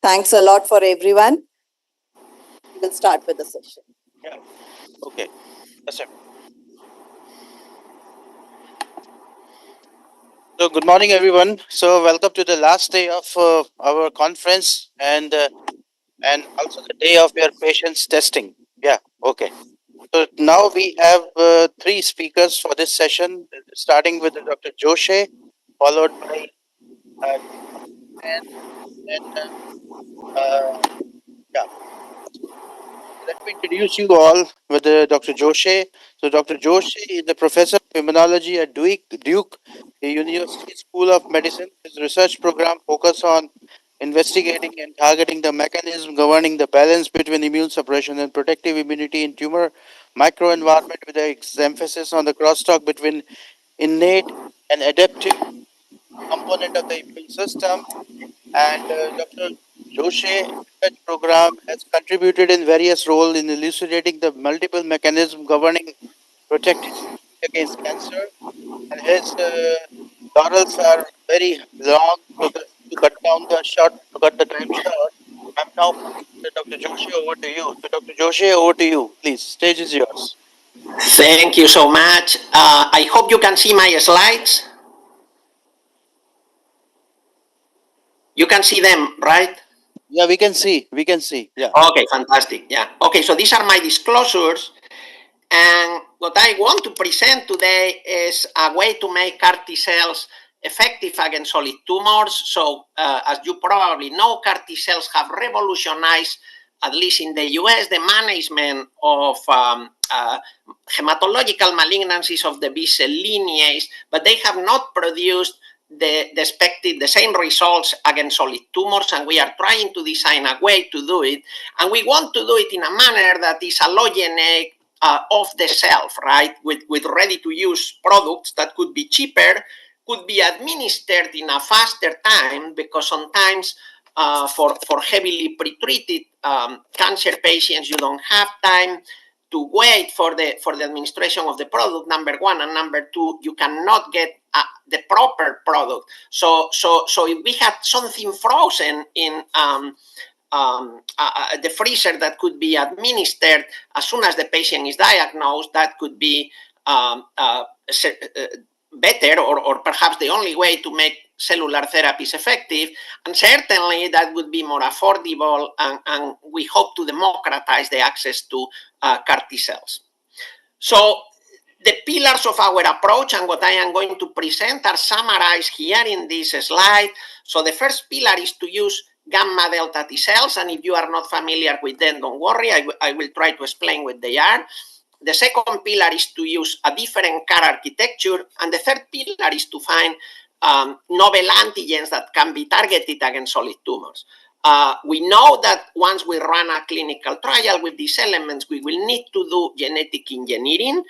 Thanks a lot for everyone. We will start with the session. Yeah. Okay. That's it. So good morning, everyone. So welcome to the last day of our conference and also the day of your patients testing. Yeah. Okay. So now we have three speakers for this session, starting with Dr. Joshi, followed by uh, and yeah. Let me introduce you all with Dr. Joshi. So Dr. Joshi is the professor of immunology at Duke University School of Medicine. His research program focuses on investigating and targeting the mechanism governing the balance between immune suppression and protective immunity in tumor microenvironment, with an emphasis on the crosstalk between innate and adaptive component of the immune system. And Dr. Joshi research program has contributed in various roles in elucidating the multiple mechanisms governing protective against cancer. And his laurels are very long, so to cut down the short, to cut the time short, I'm now passing Dr. Joshi over to you. So Dr. Joshi, over to you. Please, stage is yours. Thank you so much. I hope you can see my slides. You can see them, right? Yeah, we can see. We can see. Yeah. Okay, fantastic. Yeah. Okay, so these are my disclosures. And what I want to present today is a way to make CAR T cells effective against solid tumors. So, as you probably know, CAR T cells have revolutionized, at least in the US, the management of hematological malignancies of the B-cell lineage, but they have not produced the same results against solid tumors, and we are trying to design a way to do it. And we want to do it in a manner that is allogeneic, off the shelf, right? With ready-to-use products that could be cheaper, could be administered in a faster time, because sometimes for heavily pretreated cancer patients, you don't have time to wait for the administration of the product, number one, and number two, you cannot get the proper product. So if we had something frozen in the freezer that could be administered as soon as the patient is diagnosed, that could be better, or perhaps the only way to make cellular therapies effective, and certainly that would be more affordable, and we hope to democratize the access to CAR T cells. So the pillars of our approach and what I am going to present are summarized here in this slide. So the first pillar is to use gamma delta T cells, and if you are not familiar with them, don't worry, I will try to explain what they are. The second pillar is to use a different CAR architecture, and the third pillar is to find novel antigens that can be targeted against solid tumors. We know that once we run a clinical trial with these elements, we will need to do genetic engineering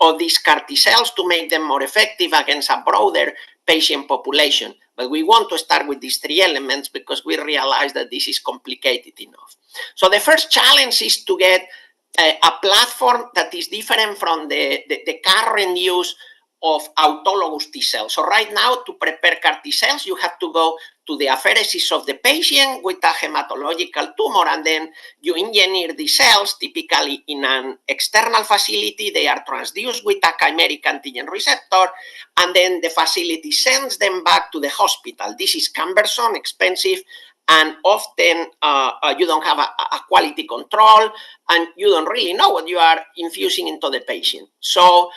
of these CAR T cells to make them more effective against a broader patient population. But we want to start with these three elements because we realize that this is complicated enough. So the first challenge is to get a platform that is different from the current use of autologous T cells. So right now, to prepare CAR T cells, you have to go to the apheresis of the patient with a hematological tumor, and then you engineer the cells, typically in an external facility. They are transduced with a chimeric antigen receptor, and then the facility sends them back to the hospital. This is cumbersome, expensive, and often you don't have a quality control, and you don't really know what you are infusing into the patient. So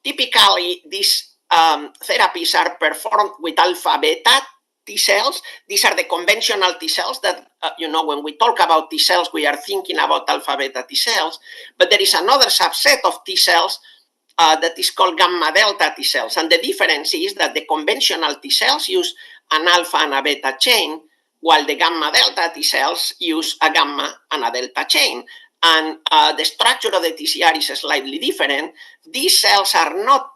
typically, these therapies are performed with alpha beta T cells. These are the conventional T cells that, when we talk about T cells, we are thinking about alpha beta T cells. But there is another subset of T cells that is called gamma delta T cells. And the difference is that the conventional T cells use an alpha and a beta chain, while the gamma delta T cells use a gamma and a delta chain. And the structure of the TCR is slightly different. These cells are not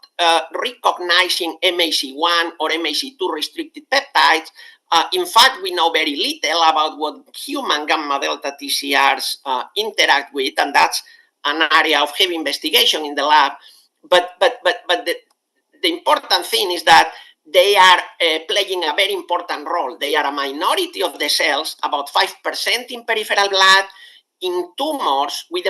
recognizing MHC1 or MHC2 restricted peptides. In fact, we know very little about what human gamma delta TCRs interact with, and that's an area of heavy investigation in the lab. But the important thing is that they are playing a very important role. They are a minority of the cells, about 5% in peripheral blood. In tumors, we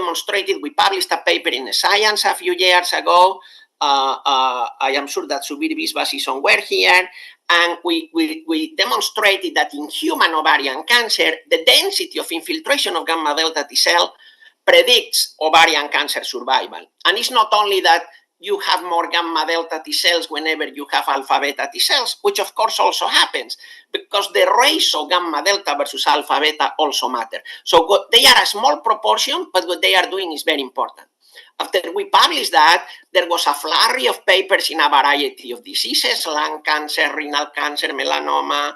published a paper in Science a few years ago. I am sure that Subir Biswas is somewhere here. And we demonstrated that in human ovarian cancer, the density of infiltration of gamma delta T cell predicts ovarian cancer survival. And it's not only that you have more gamma delta T cells whenever you have alpha beta T cells, which of course also happens because the ratio gamma delta versus alpha beta also matter. So they are a small proportion, but what they are doing is very important. After we published that, there was a flurry of papers in a variety of diseases, lung cancer, renal cancer, melanoma,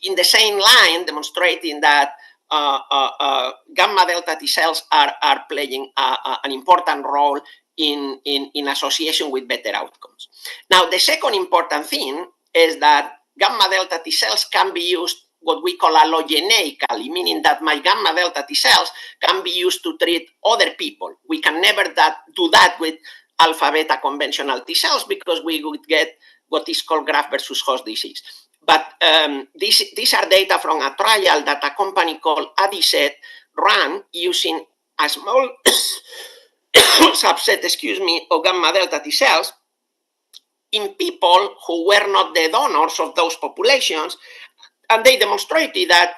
in the same line demonstrating that gamma delta T cells are playing an important role in association with better outcomes. Now, the second important thing is that gamma delta T cells can be used what we call allogeneically, meaning that my gamma delta T cells can be used to treat other people. We can never do that with alpha beta conventional T cells because we would get what is called graft versus host disease. But these are data from a trial that a company called Adicet ran using a small subset, of gamma delta T cells in people who were not the donors of those populations. And they demonstrated that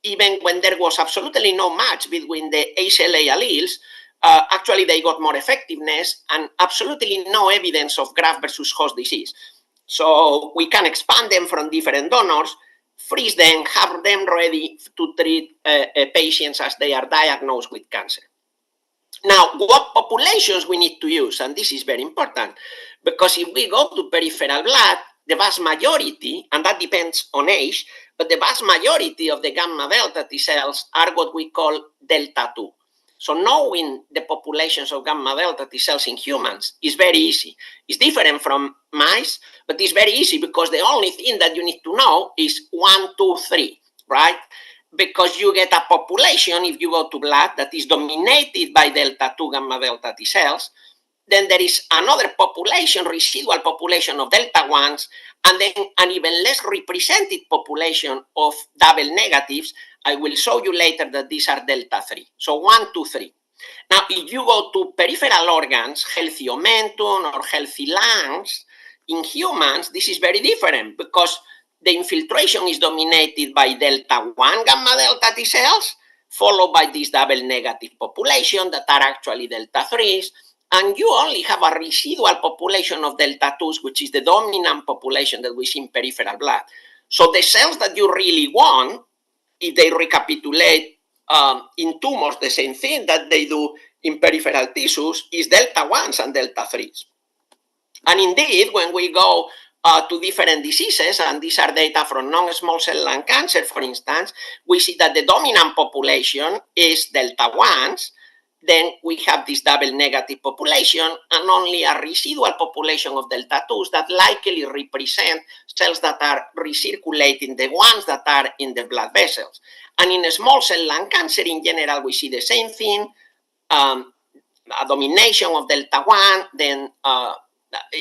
even when there was absolutely no match between the HLA alleles, actually they got more effectiveness and absolutely no evidence of graft versus host disease. So we can expand them from different donors, freeze them, have them ready to treat patients as they are diagnosed with cancer. Now, what populations we need to use? And this is very important because if we go to peripheral blood, the vast majority, and that depends on age, but the vast majority of the gamma delta T cells are what we call delta 2. So knowing the populations of gamma delta T cells in humans is very easy. It's different from mice, but it's very easy because the only thing that you need to know is 1, 2, 3, right? Because you get a population, if you go to blood, that is dominated by delta 2 gamma delta T cells. Then there is another population, residual population of delta 1s, and then an even less represented population of double negatives. I will show you later that these are delta 3. So 1, 2, 3. Now, if you go to peripheral organs, healthy omentum or healthy lungs, in humans, this is very different because the infiltration is dominated by delta 1 gamma delta T cells, followed by this double negative population that are actually delta 3s. And you only have a residual population of delta 2s, which is the dominant population that we see in peripheral blood. So the cells that you really want, if they recapitulate in tumors the same thing that they do in peripheral tissues, is delta 1s and delta 3s. And indeed, when we go to different diseases, and these are data from non-small cell lung cancer, for instance, we see that the dominant population is delta 1s. Then we have this double negative population and only a residual population of delta 2s that likely represent cells that are recirculating, the ones that are in the blood vessels. And in small cell lung cancer, in general, we see the same thing, a domination of delta 1, then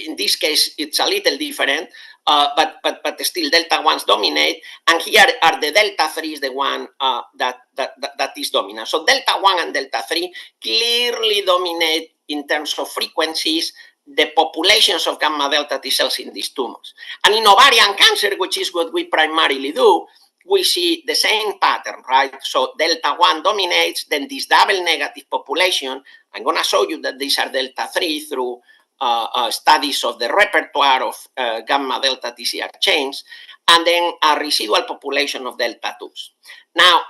in this case, it's a little different, but still delta 1s dominate. And here are the delta 3s, the one that is dominant. So delta 1 and delta 3 clearly dominate in terms of frequencies the populations of gamma delta T cells in these tumors. And in ovarian cancer, which is what we primarily do, we see the same pattern, right? So delta 1 dominates, then this double negative population. I'm going to show you that these are delta 3 through studies of the repertoire of gamma delta TCR chains, and then a residual population of delta 2s. Now,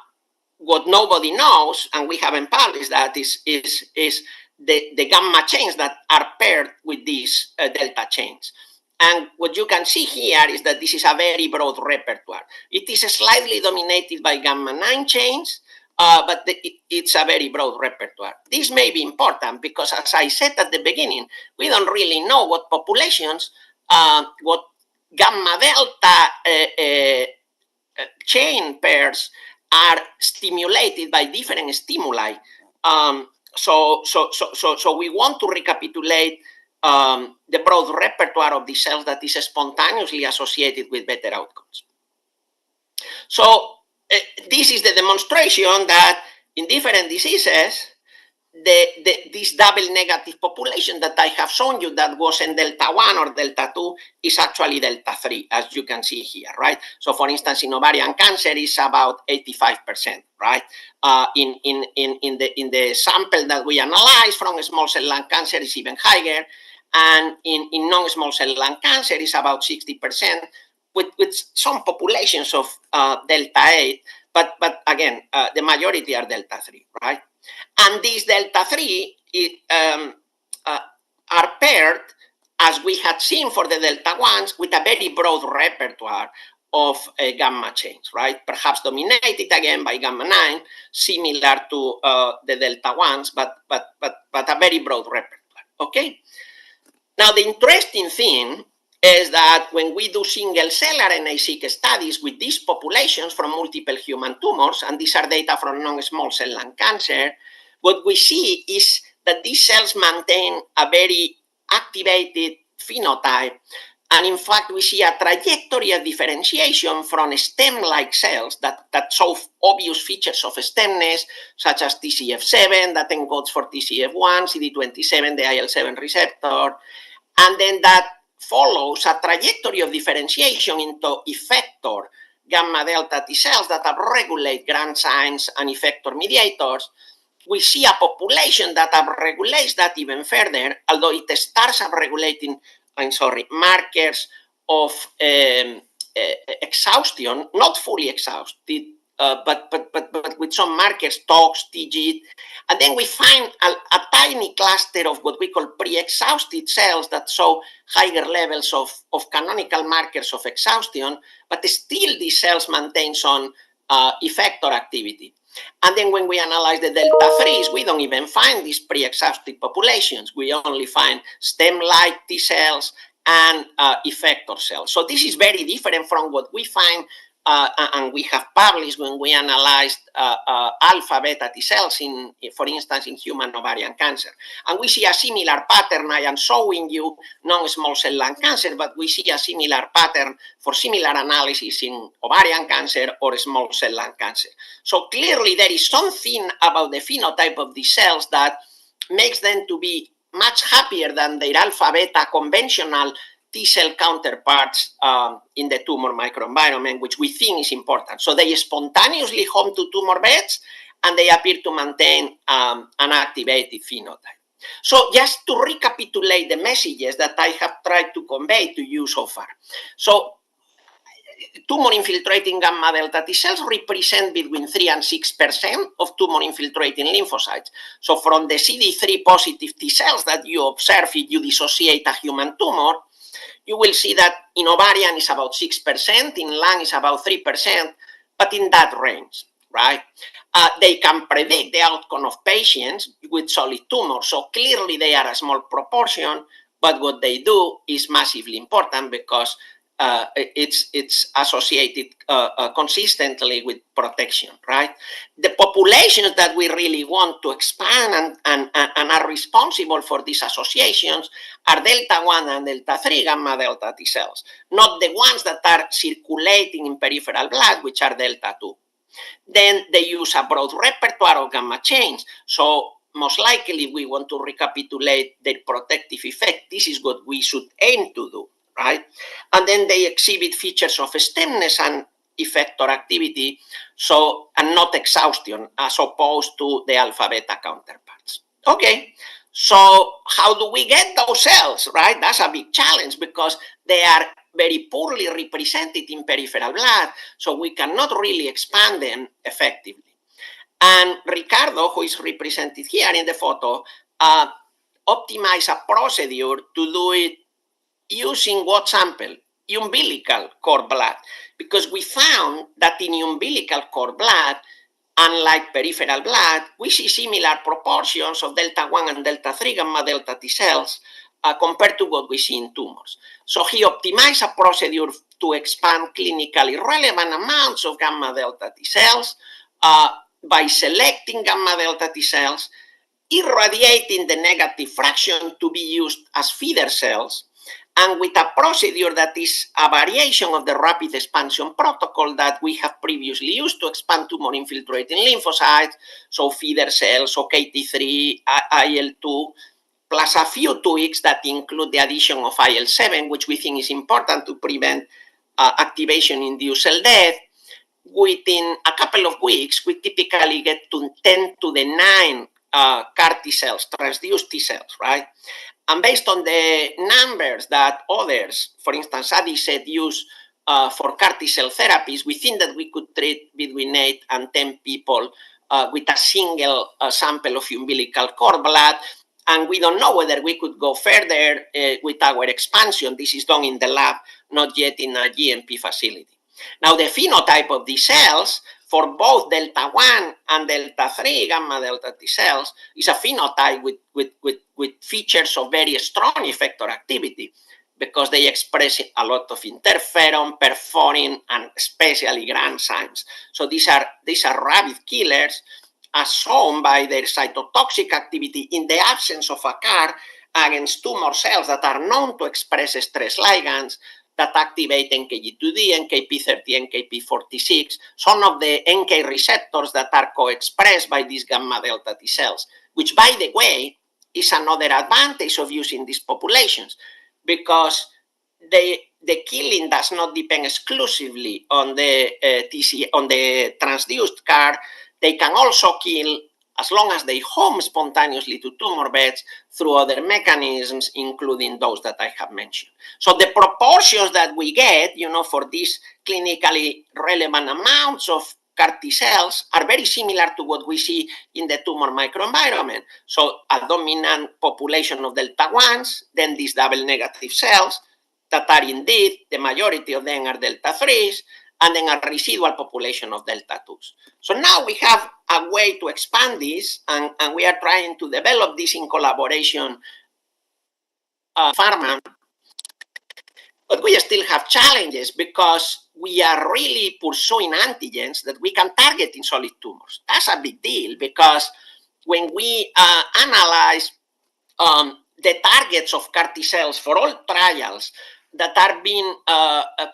what nobody knows, and we haven't published that, is the gamma chains that are paired with these delta chains. And what you can see here is that this is a very broad repertoire. It is slightly dominated by gamma 9 chains, but it's a very broad repertoire. This may be important because, as I said at the beginning, we don't really know what populations, what gamma delta chain pairs are stimulated by different stimuli. So we want to recapitulate the broad repertoire of the cells that is spontaneously associated with better outcomes. So this is the demonstration that in different diseases, this double negative population that I have shown you that wasn't delta 1 or delta 2 is actually delta 3, as you can see here, right? So for instance, in ovarian cancer is about 85%, right? In the sample that we analyzed from small cell lung cancer is even higher, and in non-small cell lung cancer is about 60%, with some populations of delta 8, but again, the majority are delta 3, right? And these delta 3 are paired, as we had seen for the delta 1s, with a very broad repertoire of gamma chains, right? Perhaps dominated again by gamma 9, similar to the delta 1s, but a very broad repertoire, okay? Now, the interesting thing is that when we do single-cell RNA-seq studies with these populations from multiple human tumors, and these are data from non-small cell lung cancer, what we see is that these cells maintain a very activated phenotype. And in fact, we see a trajectory of differentiation from stem-like cells that show obvious features of stemness, such as TCF7 that encodes for TCF1, CD27, the IL-7 receptor, and then that follows a trajectory of differentiation into effector gamma delta T cells that upregulate granzymes and effector mediators. We see a population that upregulates that even further, although it starts upregulating, markers of exhaustion, not fully exhausted, but with some markers, TOX, TIGIT. And then we find a tiny cluster of what we call pre-exhausted cells that show higher levels of canonical markers of exhaustion, but still these cells maintain some effector activity. And then when we analyze the delta 3s, we don't even find these pre-exhausted populations. We only find stem-like T cells and effector cells. So this is very different from what we find and we have published when we analyzed alpha beta T cells, for instance, in human ovarian cancer. And we see a similar pattern. I am showing you non-small cell lung cancer, but we see a similar pattern for similar analysis in ovarian cancer or small cell lung cancer. So clearly there is something about the phenotype of these cells that makes them to be much happier than their alpha beta conventional T-cell counterparts in the tumor microenvironment, which we think is important. So they spontaneously home to tumor beds, and they appear to maintain an activated phenotype. So just to recapitulate the messages that I have tried to convey to you so far. So tumor-infiltrating gamma delta T cells represent between 3 and 6% of tumor-infiltrating lymphocytes. So from the CD3 positive T cells that you observe if you dissociate a human tumor, you will see that in ovarian is about 6%, in lung is about 3%, but in that range, right? They can predict the outcome of patients with solid tumors. So clearly they are a small proportion, but what they do is massively important because it's associated consistently with protection, right? The populations that we really want to expand and are responsible for these associations are delta 1 and delta 3 gamma delta T cells, not the ones that are circulating in peripheral blood, which are delta 2. Then they use a broad repertoire of gamma chains. So most likely we want to recapitulate their protective effect. This is what we should aim to do, right? And then they exhibit features of stemness and effector activity, so, and not exhaustion, as opposed to the alpha beta counterparts. Okay, so how do we get those cells, right? That's a big challenge because they are very poorly represented in peripheral blood, so we cannot really expand them effectively. And Ricardo, who is represented here in the photo, optimized a procedure to do it using what sample? Umbilical cord blood, because we found that in umbilical cord blood, unlike peripheral blood, we see similar proportions of delta 1 and delta 3 gamma delta T cells compared to what we see in tumors. So he optimized a procedure to expand clinically relevant amounts of gamma delta T cells by selecting gamma delta T cells irradiating the negative fraction to be used as feeder cells, and with a procedure that is a variation of the rapid expansion protocol that we have previously used to expand tumor-infiltrating lymphocytes, so feeder cells, so KT3, IL-2, plus a few tweaks that include the addition of IL-7, which we think is important to prevent activation-induced cell death. Within a couple of weeks, we typically get to 10 to the 9 CAR T cells, transduced T cells, right? And based on the numbers that others, for instance, Adi said, use for CAR T cell therapies, we think that we could treat between 8 and 10 people with a single sample of umbilical cord blood. And we don't know whether we could go further with our expansion. This is done in the lab, not yet in a GMP facility. Now, the phenotype of these cells for both delta 1 and delta 3 gamma delta T cells is a phenotype with features of very strong effector activity because they express a lot of interferon, perforin, and especially granzymes. So these are rabid killers as shown by their cytotoxic activity in the absence of a CAR against tumor cells that are known to express stress ligands that activate NKG2D, NKP30, NKP46, some of the NK receptors that are co-expressed by these gamma delta T cells, which, by the way, is another advantage of using these populations because the killing does not depend exclusively on the on the transduced CAR. They can also kill as long as they home spontaneously to tumor beds through other mechanisms, including those that I have mentioned. So the proportions that we get, for these clinically relevant amounts of CAR T cells are very similar to what we see in the tumor microenvironment. So a dominant population of delta 1s, then these double negative cells that are indeed, the majority of them are delta 3s, and then a residual population of delta 2s. So now we have a way to expand this, and we are trying to develop this in collaboration pharma. But we still have challenges because we are really pursuing antigens that we can target in solid tumors. That's a big deal because when we analyze the targets of CAR T cells for all trials that are being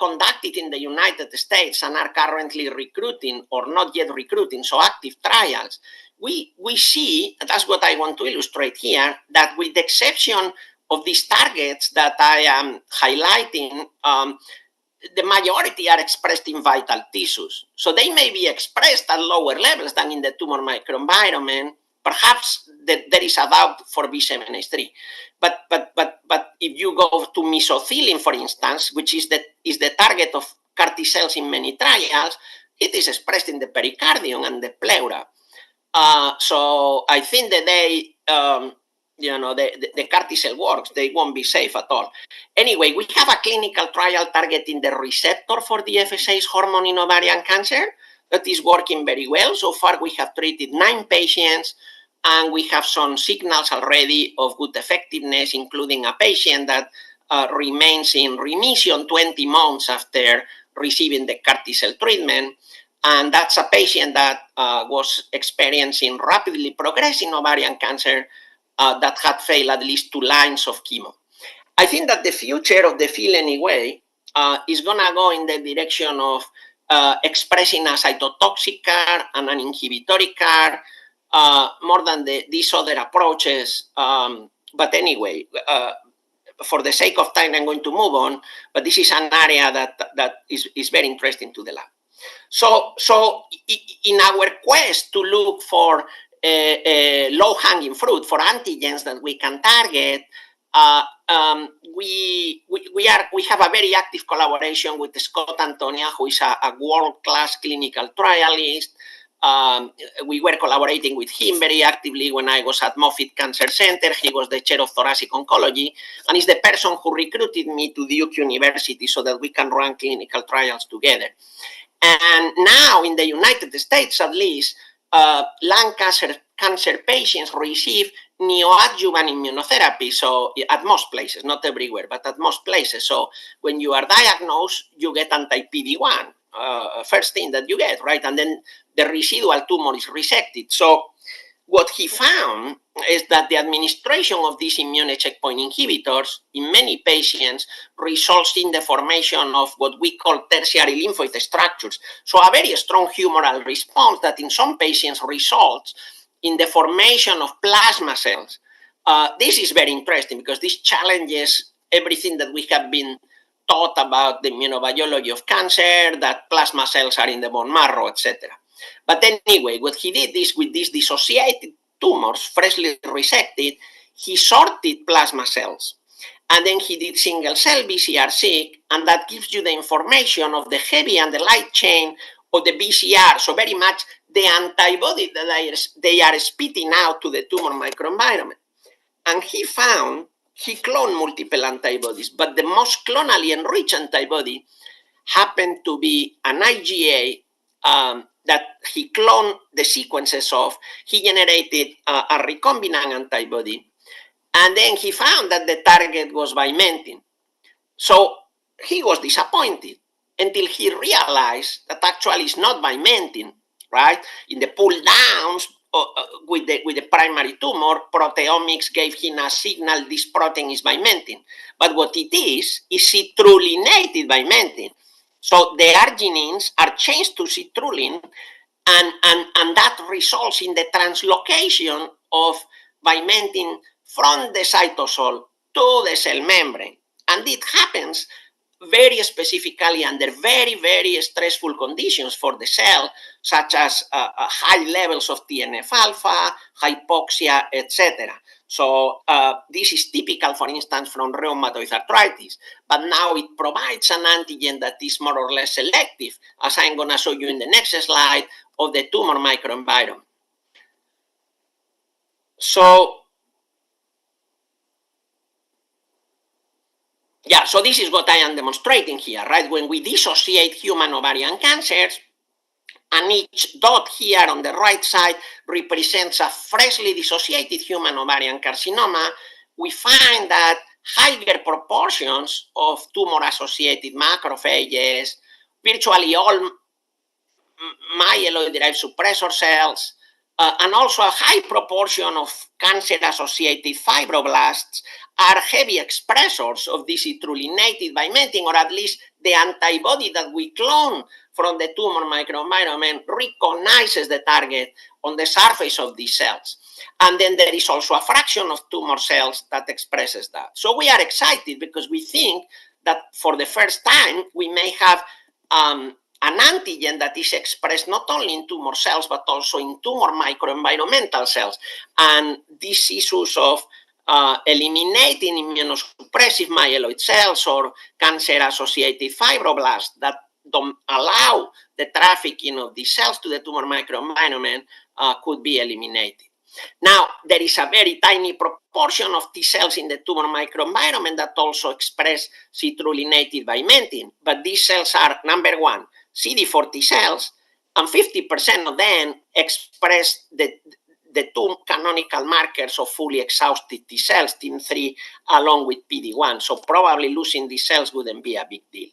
conducted in the United States and are currently recruiting or not yet recruiting, so active trials, we see, that's what I want to illustrate here, that with the exception of these targets that I am highlighting, the majority are expressed in vital tissues. So they may be expressed at lower levels than in the tumor microenvironment. Perhaps there is a doubt for B7-H3. But if you go to mesothelin, for instance, which is the target of CAR T cells in many trials, it is expressed in the pericardium and the pleura. So I think that the CAR T cell works, they won't be safe at all. Anyway, we have a clinical trial targeting the receptor for the FSH hormone in ovarian cancer that is working very well. So far, we have treated 9 patients, and we have some signals already of good effectiveness, including a patient that remains in remission 20 months after receiving the CAR T cell treatment. And that's a patient that was experiencing rapidly progressing ovarian cancer that had failed at least 2 lines of chemo. I think that the future of the field anyway is going to go in the direction of expressing a cytotoxic CAR and an inhibitory CAR more than these other approaches. But anyway, for the sake of time, I'm going to move on. But this is an area that is very interesting to the lab. So in our quest to look for low-hanging fruit, for antigens that we can target, we have a very active collaboration with Scott Antonia, who is a world-class clinical trialist. We were collaborating with him very actively when I was at Moffitt Cancer Center. He was the chair of thoracic oncology, and is the person who recruited me to Duke University so that we can run clinical trials together. And now in the United States, at least, lung cancer patients receive neoadjuvant immunotherapy. So at most places, not everywhere, but at most places. So when you are diagnosed, you get anti-PD-1, first thing that you get, right? And then the residual tumor is resected. So what he found is that the administration of these immune checkpoint inhibitors in many patients results in the formation of what we call tertiary lymphoid structures. So a very strong humoral response that in some patients results in the formation of plasma cells. This is very interesting because this challenges everything that we have been taught about the immunobiology of cancer, that plasma cells are in the bone marrow, etc. But anyway, what he did is with these dissociated tumors, freshly resected, he sorted plasma cells. And then he did single cell BCR-seq, and that gives you the information of the heavy and the light chain of the BCR. So very much the antibody that they are spitting out to the tumor microenvironment. And he found he cloned multiple antibodies, but the most clonally enriched antibody happened to be an IgA that he cloned the sequences of. He generated a recombinant antibody, and then he found that the target was vimentin. So he was disappointed until he realized that actually it's not vimentin, right? In the pull downs with the primary tumor, proteomics gave him a signal this protein is vimentin. But what it is citrulinated vimentin. So the arginines are changed to citrulline, and that results in the translocation of vimentin from the cytosol to the cell membrane. And it happens very specifically under very, very stressful conditions for the cell, such as high levels of TNF-alpha, hypoxia, etc. So this is typical, for instance, from rheumatoid arthritis. But now it provides an antigen that is more or less selective, as I'm going to show you in the next slide, of the tumor microenvironment. So yeah, so this is what I am demonstrating here, right? When we dissociate human ovarian cancers, and each dot here on the right side represents a freshly dissociated human ovarian carcinoma, we find that higher proportions of tumor-associated macrophages, virtually all myeloid-derived suppressor cells, and also a high proportion of cancer-associated fibroblasts are heavy expressors of this citrulinated vimentin, or at least the antibody that we clone from the tumor microenvironment recognizes the target on the surface of these cells. And then there is also a fraction of tumor cells that expresses that. So we are excited because we think that for the first time, we may have an antigen that is expressed not only in tumor cells, but also in tumor microenvironmental cells. And these issues of eliminating immunosuppressive myeloid cells or cancer-associated fibroblasts that don't allow the trafficking of these cells to the tumor microenvironment could be eliminated. Now, there is a very tiny proportion of T cells in the tumor microenvironment that also express citrulinated vimentin, but these cells are, number one, CD4 T cells, and 50% of them express the two canonical markers of fully exhausted T cells, TIM3, along with PD-1. So probably losing these cells wouldn't be a big deal.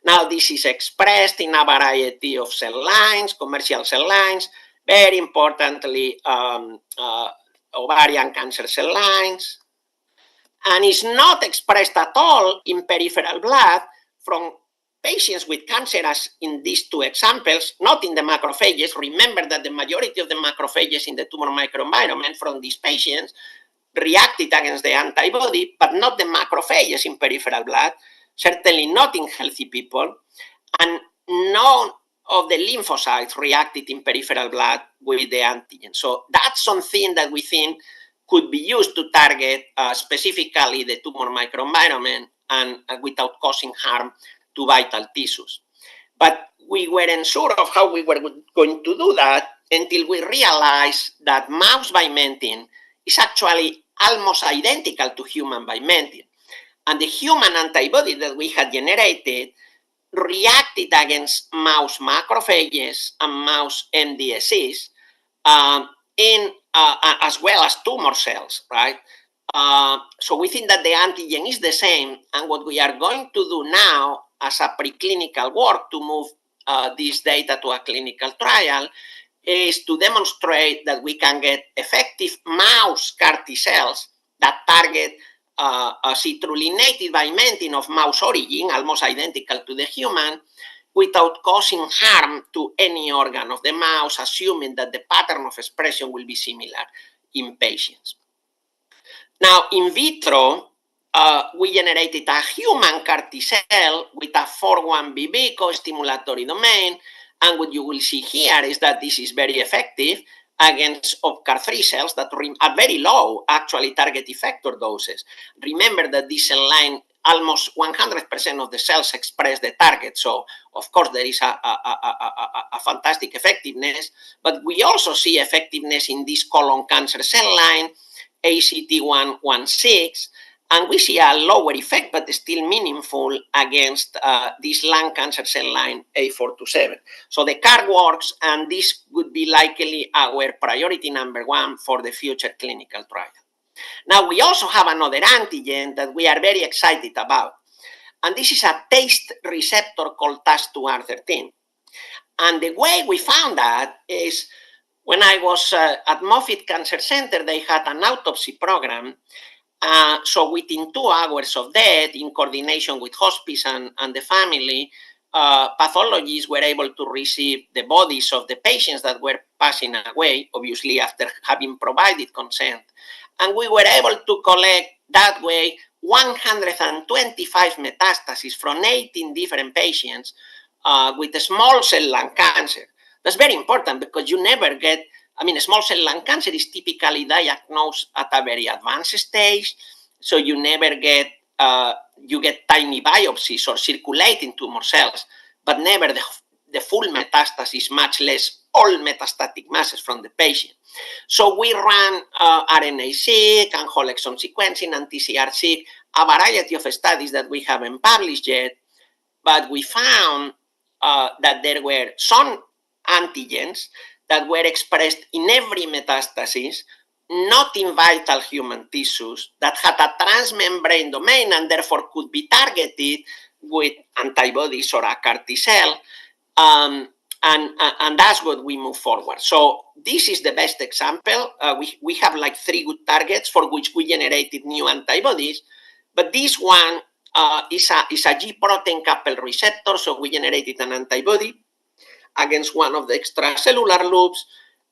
Now, this is expressed in a variety of cell lines, commercial cell lines, very importantly, ovarian cancer cell lines, and is not expressed at all in peripheral blood from patients with cancer, as in these two examples, not in the macrophages. Remember that the majority of the macrophages in the tumor microenvironment from these patients reacted against the antibody, but not the macrophages in peripheral blood, certainly not in healthy people, and none of the lymphocytes reacted in peripheral blood with the antigen. So that's something that we think could be used to target specifically the tumor microenvironment and without causing harm to vital tissues. But we weren't sure of how we were going to do that until we realized that mouse vimentin is actually almost identical to human vimentin. And the human antibody that we had generated reacted against mouse macrophages and mouse MDSCs as well as tumor cells, right? So we think that the antigen is the same, and what we are going to do now as a preclinical work to move this data to a clinical trial is to demonstrate that we can get effective mouse CAR T cells that target citrulline vimentin of mouse origin, almost identical to the human, without causing harm to any organ of the mouse, assuming that the pattern of expression will be similar in patients. Now, in vitro, we generated a human CAR T cell with a 4-1BB co-stimulatory domain, and what you will see here is that this is very effective against OPCAR3 cells that are very low, actually, target effector doses. Remember that this cell line, almost 100% of the cells express the target, so of course there is a fantastic effectiveness, but we also see effectiveness in this colon cancer cell line, ACT116, and we see a lower effect, but still meaningful against this lung cancer cell line A427. So the CAR works, and this would be likely our priority number one for the future clinical trial. Now, we also have another antigen that we are very excited about, and this is a taste receptor called TAS2R13. And the way we found that is when I was at Moffitt Cancer Center, they had an autopsy program. So within 2 hours of death, in coordination with hospice and the family, pathologists were able to receive the bodies of the patients that were passing away, obviously after having provided consent. And we were able to collect that way 125 metastases from 18 different patients with small cell lung cancer. That's very important because you never get, small cell lung cancer is typically diagnosed at a very advanced stage, so you never get, you get tiny biopsies or circulating tumor cells, but never the full metastasis, much less all metastatic masses from the patient. So we ran RNA-seq and whole exome sequencing and TCR-seq, a variety of studies that we haven't published yet, but we found that there were some antigens that were expressed in every metastasis, not in vital human tissues, that had a transmembrane domain and therefore could be targeted with antibodies or a CAR T cell, and that's what we move forward. So this is the best example. We have like 3 good targets for which we generated new antibodies, but this one is a G protein coupled receptor, so we generated an antibody against one of the extracellular loops,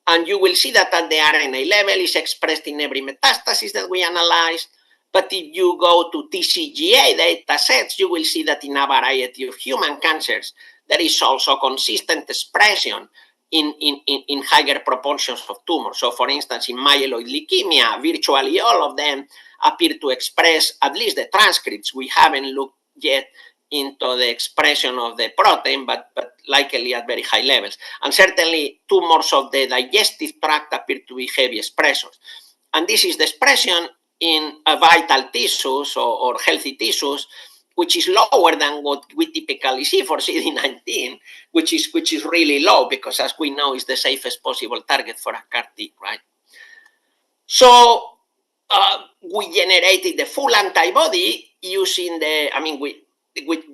and you will see that at the RNA level is expressed in every metastasis that we analyzed. But if you go to TCGA data sets, you will see that in a variety of human cancers, there is also consistent expression in higher proportions of tumors. So for instance, in myeloid leukemia, virtually all of them appear to express at least the transcripts. We haven't looked yet into the expression of the protein, but likely at very high levels. And certainly tumors of the digestive tract appear to be heavy expressors. And this is the expression in vital tissues or healthy tissues, which is lower than what we typically see for CD19, which is really low because, as we know, is the safest possible target for a CAR T, right? So we generated the full antibody using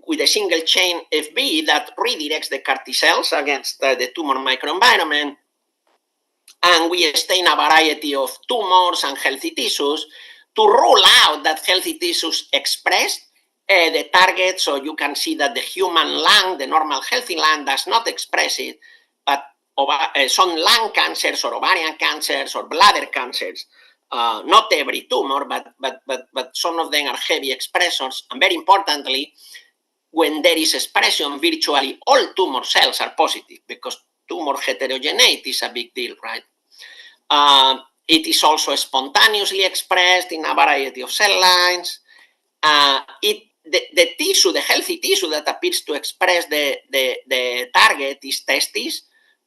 with a single chain FB that redirects the CAR T cells against the tumor microenvironment. And we stain a variety of tumors and healthy tissues to rule out that healthy tissues express the target. So you can see that the human lung, the normal healthy lung, does not express it, but some lung cancers or ovarian cancers or bladder cancers, not every tumor, but some of them are heavy expressors. And very importantly, when there is expression, virtually all tumor cells are positive because tumor heterogeneity is a big deal, right? It is also spontaneously expressed in a variety of cell lines. The tissue, the healthy tissue that appears to express the target is testes.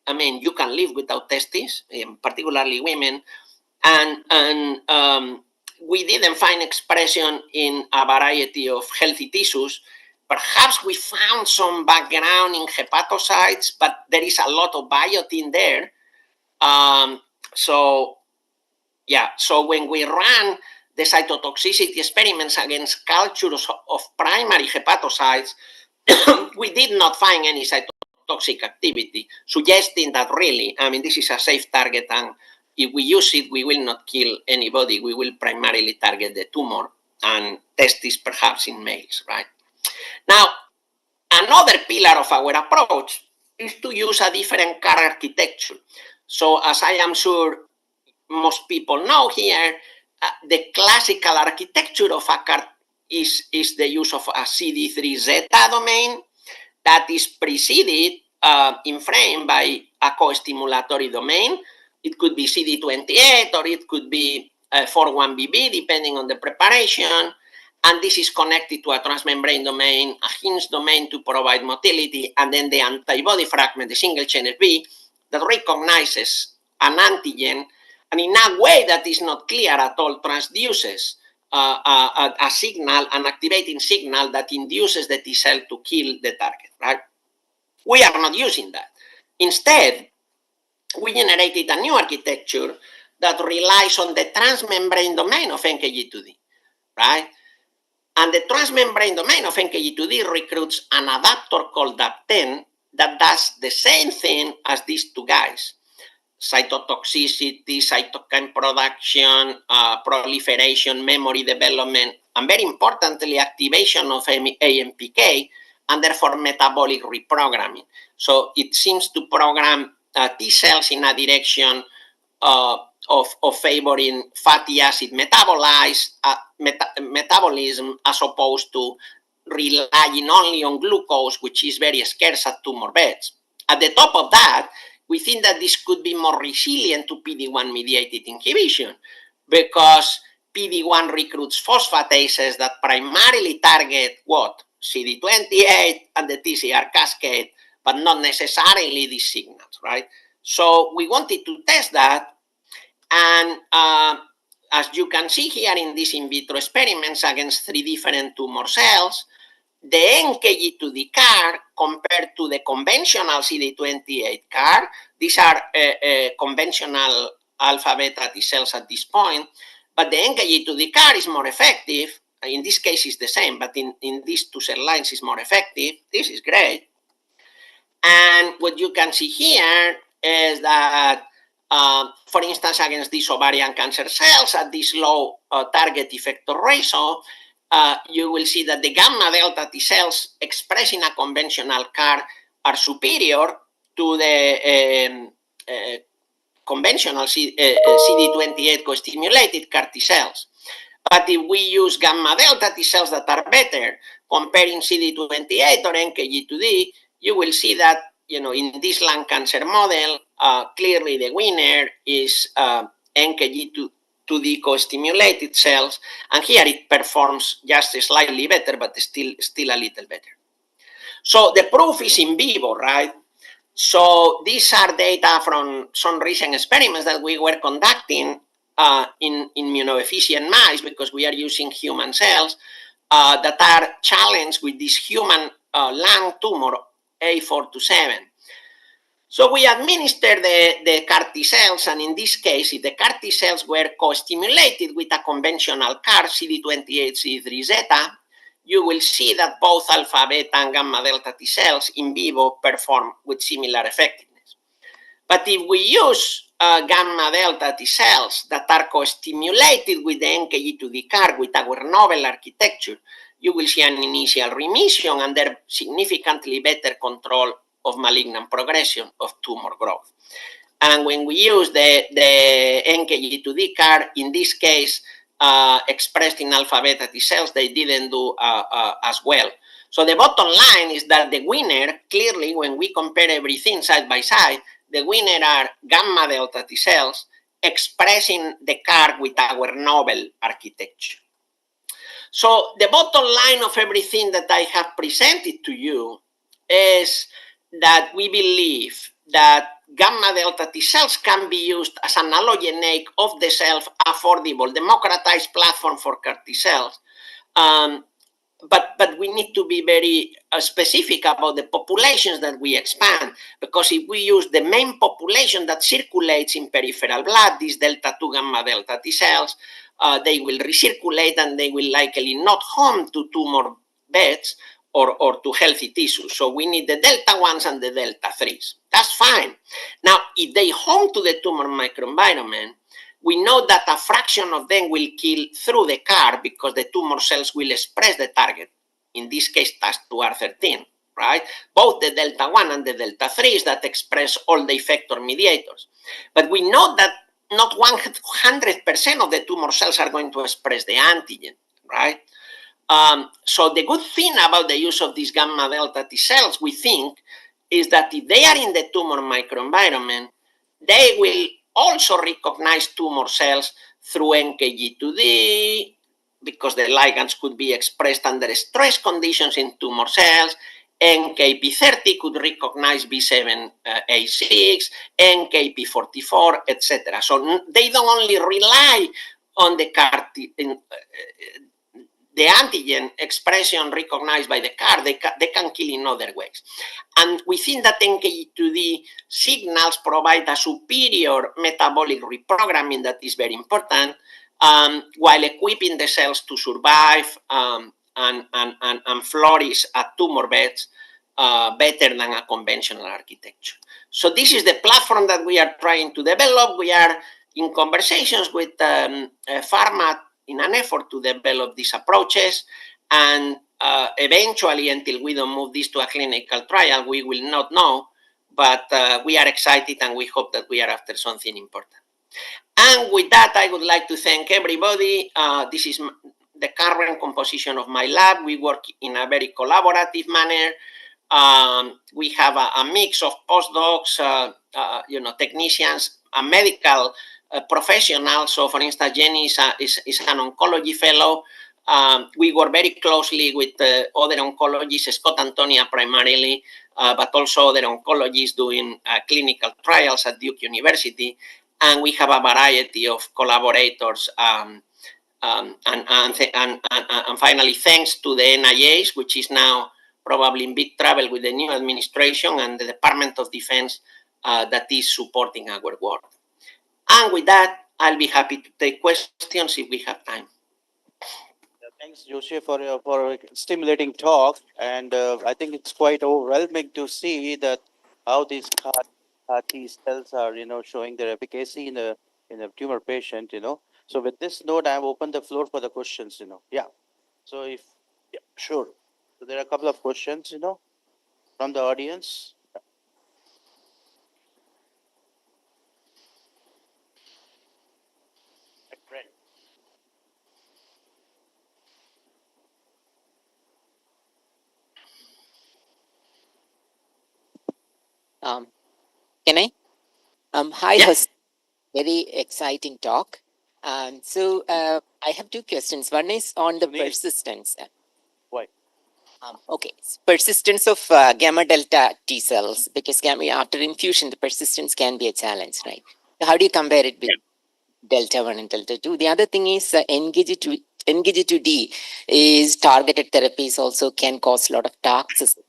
You can live without testes, particularly women. And we didn't find expression in a variety of healthy tissues. Perhaps we found some background in hepatocytes, but there is a lot of biotin there. So when we ran the cytotoxicity experiments against cultures of primary hepatocytes, we did not find any cytotoxicity cytotoxic activity, suggesting that really, I mean, this is a safe target, and if we use it, we will not kill anybody. We will primarily target the tumor and test this perhaps in males, right? Now, another pillar of our approach is to use a different CAR architecture. So as I am sure most people know here, the classical architecture of a CAR is the use of a CD3 zeta domain that is preceded in frame by a co-stimulatory domain. It could be CD28 or it could be 41BB, depending on the preparation. And this is connected to a transmembrane domain, a hinge domain to provide motility, and then the antibody fragment, the single chain FB, that recognizes an antigen, and in a way that is not clear at all, transduces a signal, an activating signal that induces the T cell to kill the target, right? We are not using that. Instead, we generated a new architecture that relies on the transmembrane domain of NKG2D, right? And the transmembrane domain of NKG2D recruits an adapter called DAP10 that does the same thing as these two guys: cytotoxicity, cytokine production, proliferation, memory development, and very importantly, activation of AMPK, and therefore metabolic reprogramming. So it seems to program T cells in a direction of favoring fatty acid metabolism as opposed to relying only on glucose, which is very scarce at tumor beds. At the top of that, we think that this could be more resilient to PD-1 mediated inhibition because PD-1 recruits phosphatases that primarily target what? CD28 and the TCR cascade, but not necessarily these signals, right? So we wanted to test that, and as you can see here in these in vitro experiments against 3 different tumor cells, the NKG2D CAR compared to the conventional CD28 CAR, these are conventional alpha beta T cells at this point, but the NKG2D CAR is more effective. In this case, it's the same, but in these two cell lines, it's more effective. This is great. And what you can see here is that, for instance, against these ovarian cancer cells at this low target effector ratio, you will see that the gamma delta T cells expressing a conventional CAR are superior to the conventional CD28 co-stimulated CAR T cells. But if we use gamma delta T cells that are better, comparing CD28 or NKG2D, you will see that, you know, in this lung cancer model, clearly the winner is NKG2D co-stimulated cells, and here it performs just slightly better, but still a little better. So the proof is in vivo, right? So these are data from some recent experiments that we were conducting in immunodeficient mice, because we are using human cells that are challenged with this human lung tumor A427. So we administer the CAR T cells, and in this case, if the CAR T cells were co-stimulated with a conventional CAR, CD28, CD3 zeta, you will see that both alpha, beta, and gamma delta T cells in vivo perform with similar effectiveness. But if we use gamma delta T cells that are co-stimulated with the NKG2D CAR with our novel architecture, you will see an initial remission and there significantly better control of malignant progression of tumor growth. And when we use the NKG2D CAR, in this case, expressed in alpha beta T cells, they didn't do as well. So the bottom line is that the winner, clearly, when we compare everything side by side, the winner are gamma delta T cells expressing the CAR with our novel architecture. So the bottom line of everything that I have presented to you is that we believe that gamma delta T cells can be used as an allogeneic, off-the-shelf, affordable, democratized platform for CAR T cells. But we need to be very specific about the populations that we expand, because if we use the main population that circulates in peripheral blood, these delta 2 gamma delta T cells, they will recirculate and they will likely not home to tumor beds, or to healthy tissues. So we need the delta 1s and the delta 3s. That's fine. Now, if they home to the tumor microenvironment, we know that a fraction of them will kill through the CAR because the tumor cells will express the target, in this case, TAS2R13, right? Both the delta 1 and the delta 3s that express all the effector mediators. But we know that not 100% of the tumor cells are going to express the antigen, right? So the good thing about the use of these gamma delta T cells, we think, is that if they are in the tumor microenvironment, they will also recognize tumor cells through NKG2D, because the ligands could be expressed under stress conditions in tumor cells. NKP30 could recognize B7A6, NKP44, etc. So they don't only rely on the CAR the antigen expression recognized by the CAR, they can kill in other ways. And we think that NKG2D signals provide a superior metabolic reprogramming that is very important, while equipping the cells to survive and flourish at tumor beds better than a conventional architecture. So this is the platform that we are trying to develop. We are in conversations with pharma in an effort to develop these approaches, and eventually, until we don't move this to a clinical trial, we will not know, but we are excited and we hope that we are after something important. And with that, I would like to thank everybody. This is the current composition of my lab. We work in a very collaborative manner. We have a mix of postdocs, technicians, and medical professionals. So, for instance, Jenny is an oncology fellow. We work very closely with other oncologists, Scott Antonia primarily, but also other oncologists doing clinical trials at Duke University. And we have a variety of collaborators. And finally, thanks to the NIH, which is now probably in big trouble with the new administration, and the Department of Defense that is supporting our work. And with that, I'll be happy to take questions if we have time. Thanks, Joshi, for a stimulating talk. And I think it's quite overwhelming to see that how these CAR T cells are, showing their efficacy in a tumor patient, So with this note, I have opened the floor for the questions, Yeah. So sure. So there are a couple of questions, from the audience. Can I? Hi, Yeah. very exciting talk. So I have two questions. One is on the persistence. Why? Okay, persistence of gamma delta T cells, because after infusion, the persistence can be a challenge, right? So how do you compare it with delta 1 and delta 2? The other thing is NKG2D is targeted therapies also can cause a lot of toxicity.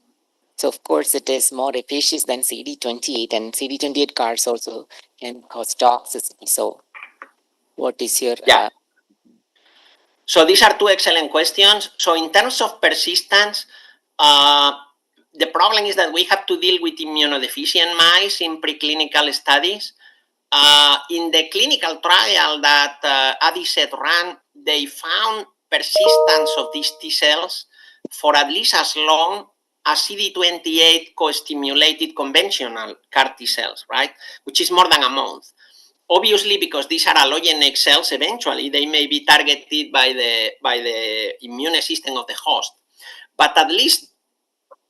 So, of course, it is more efficacious than CD28, and CD28 CARs also can cause toxicity. So, what is your... So these are two excellent questions. So in terms of persistence, the problem is that we have to deal with immunodeficient mice in preclinical studies. In the clinical trial that Adicet ran, they found persistence of these T cells for at least as long as CD28 co-stimulated conventional CAR T cells, right? Which is more than a month. Obviously, because these are allogeneic cells, eventually they may be targeted by the immune system of the host. But at least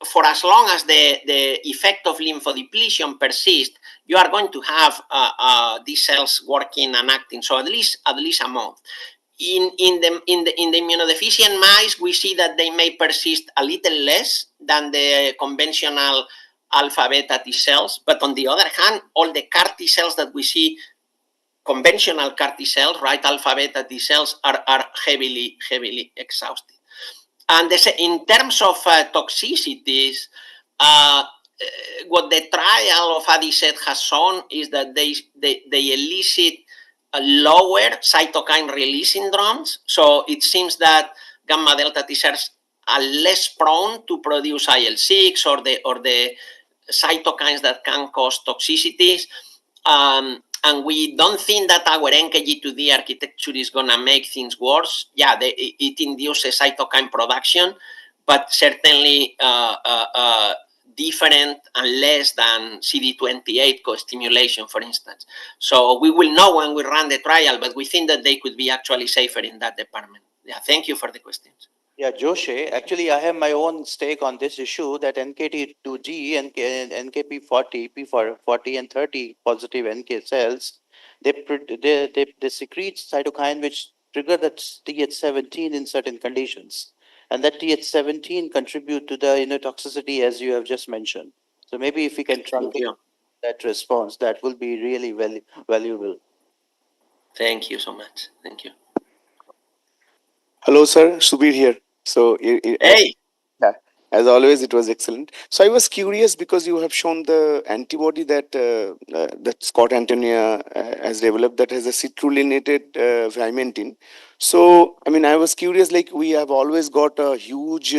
for as long as the effect of lymphodepletion persists, you are going to have these cells working and acting. So at least a month. In the immunodeficient mice, we see that they may persist a little less than the conventional alpha beta T cells. But on the other hand, all the CAR T cells that we see, conventional CAR T cells, right, alpha beta T cells, are heavily exhausted. And in terms of toxicities, what the trial of Adicet has shown is that they elicit lower cytokine release syndromes. So it seems that gamma delta T cells are less prone to produce IL-6 or the cytokines that can cause toxicities. And we don't think that our NKG2D architecture is going to make things worse. Yeah, it induces cytokine production, but certainly different and less than CD28 co-stimulation, for instance. So we will know when we run the trial, but we think that they could be actually safer in that department. Yeah, thank you for the questions. Yeah, Joshi, actually, I have my own stake on this issue that NKT2G and NKP40, P40 and 30 positive NK cells, they secrete cytokine which trigger that TH17 in certain conditions. And that TH17 contribute to the toxicity as you have just mentioned. So maybe if we can truncate that response, that will be really valuable. Thank you so much. Thank you. Hello, sir. Subir here. So, Hey. as always, it was excellent. So, I was curious because you have shown the antibody that that Scott Antonia has developed that has a citrulinated vimentin. So, I mean, I was curious. Like, we have always got a huge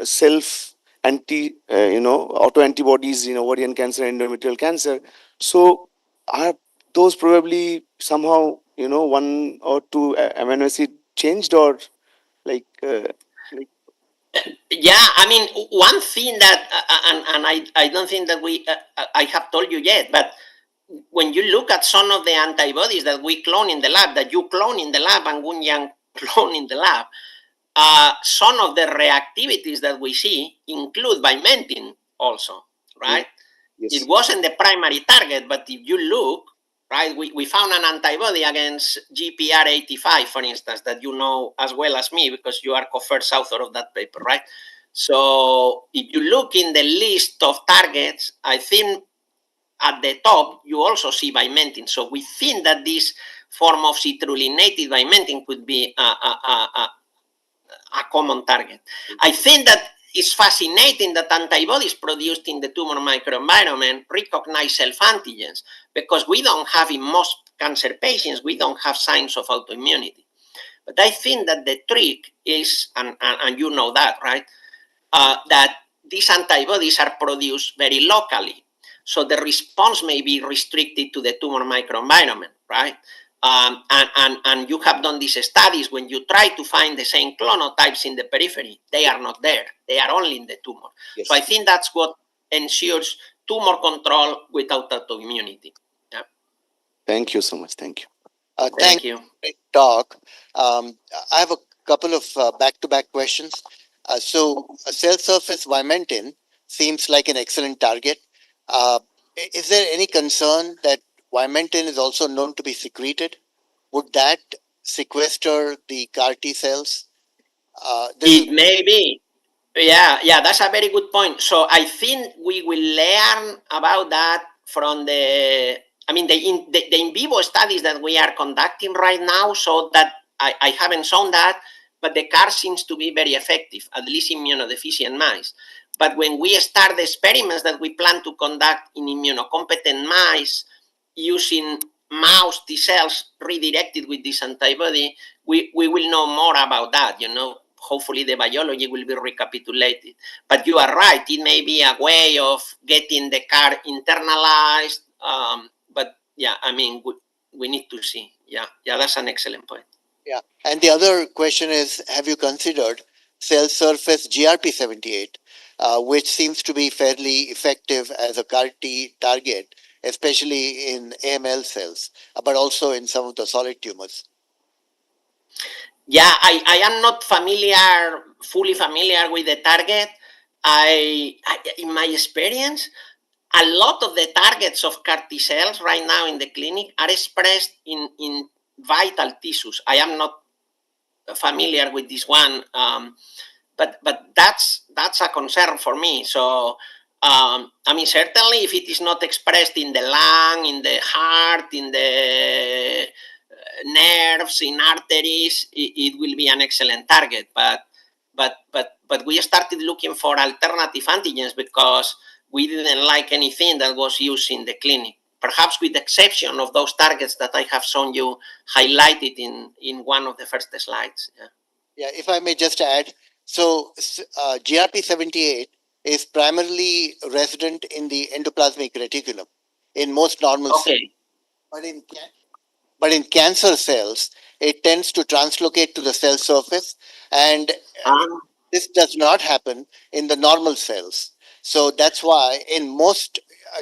self auto antibodies in ovarian cancer, endometrial cancer. So, are those probably somehow one or two amino acid changed or like Yeah, I mean, one thing that, and I don't think that I have told you yet, but when you look at some of the antibodies that we clone in the lab, that you clone in the lab and Gunyang clone in the lab, some of the reactivities that we see include vimentin also, right? yes. It wasn't the primary target, but if you look, right, we found an antibody against GPR85, for instance, that you know as well as me because you are co-first author of that paper, right? So if you look in the list of targets, I think at the top you also see vimentin. So we think that this form of citrulinated vimentin could be a common target. I think that it's fascinating that antibodies produced in the tumor microenvironment recognize self-antigens because we don't have, in most cancer patients, we don't have signs of autoimmunity. But I think that the trick is, and you know that, right, that these antibodies are produced very locally. So the response may be restricted to the tumor microenvironment, right? And you have done these studies when you try to find the same clonotypes in the periphery, they are not there. They are only in the tumor. Yes. So I think that's what ensures tumor control without autoimmunity. Yeah. Thank you so much. Thank you. Thank you. Great talk. I have a couple of back-to-back questions. So cell surface vimentin seems like an excellent target. Is there any concern that vimentin is also known to be secreted? Would that sequester the CAR T cells? It may be. Yeah, that's a very good point. So I think we will learn about that from the in vivo studies that we are conducting right now, so that I haven't shown that, but the CAR seems to be very effective, at least immunodeficient mice. But when we start the experiments that we plan to conduct in immunocompetent mice using mouse T cells redirected with this antibody, we will know more about that, Hopefully the biology will be recapitulated. But you are right, it may be a way of getting the CAR internalized. But yeah, I mean, we need to see. Yeah, that's an excellent point. Yeah, and the other question is, have you considered cell surface GRP78, which seems to be fairly effective as a CAR T target, especially in AML cells, but also in some of the solid tumors? Yeah, I am not fully familiar with the target. In my experience, a lot of the targets of CAR T cells right now in the clinic are expressed in vital tissues. I am not familiar with this one, but that's a concern for me. So, certainly if it is not expressed in the lung, in the heart, in the nerves, in arteries, it will be an excellent target. But we started looking for alternative antigens because we didn't like anything that was used in the clinic, perhaps with the exception of those targets that I have shown you highlighted in one of the first slides. Yeah, if I may just add, So GRP78 is primarily resident in the endoplasmic reticulum in most normal cells. Okay. But in cancer cells, it tends to translocate to the cell surface, and Um, this does not happen in the normal cells. So that's why in most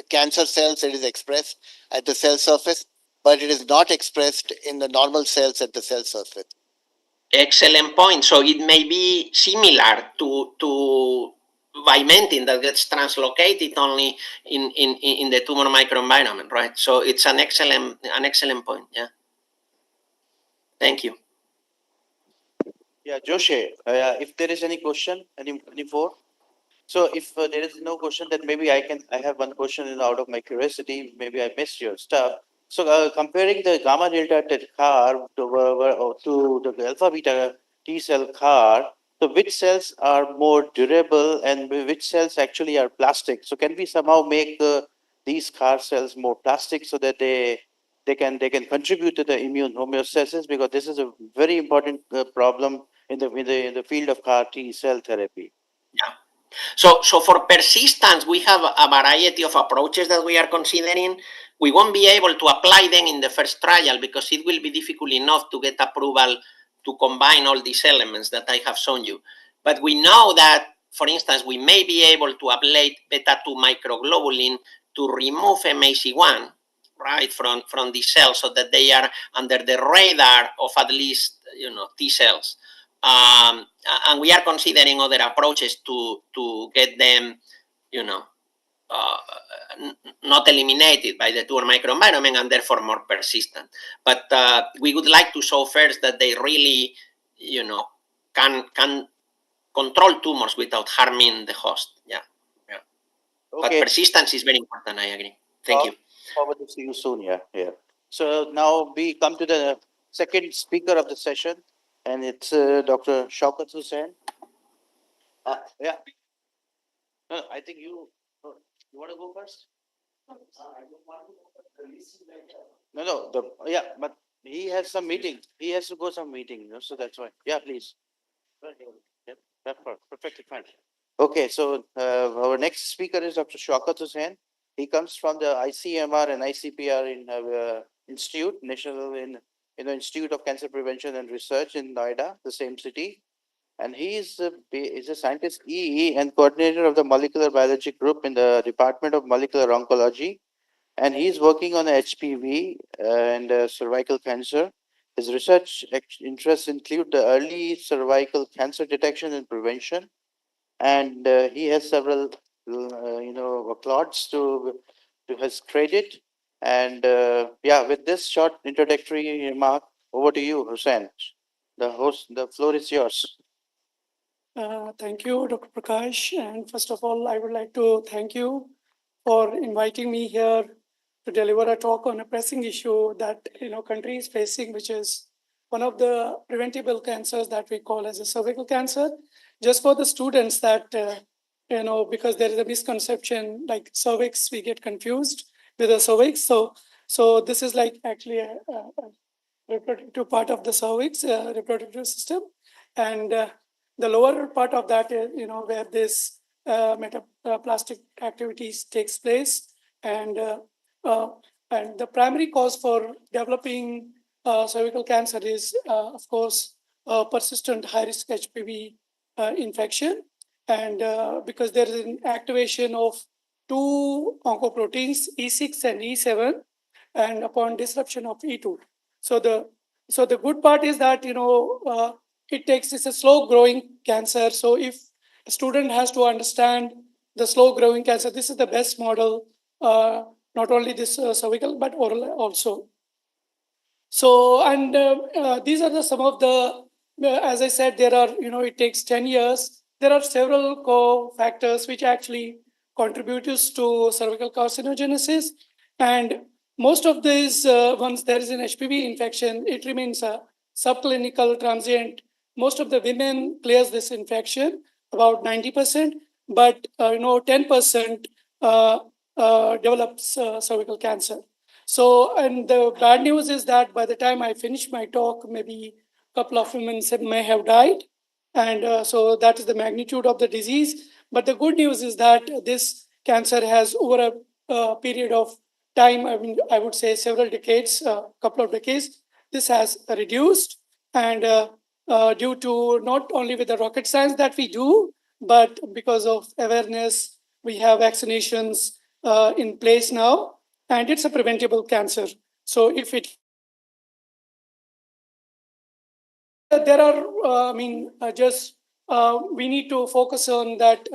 cancer cells it is expressed at the cell surface, but it is not expressed in the normal cells at the cell surface. Excellent point. So it may be similar to vimentin that gets translocated only in the tumor microenvironment, right? So it's an excellent point. Yeah. Thank you. Yeah, Joshi, if there is any question, any more? So if there is no question, then maybe I have one question out of my curiosity. Maybe I missed your stuff. So comparing the gamma delta T CAR to the alpha beta T cell CAR, so which cells are more durable and which cells actually are plastic? So can we somehow make these CAR cells more plastic so that they can contribute to the immune homeostasis, because this is a very important problem in the field of CAR T cell therapy. Yeah. So for persistence, we have a variety of approaches that we are considering. We won't be able to apply them in the first trial because it will be difficult enough to get approval to combine all these elements that I have shown you. But we know that, for instance, we may be able to ablate beta-2 microglobulin to remove MAC1, right, from the cells so that they are under the radar of at least, T cells. And we are considering other approaches to get them, not eliminated by the tumor microenvironment and therefore more persistent. But we would like to show first that they really, can control tumors without harming the host. Yeah. But Okay. persistence is very important. I agree. Thank you. Forward to see you soon. Yeah. So now we come to the second speaker of the session, and it's Dr. Shaukat Hussain. Yeah. No, I think you want to go first. No. But he has some meeting. He has to go some meeting. So that's why. Yeah, please. Yeah, that's perfectly fine. Okay, so our next speaker is Dr. Shaukat Hussain. He comes from the ICMR and ICPR in Institute, National in the Institute of Cancer Prevention and Research in Noida, the same city. And he is a scientist EE and coordinator of the molecular biology group in the Department of Molecular Oncology. And he's working on HPV and cervical cancer. His research interests include the early cervical cancer detection and prevention, and he has several applauds to his credit. And with this short introductory remark, over to you, Hussain. The floor is yours. Thank you, Dr. Prakash. And first of all, I would like to thank you for inviting me here to deliver a talk on a pressing issue that country is facing, which is one of the preventable cancers that we call as a cervical cancer. Just for the students that because there is a misconception, like cervix, we get confused with the cervix. So this is like actually a reproductive part of the cervix, reproductive system, and the lower part of that is where this metaplastic activities takes place, and the primary cause for developing cervical cancer is of course persistent high risk HPV infection, and because there is an activation of two oncoproteins E6 and E7, and upon disruption of E2. So the good part is that it's a slow growing cancer. So if a student has to understand the slow growing cancer, this is the best model, not only this cervical but oral also. So and these are some of the as I said, there are it takes 10 years. There are several cofactors which actually contributes to cervical carcinogenesis, and most of these once there is an HPV infection, it remains a subclinical transient. Most of the women clears this infection, about 90%, but 10% develops cervical cancer. So, and the bad news is that by the time I finish my talk, maybe a couple of women may have died. And so that is the magnitude of the disease. But the good news is that this cancer has, over a period of time, I mean, I would say several decades, a couple of decades, this has reduced. And due to not only with the rocket science that we do, but because of awareness, we have vaccinations in place now, and it's a preventable cancer. So if it there are, just we need to focus on that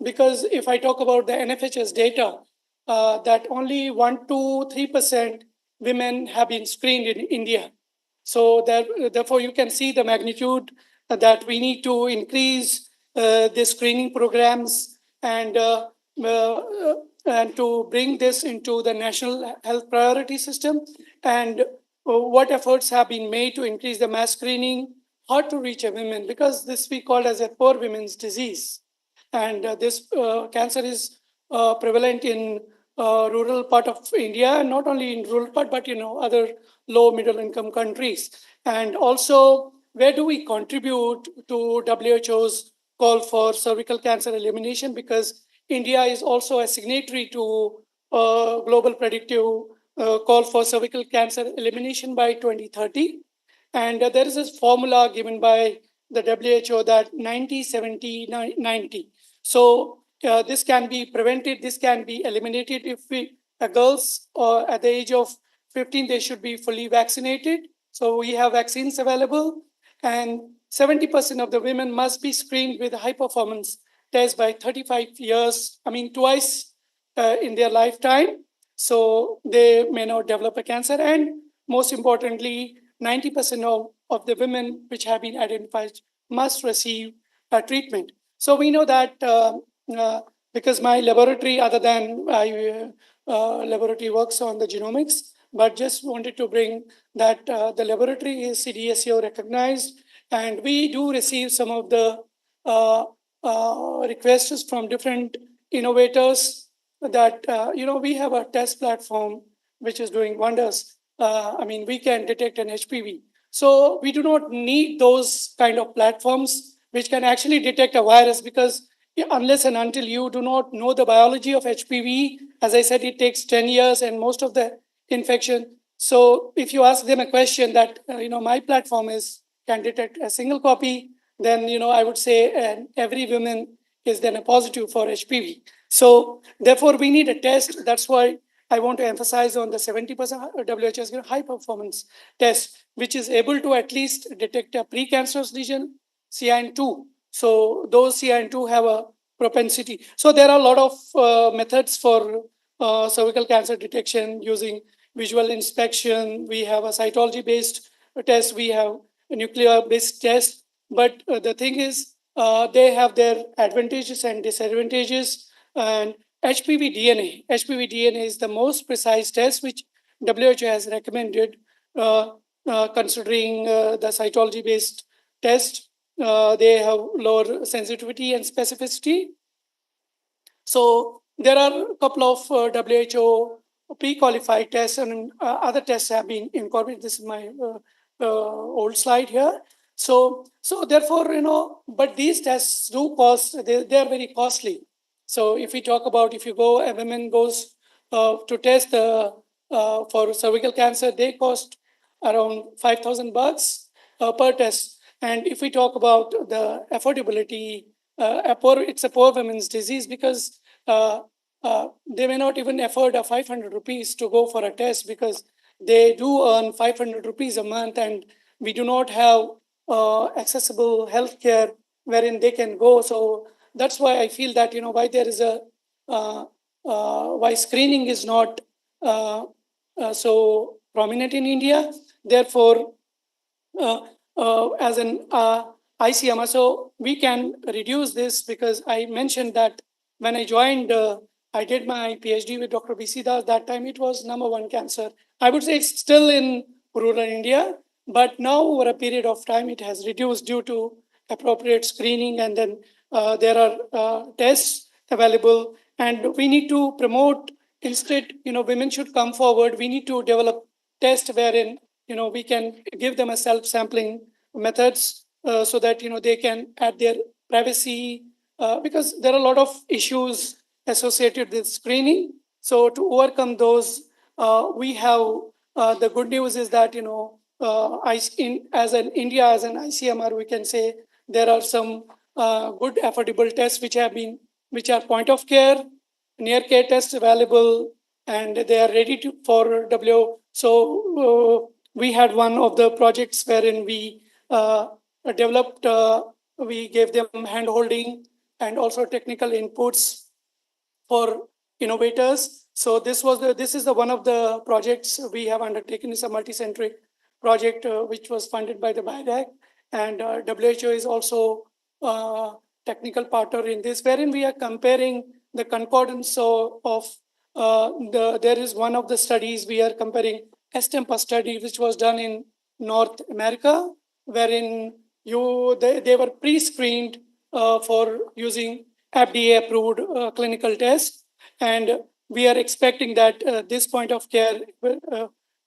because if I talk about the NFHS data, that only 1 to 3% women have been screened in India. So therefore, you can see the magnitude that we need to increase the screening programs uh, and to bring this into the national health priority system. And what efforts have been made to increase the mass screening, hard to reach a women, because this we call as a poor women's disease. And this cancer is prevalent in rural part of India, and not only in rural part, but other low middle income countries. And also, where do we contribute to WHO's call for cervical cancer elimination? Because India is also a signatory to global predictive call for cervical cancer elimination by 2030. And there is this formula given by the WHO that 90, 70, 90. So this can be prevented, this can be eliminated if girls at the age of 15, they should be fully vaccinated. So we have vaccines available, and 70% of the women must be screened with high performance test by 35 years, twice in their lifetime. So they may not develop a cancer. And most importantly, 90% of the women which have been identified must receive treatment. So we know that because my laboratory, other than laboratory works on the genomics, but just wanted to bring that the laboratory is CDSCO recognized, and we do receive some of the requests from different innovators that, we have a test platform which is doing wonders. We can detect an HPV. So we do not need those kind of platforms which can actually detect a virus, because unless and until you do not know the biology of HPV, as I said, it takes 10 years and most of the infection. So if you ask them a question that, my platform can detect a single copy, then, I would say every woman is then a positive for HPV. So therefore we need a test. That's why I want to emphasize on the 70% WHS high performance test, which is able to at least detect a precancerous lesion, CIN2. So those CIN2 have a propensity. So there are a lot of methods for cervical cancer detection using visual inspection. We have a cytology-based test. We have a nuclear-based test. But the thing is, they have their advantages and disadvantages. And HPV DNA is the most precise test which WHO has recommended, considering the cytology-based test. They have lower sensitivity and specificity. So there are a couple of WHO pre-qualified tests, and other tests have been incorporated. This is my old slide here. So therefore, but these tests do cost, they are very costly. So if we talk about, if a woman goes to test for cervical cancer, they cost around $5,000 per test. And if we talk about the affordability, it's a poor women's disease, because they may not even afford a 500 rupees to go for a test, because they do earn 500 rupees a month, and we do not have accessible healthcare wherein they can go. So that's why I feel that, why there is why screening is not so prominent in India. Therefore, as an ICMR, so we can reduce this, because I mentioned that when I joined, I did my PhD with Dr. B.C. Das. That time it was #1 cancer. I would say it's still in rural India, but now over a period of time, it has reduced due to appropriate screening, and then there are tests available, and we need to promote. Instead, women should come forward. We need to develop tests wherein we can give them a self-sampling methods so that they can add their privacy, because there are a lot of issues associated with screening. So to overcome those, we have the good news is that as an India, as an ICMR, we can say there are some good affordable tests which are point of care, near care tests available, and they are ready for W. So we had one of the projects wherein we developed, we gave them hand holding and also technical inputs for innovators. So this is the one of the projects we have undertaken. Is a multicentric project which was funded by the BIDAC, and WHO is also technical partner in this, wherein we are comparing the concordance of there is one of the studies we are comparing Estempa study, which was done in North America, wherein they were pre-screened for using FDA-approved clinical tests, and we are expecting that this point of care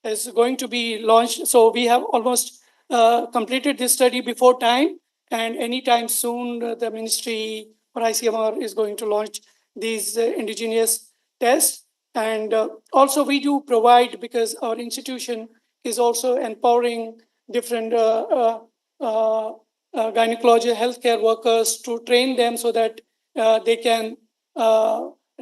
is going to be launched. So we have almost completed this study before time, and anytime soon the ministry or ICMR is going to launch these indigenous tests. And also we do provide, because our institution is also empowering different gynecology healthcare workers to train them so that they can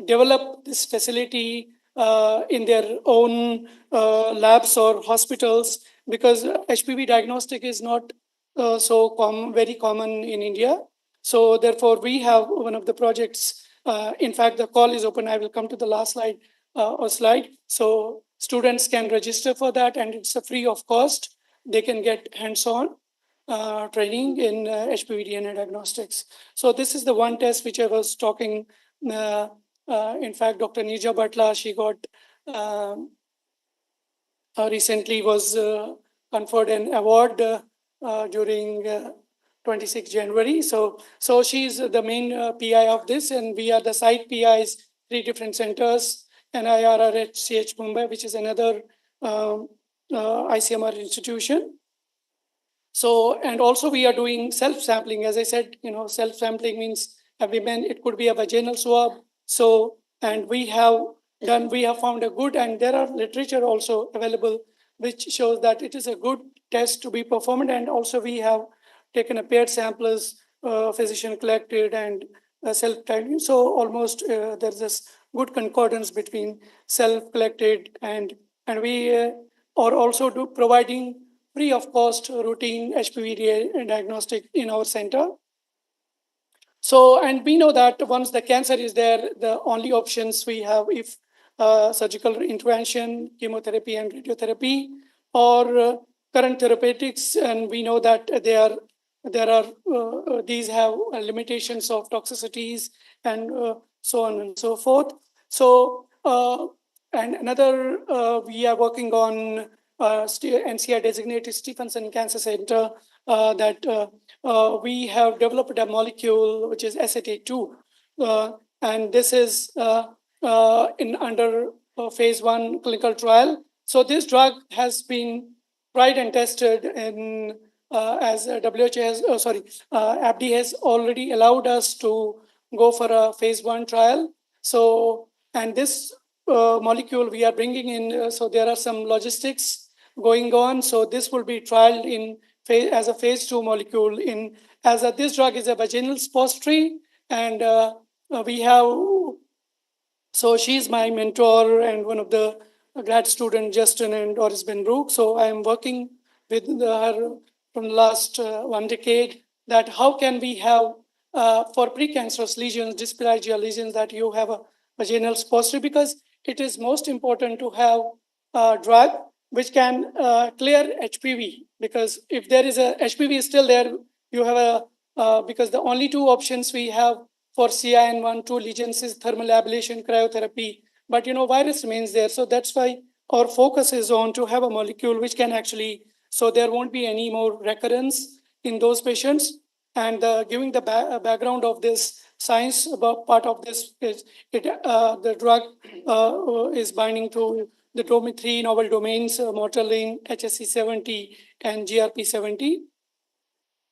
develop this facility in their own labs or hospitals, because HPV diagnostic is not very common in India. So therefore, we have one of the projects. In fact, the call is open. I will come to the last slide. So students can register for that, and it's free of cost. They can get hands-on training in HPV DNA diagnostics. So this is the one test which I was talking. In fact, Dr. Nija Batla, she got recently was conferred an award during 26 January. So she's the main PI of this, and we are the site PIs, 3 different centers, NIRR CH Mumbai, which is another ICMR institution. So, and also we are doing self-sampling. As I said, self-sampling means it could be a vaginal swab. So, and we have found a good, and there are literature also available, which shows that it is a good test to be performed. And also we have taken a paired samples, physician collected and self-timing. So almost there's this good concordance between self-collected and we are also providing free of cost routine HPV diagnostic in our center. So, and we know that once the cancer is there, the only options we have, if surgical intervention, chemotherapy and radiotherapy, or current therapeutics, and we know that these have limitations of toxicities and so on and so forth. So, and another, we are working on NCI designated Stephenson Cancer Center that we have developed a molecule which is SAT2, and this is under phase 1 clinical trial. So this drug has been tried and tested in as WHO has, AbbVie has already allowed us to go for a phase 1 trial. So, and this molecule we are bringing in, so there are some logistics going on. So this will be trialed in as a phase 2 molecule this drug is a vaginal suppository, and we have, so she's my mentor and one of the grad student, Justin and Doris Benbrook. So I am working with her from the last 1 decade, that how can we have for precancerous lesions, dysplasia lesions, that you have a vaginal suppository, because it is most important to have a drug which can clear HPV, because if there is a HPV is still there, you have because the only 2 options we have for CIN1-2 lesions is thermal ablation, cryotherapy, but virus remains there. So that's why our focus is on to have a molecule which can actually, so there won't be any more recurrence in those patients. And giving the background of this science, about part of this is the drug is binding to the 3 novel domains, mortalin, HSC70, and GRP70.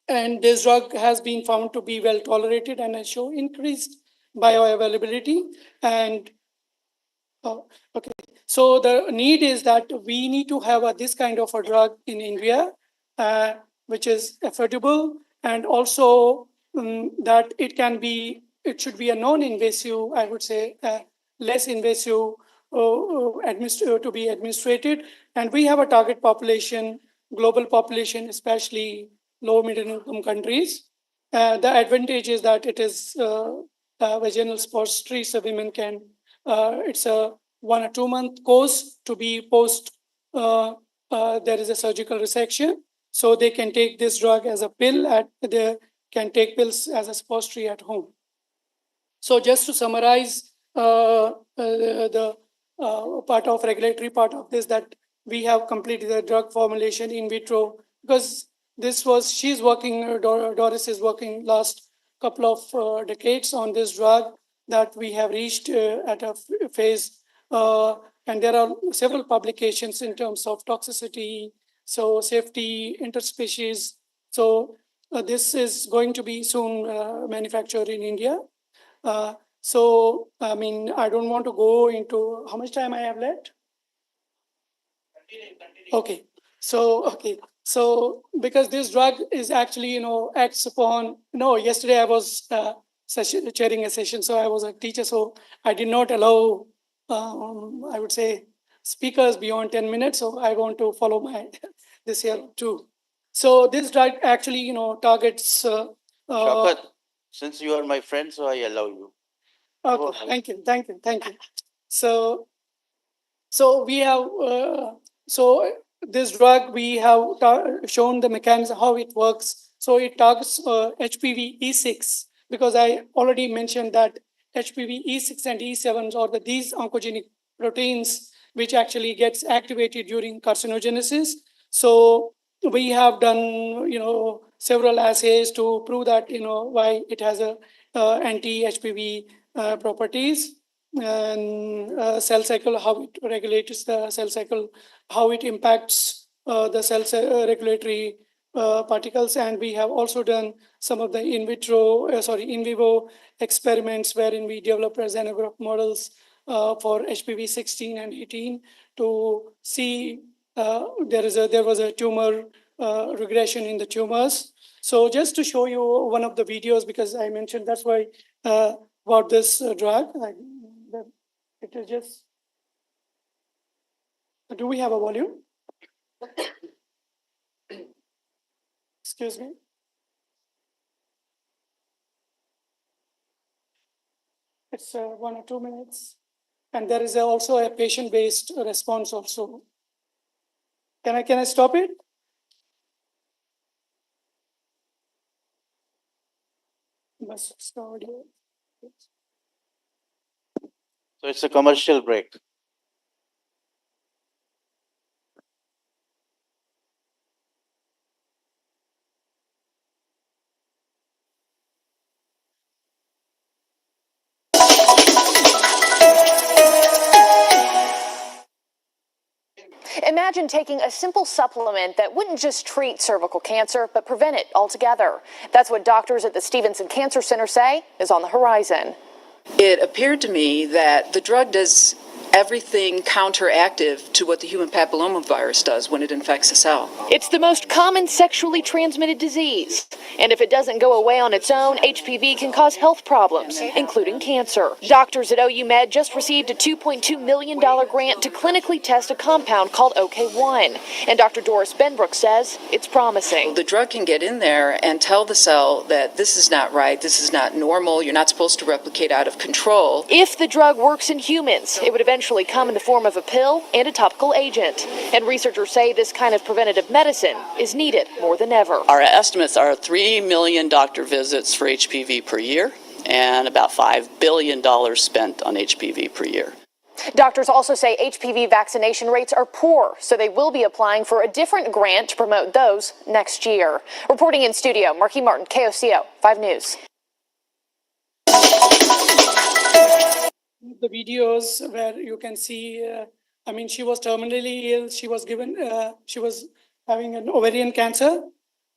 And this drug has been found to be well tolerated and has shown increased bioavailability. And okay, so the need is that we need to have this kind of a drug in India, which is affordable, and also that it should be a non-invasive, I would say, less invasive to be administrated. And we have a target population, global population, especially low middle income countries. The advantage is that it is vaginal suppository, so women can, it's a 1 or 2 month course to be post, there is a surgical resection. So they can take this drug as a pill, they can take pills as a suppository at home. So just to summarize the part of regulatory part of this, that we have completed the drug formulation in vitro, because she's working, Doris is working last couple of decades on this drug, that we have reached at a phase, and there are several publications in terms of toxicity, so safety, interspecies. So this is going to be soon manufactured in India. So, I mean, I don't want to go into how much time I have left. Okay. So because this drug is actually, acts upon, yesterday I was chairing a session, so I was a teacher, so I did not allow, I would say, speakers beyond 10 minutes, so I want to follow this here too. So this drug actually, targets... Shaukat, since you are my friend, so I allow you. Okay, thank you. So we have, this drug, we have shown the mechanism, how it works. So it targets HPV E6, because I already mentioned that HPV E6 and E7 are these oncogenic proteins which actually gets activated during carcinogenesis. So we have done, several assays to prove that, why it has a anti-HPV properties, and cell cycle, how it regulates the cell cycle, how it impacts the cell regulatory particles. And we have also done some of the in vivo experiments, wherein we developed xenograft models for HPV 16 and 18 to see there was a tumor regression in the tumors. So just to show you one of the videos, because I mentioned that's why about this drug. It is just, do we have a volume? Excuse me. It's 1 or 2 minutes. And there is also a patient-based response also. Can I stop it? So it's a commercial break. Imagine taking a simple supplement that wouldn't just treat cervical cancer, but prevent it altogether. That's what doctors at the Stevenson Cancer Center say is on the horizon. It appeared to me that the drug does everything counteractive to what the human papillomavirus does when it infects a cell. It's the most common sexually transmitted disease. And if it doesn't go away on its own, HPV can cause health problems, including cancer. Doctors at OU Med just received a $2.2 million grant to clinically test a compound called OK1. And Dr. Doris Benbrook says it's promising. The drug can get in there and tell the cell that this is not right, this is not normal, you're not supposed to replicate out of control. If the drug works in humans, it would eventually come in the form of a pill and a topical agent. And researchers say this kind of preventative medicine is needed more than ever. Our estimates are 3 million doctor visits for HPV per year and about $5 billion spent on HPV per year. Doctors also say HPV vaccination rates are poor, so they will be applying for a different grant to promote those next year. Reporting in studio, Marquis Martin, KOCO 5 News. The videos where you can see, she was terminally ill. She was having an ovarian cancer.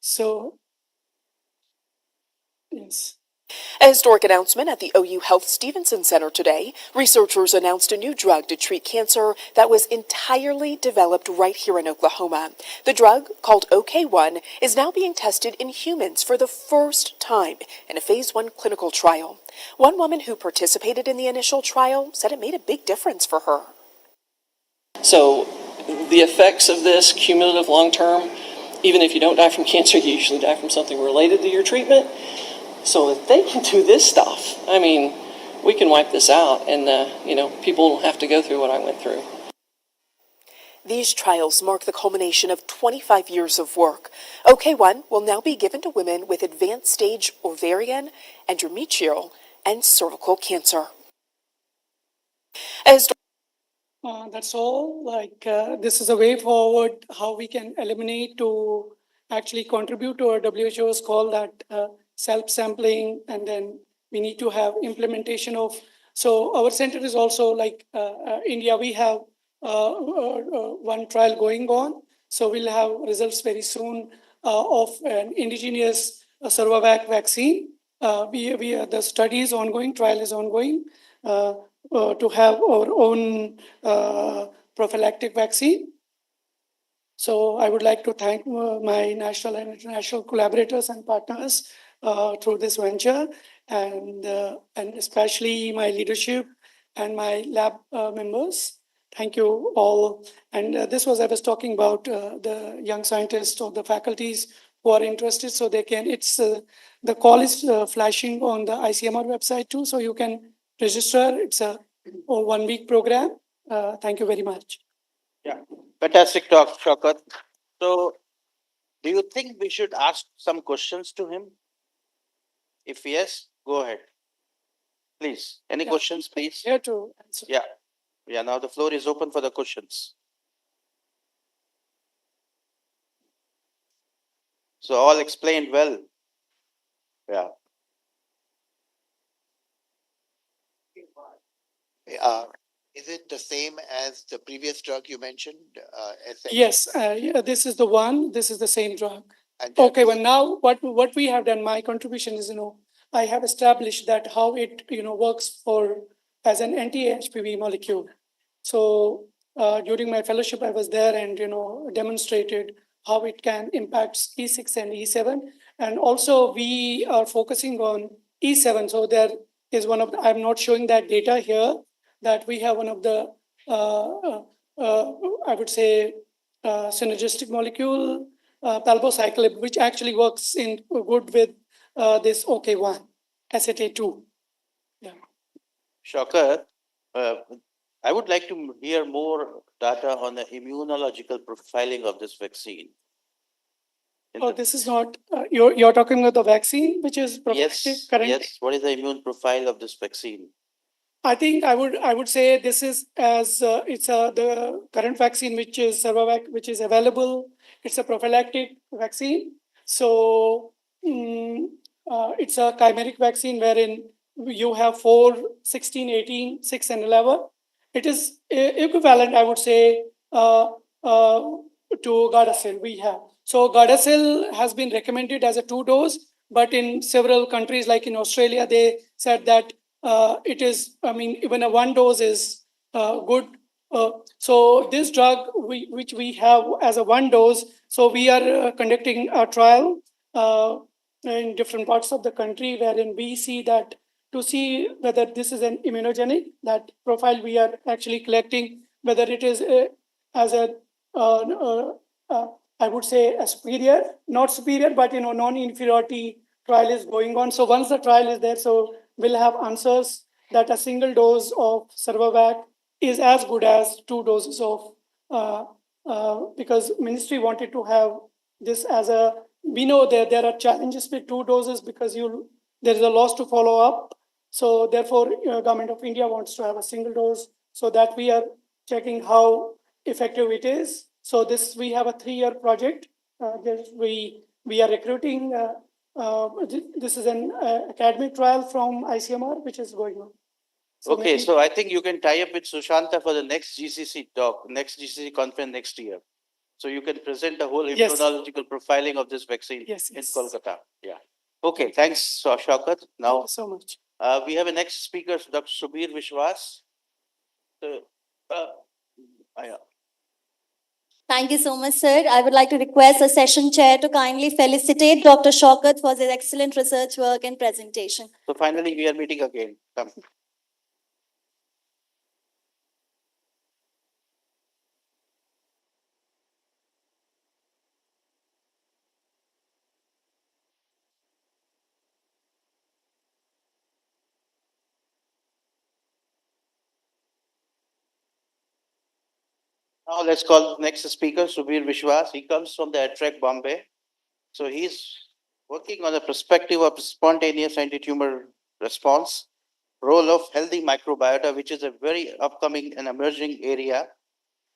So Yes. A historic announcement at the OU Health Stevenson Center today. Researchers announced a new drug to treat cancer that was entirely developed right here in Oklahoma. The drug, called OK1, is now being tested in humans for the first time in a phase 1 clinical trial. One woman who participated in the initial trial said it made a big difference for her. So the effects of this cumulative long term, even if you don't die from cancer, you usually die from something related to your treatment. So if they can do this stuff, I mean, we can wipe this out, and people don't have to go through what I went through. These trials mark the culmination of 25 years of work. OK1 will now be given to women with advanced stage ovarian, endometrial, and cervical cancer. That's all. This is a way forward how we can eliminate to actually contribute to our WHO's call that self-sampling, and then we need to have implementation of. So our center is also like India. We have one trial going on. So we'll have results very soon of an indigenous Cervavac vaccine. The study is ongoing, trial is ongoing. To have our own prophylactic vaccine. So I would like to thank my national and international collaborators and partners through this venture, and especially my leadership and my lab members. Thank you all. And this was, I was talking about the young scientists or the faculties who are interested, so they can, the call is flashing on the ICMR website too, so you can register. It's a 1 week program. Thank you very much. Yeah, fantastic talk, Shaukat. So, do you think we should ask some questions to him? If yes, go ahead. Please, any questions, please? Here to answer. Yeah, now the floor is open for the questions. So, all explained well. Yeah. Is it the same as the previous drug you mentioned? Yes, this is the one. This is the same drug. And Okay, well now what we have done, my contribution is, I have established that how it works for as an anti-HPV molecule. So during my fellowship, I was there and demonstrated how it can impact E6 and E7, and also we are focusing on E7. So there is one of the, I'm not showing that data here, that we have one of the I would say synergistic molecule, palbociclib, which actually works in good with this OK1, SAT2. Yeah. Shaukat, I would like to hear more data on the immunological profiling of this vaccine. This is not, you're talking about the vaccine, which is yes, current? Yes, what is the immune profile of this vaccine? I think I would say this is as it's the current vaccine, which is Cervavac, which is available. It's a prophylactic vaccine. So it's a chimeric vaccine wherein you have 4, 16, 18, 6, and 11. It is equivalent, I would say, to Gardasil we have. So Gardasil has been recommended as a 2-dose, but in several countries, like in Australia, they said that it is, even a 1 dose is good. So this drug, which we have as a 1 dose, so we are conducting a trial in different parts of the country, wherein we see that to see whether this is an immunogenic, that profile we are actually collecting, whether it is as a, I would say a superior, not superior, but non-inferiority trial is going on. So once the trial is there, so we'll have answers that a single dose of Cervavac is as good as 2 doses of, because ministry wanted to have this as a, we know that there are challenges with 2 doses because there is a loss to follow up. So therefore, Government of India wants to have a single dose, so that we are checking how effective it is. So this, we have a 3-year project. We are recruiting. This is an academic trial from ICMR, which is going on. So okay, so I think you can tie up with Sushanta for the next GCC talk, next GCC conference next year. So you can present the whole immunological profiling of this vaccine in Kolkata. Yeah. Okay, thanks, Shaukat. Now, so much. we have a next speaker, Dr. Subir Vishwas. Yeah. Thank you so much, sir. I would like to request the session chair to kindly felicitate Dr. Shaukat for his excellent research work and presentation. So finally, we are meeting again. Come. Now let's call the next speaker, Subir Vishwas. He comes from the ATREC Bombay. So he's working on the perspective of spontaneous anti-tumor response, role of healthy microbiota, which is a very upcoming and emerging area.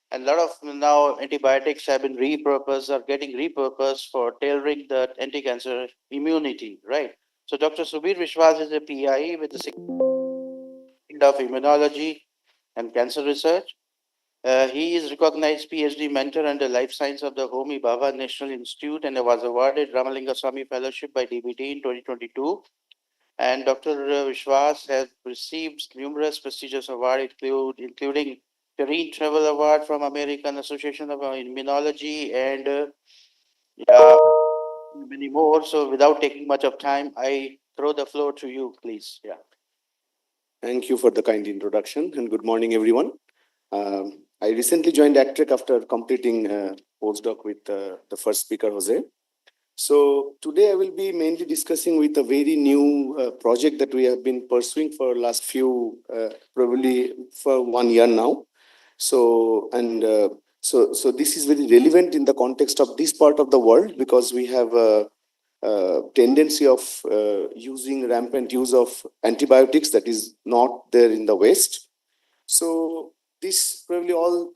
And a lot of now antibiotics have been repurposed or getting repurposed for tailoring the anti-cancer immunity, right? So Dr. Subir Vishwas is a PI with the field of immunology and cancer research. He is recognized PhD mentor under life science of the Homi Bhabha National Institute and was awarded Ramalinga Swami Fellowship by DBT in 2022. And Dr. Vishwas has received numerous prestigious awards, including Terrain Travel Award from American Association of Immunology and many more. So without taking much of time, I throw the floor to you, please. Yeah. Thank you for the kind introduction and good morning, everyone. I recently joined ACTREC after completing a postdoc with the first speaker, Jose. So today I will be mainly discussing with a very new project that we have been pursuing for last few, probably for 1 year now. So this is very relevant in the context of this part of the world because we have a tendency of using rampant use of antibiotics that is not there in the West. So this probably all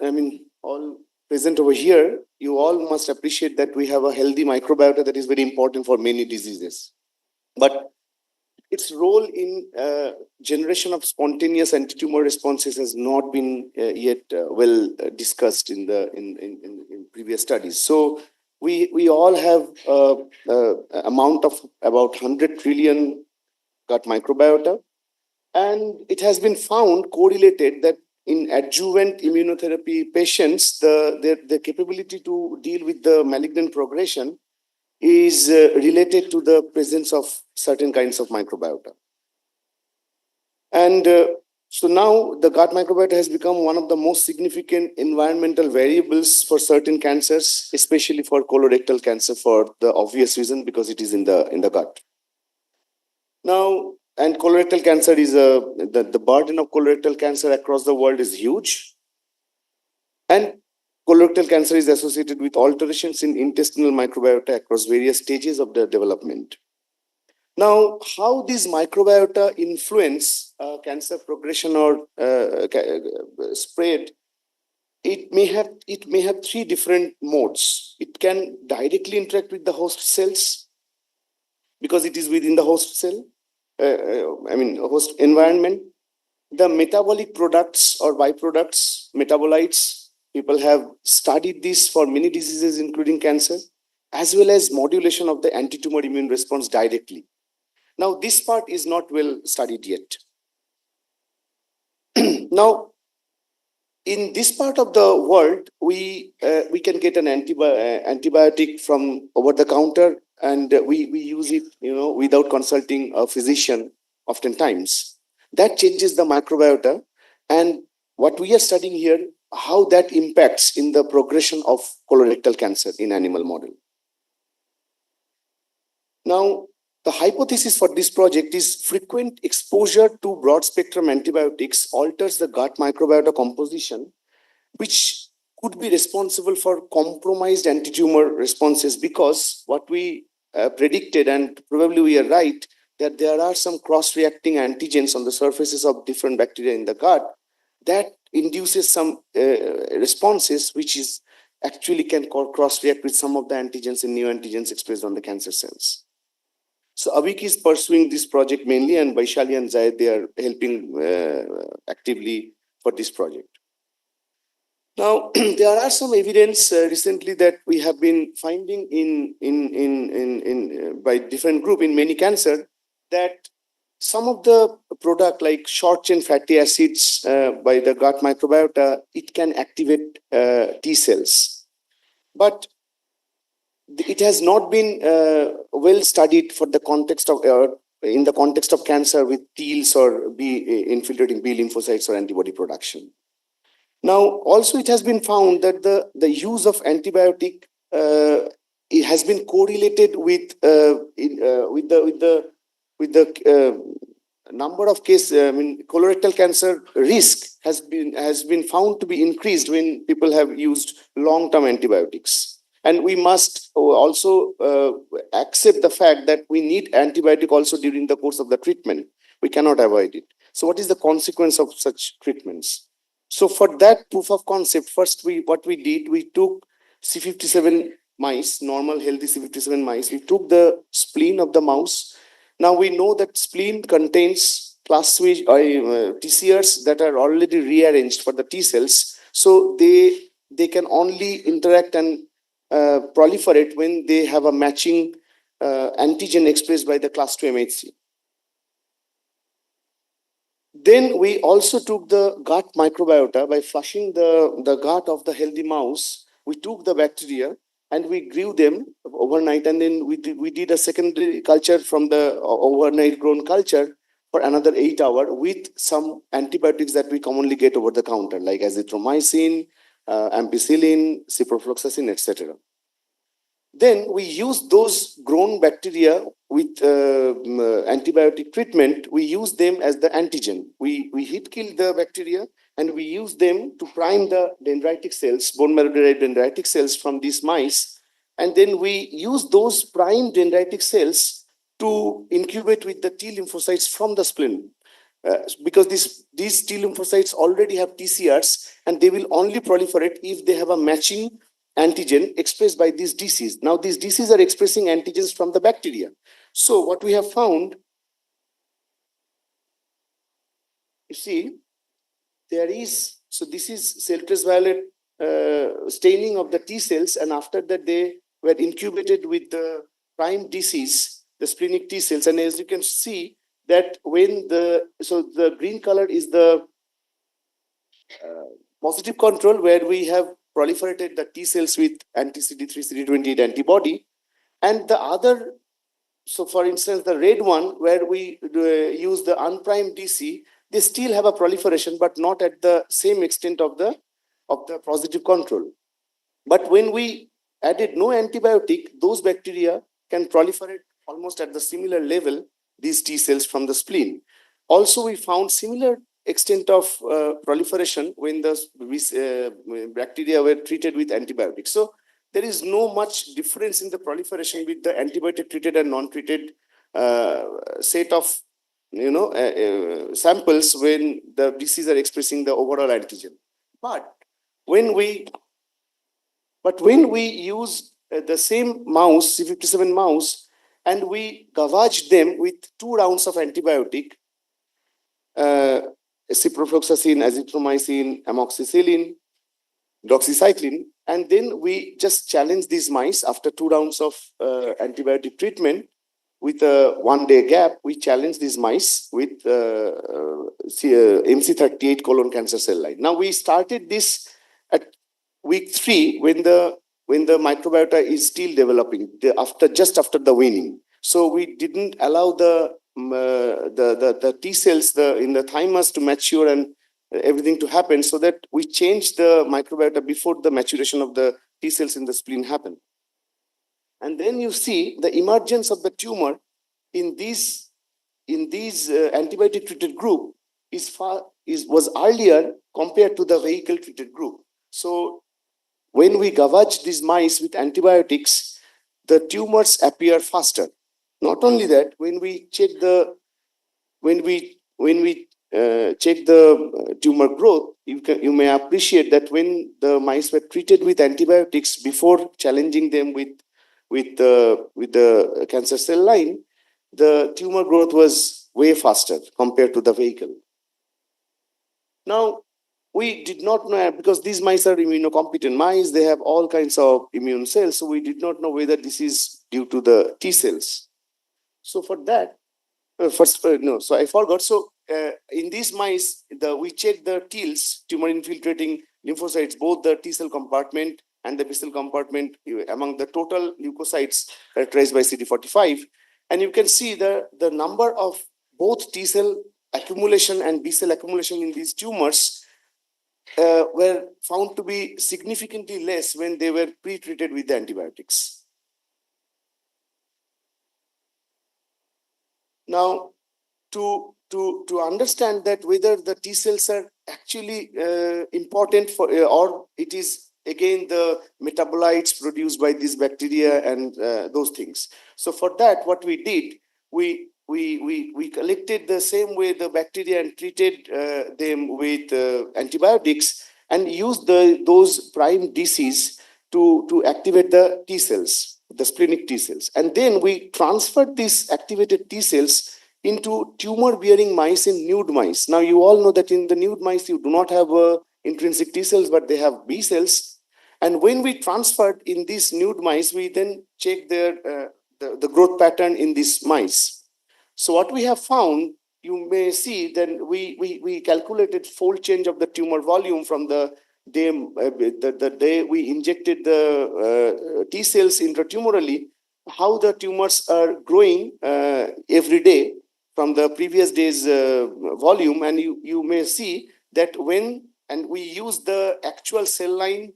present over here, you all must appreciate that we have a healthy microbiota that is very important for many diseases. But its role in generation of spontaneous anti-tumor responses has not been yet well discussed in previous studies. So we all have amount of about 100 trillion gut microbiota, and it has been found correlated that in adjuvant immunotherapy patients, the capability to deal with the malignant progression is related to the presence of certain kinds of microbiota. And so now the gut microbiota has become one of the most significant environmental variables for certain cancers, especially for colorectal cancer for the obvious reason because it is in the gut. Now, and colorectal cancer is the burden of colorectal cancer across the world is huge. And colorectal cancer is associated with alterations in intestinal microbiota across various stages of the development. Now, how these microbiota influence cancer progression or spread, it may have three different modes. It can directly interact with the host cells because it is within the host cell. Host environment, the metabolic products or byproducts, metabolites, people have studied this for many diseases, including cancer, as well as modulation of the anti-tumor immune response directly. Now, this part is not well studied yet. Now, in this part of the world, we can get an antibiotic from over the counter, and we use it, without consulting a physician oftentimes. That changes the microbiota, and what we are studying here, how that impacts in the progression of colorectal cancer in animal model. Now, the hypothesis for this project is frequent exposure to broad spectrum antibiotics alters the gut microbiota composition, which could be responsible for compromised anti-tumor responses because what we predicted, and probably we are right, that there are some cross-reacting antigens on the surfaces of different bacteria in the gut that induces some responses which is actually can cross-react with some of the antigens and neoantigens expressed on the cancer cells. So Avik is pursuing this project mainly, and Vaishali and Zayed, they are helping actively for this project. Now, there are some evidence recently that we have been finding by different group in many cancer that some of the product like short chain fatty acids by the gut microbiota, it can activate T cells. But it has not been well studied for the context of in the context of cancer with T's or B infiltrating B lymphocytes or antibody production. Now, also it has been found that the use of antibiotic it has been correlated with the number of cases. I mean, colorectal cancer risk has been found to be increased when people have used long-term antibiotics. And we must also accept the fact that we need antibiotic also during the course of the treatment. We cannot avoid it. So what is the consequence of such treatments? So for that proof of concept, first we took C57 mice, normal healthy C57 mice. We took the spleen of the mouse. Now we know that spleen contains class switch TCRs that are already rearranged for the T cells. So they can only interact and proliferate when they have a matching antigen expressed by the class 2 MHC. Then we also took the gut microbiota by flushing the gut of the healthy mouse. We took the bacteria and we grew them overnight, and then we did a secondary culture from the overnight grown culture for another 8 hours with some antibiotics that we commonly get over the counter, like azithromycin, ampicillin, ciprofloxacin, etc. Then we use those grown bacteria with antibiotic treatment. We use them as the antigen. We heat kill the bacteria and we use them to prime the dendritic cells, bone marrow derived dendritic cells from these mice. And then we use those primed dendritic cells to incubate with the T lymphocytes from the spleen. Because these T lymphocytes already have TCRs and they will only proliferate if they have a matching antigen expressed by these DCs. Now these DCs are expressing antigens from the bacteria. So what we have found, you see, so this is cell trace violet staining of the T cells, and after that they were incubated with the prime DCs, the splenic T cells, and as you can see that when the green color is the positive control where we have proliferated the T cells with anti-CD3, CD28 antibody, and the other, so for instance, the red one where we use the unprimed DC, they still have a proliferation, but not at the same extent of the positive control. But when we added no antibiotic, those bacteria can proliferate almost at the similar level, these T cells from the spleen. Also, we found similar extent of proliferation when the bacteria were treated with antibiotics. So there is no much difference in the proliferation with the antibiotic treated and non-treated set of samples when the DCs are expressing the overall antigen. But when we use the same mouse, C57 mouse, and we gavage them with 2 rounds of antibiotic, ciprofloxacin, azithromycin, amoxicillin, doxycycline, and then we just challenge these mice after 2 rounds of antibiotic treatment with a 1-day gap. We challenge these mice with MC38 colon cancer cell line. Now we started this at week 3 when the microbiota is still developing, just after the weaning. So we didn't allow the T cells in the thymus to mature and everything to happen, so that we changed the microbiota before the maturation of the T cells in the spleen happened. And then you see the emergence of the tumor in these antibiotic treated group was earlier compared to the vehicle treated group. So when we gavage these mice with antibiotics, the tumors appear faster. Not only that, when we check the tumor growth, you may appreciate that when the mice were treated with antibiotics before challenging them with the cancer cell line, the tumor growth was way faster compared to the vehicle. Now, we did not know, because these mice are immunocompetent mice, they have all kinds of immune cells, so we did not know whether this is due to the T cells. So for that, so I forgot. So in these mice, we checked the TILs, tumor infiltrating lymphocytes, both the T cell compartment and the B cell compartment among the total leukocytes characterized by CD45. And you can see the number of both T cell accumulation and B cell accumulation in these tumors were found to be significantly less when they were pre-treated with the antibiotics. Now, to understand that whether the T cells are actually important for, or it is again the metabolites produced by these bacteria and those things. So for that, what we did, we collected the same way the bacteria and treated them with antibiotics and used those prime DCs to activate the T cells, the splenic T cells. And then we transferred these activated T cells into tumor-bearing mice in nude mice. Now, you all know that in the nude mice, you do not have intrinsic T cells, but they have B cells. And when we transferred in these nude mice, we then checked their the growth pattern in these mice. So what we have found, you may see, then we calculated fold change of the tumor volume from the day we injected the T cells intratumorally, how the tumors are growing every day from the previous day's volume. And you may see that and we use the actual cell line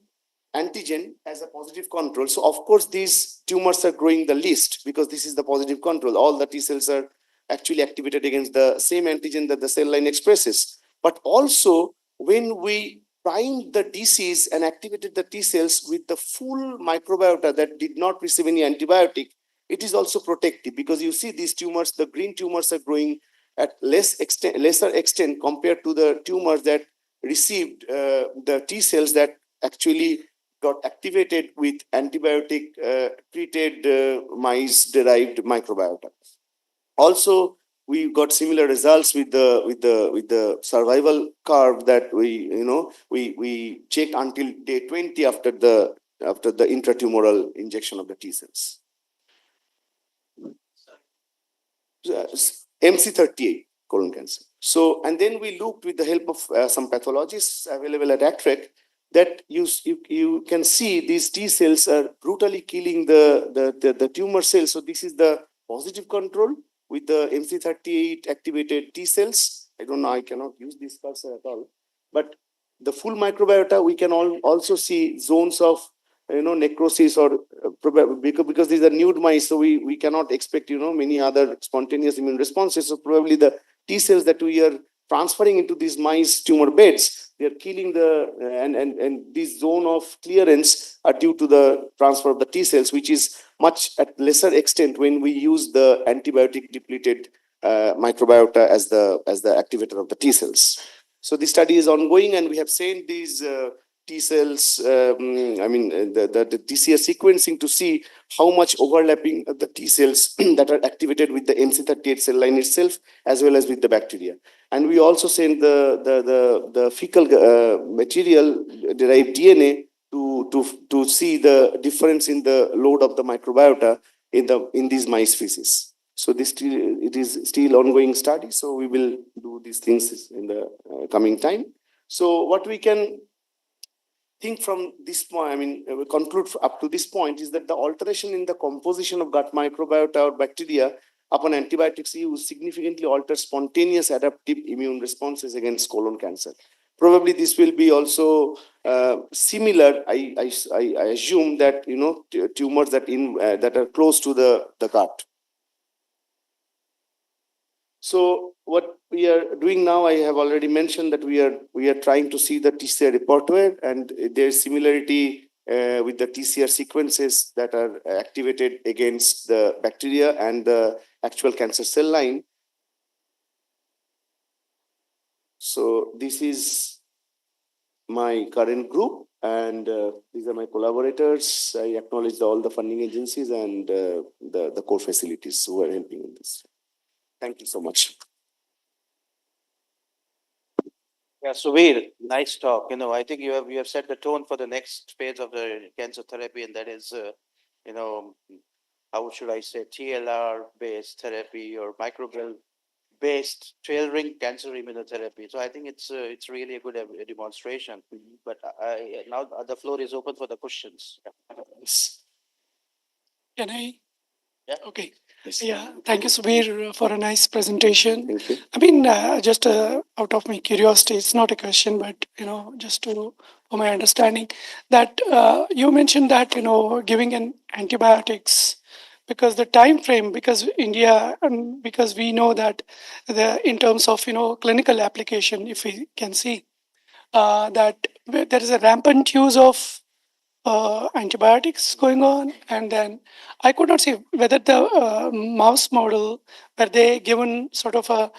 antigen as a positive control. So of course, these tumors are growing the least because this is the positive control. All the T cells are actually activated against the same antigen that the cell line expresses. But also, when we primed the DCs and activated the T cells with the full microbiota that did not receive any antibiotic, it is also protective, because you see these tumors, the green tumors are growing at lesser extent compared to the tumors that received the T cells that actually got activated with antibiotic treated mice derived microbiota. Also, we got similar results with the survival curve that we checked until day 20 after the intratumoral injection of the T cells. MC38 colon cancer. So, and then we looked with the help of some pathologists available at ACTREC that you can see these T cells are brutally killing the tumor cells. So this is the positive control with the MC38 activated T cells. I don't know, I cannot use this cursor at all. But the full microbiota, we can also see zones of necrosis, or because these are nude mice, so we cannot expect many other spontaneous immune responses. So probably the T cells that we are transferring into these mice tumor beds, they are killing and this zone of clearance are due to the transfer of the T cells, which is much at lesser extent when we use the antibiotic depleted microbiota as the activator of the T cells. So this study is ongoing, and we have sent these T cells, the TCR sequencing to see how much overlapping of the T cells that are activated with the MC38 cell line itself, as well as with the bacteria. And we also send the fecal material derived DNA to see the difference in the load of the microbiota in these mice feces. So it is still ongoing study. So we will do these things in the coming time. So what we can think from this point, we conclude up to this point, is that the alteration in the composition of gut microbiota or bacteria upon antibiotics use significantly alters spontaneous adaptive immune responses against colon cancer. Probably this will be also similar. I assume that tumors that are close to the gut. So what we are doing now, I have already mentioned that we are trying to see the TCR repertoire, and there is similarity with the TCR sequences that are activated against the bacteria and the actual cancer cell line. So this is my current group, and these are my collaborators. I acknowledge all the funding agencies and the core facilities who are helping in this. Thank you so much. Yeah, Subir, nice talk. I think you have set the tone for the next phase of the cancer therapy, and that is, you know, how should I say, TLR based therapy or microbial based tailoring cancer immunotherapy. So I think it's really a good demonstration. But now the floor is open for the questions. Can I? Yeah. Okay. Yeah, thank you, Subir, for a nice presentation. Thank you. I mean, just out of my curiosity, it's not a question, but just for my understanding, that you mentioned that giving an antibiotics because the time frame, because India, and because we know that in terms of clinical application, if we can see that there is a rampant use of antibiotics going on, and then I could not see whether the mouse model were they given sort of a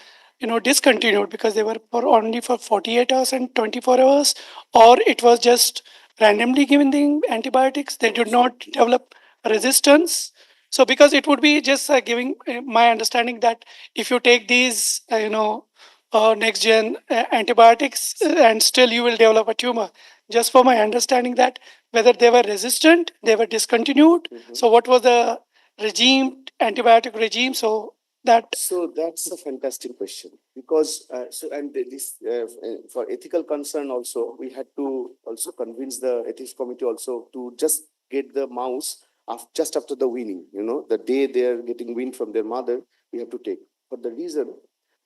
discontinued because they were only for 48 hours and 24 hours, or it was just randomly given the antibiotics, they did not develop resistance. So because it would be just giving my understanding that if you take these next gen antibiotics and still you will develop a tumor, just for my understanding that whether they were resistant, they were discontinued. So what was the regime, antibiotic regime? So that's a fantastic question because and this for ethical concern also we had to also convince the ethics committee also to just get the mouse just after the weaning. The day they are getting weaned from their mother, we have to take for the reason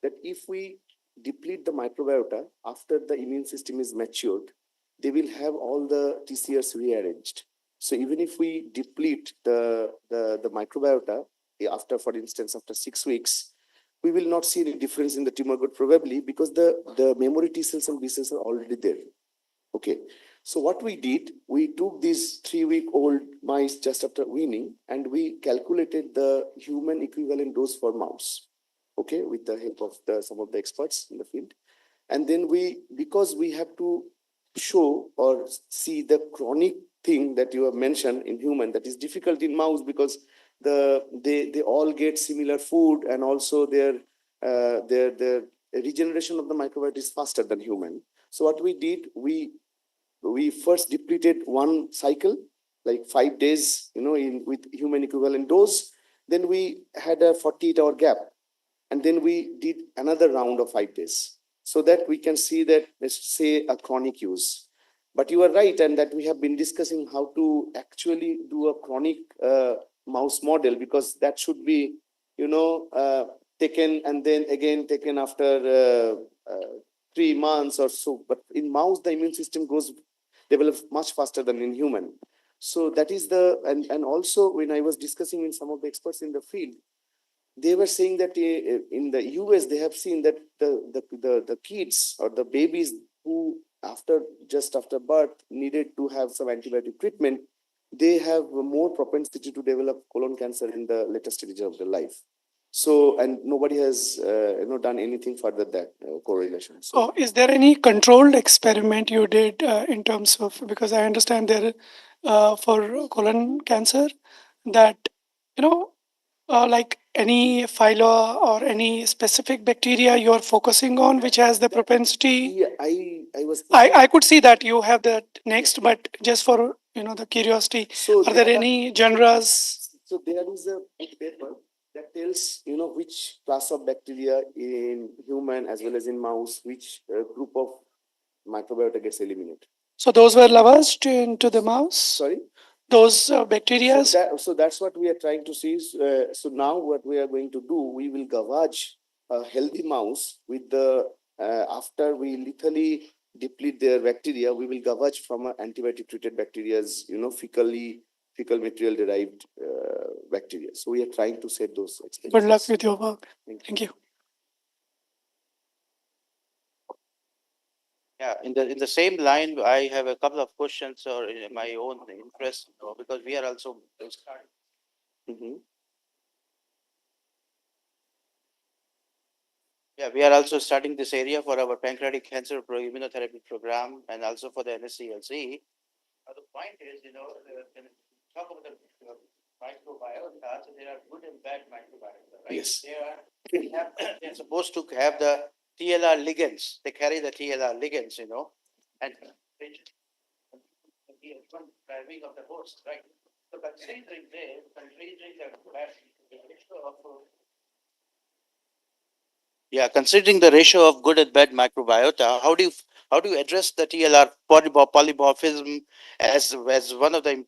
that if we deplete the microbiota after the immune system is matured, they will have all the TCRs rearranged. So even if we deplete the microbiota after, for instance, after 6 weeks, we will not see any difference in the tumor growth probably because the memory T cells and B cells are already there. Okay. So what we did, we took these 3-week-old mice just after weaning and we calculated the human equivalent dose for mouse. Okay, with the help of some of the experts in the field. And then because we have to show or see the chronic thing that you have mentioned in human that is difficult in mouse because they all get similar food and also their regeneration of the microbiota is faster than human. So what we did, we first depleted one cycle, like 5 days, with human equivalent dose. Then we had a 48-hour gap, and then we did another round of 5 days, so that we can see that, let's say, a chronic use. But you are right, and that we have been discussing how to actually do a chronic mouse model, because that should be, taken and then again taken after 3 months or so. But in mouse, the immune system develops much faster than in human. So that is and also when I was discussing with some of the experts in the field, they were saying that in the US, they have seen that the kids or the babies who just after birth needed to have some antibiotic treatment, they have more propensity to develop colon cancer in the later stages of their life. So, and nobody has done anything further that correlation. So, is there any controlled experiment you did in terms of, because I understand there for colon cancer that like any phyla or any specific bacteria you are focusing on which has the propensity? Yeah, I could see that you have that next, but just for the curiosity, So are there any genres? So there is a paper that tells which class of bacteria in human as well as in mouse, which group of microbiota gets eliminated. So those were lavaged into the mouse? Sorry? Those bacteria? So that's what we are trying to see. So now what we are going to do, we will gavage a healthy mouse with after we lethally deplete their bacteria, we will gavage from antibiotic treated bacteria's, fecal material derived bacteria. So we are trying to set those experiments. Good luck with your work. Thank you. Yeah, in the same line, I have a couple of questions or in my own interest, because we are also Yeah, we are also studying this area for our pancreatic cancer immunotherapy program and also for the NSCLC. The point is, when we talk about the microbiota, so there are good and bad microbiota, right? Yes. They're supposed to have the TLR ligands. They carry the TLR ligands, and driving of the host, right? So considering considering the ratio of good and bad microbiota, how do you address the TLR polymorphism as one of the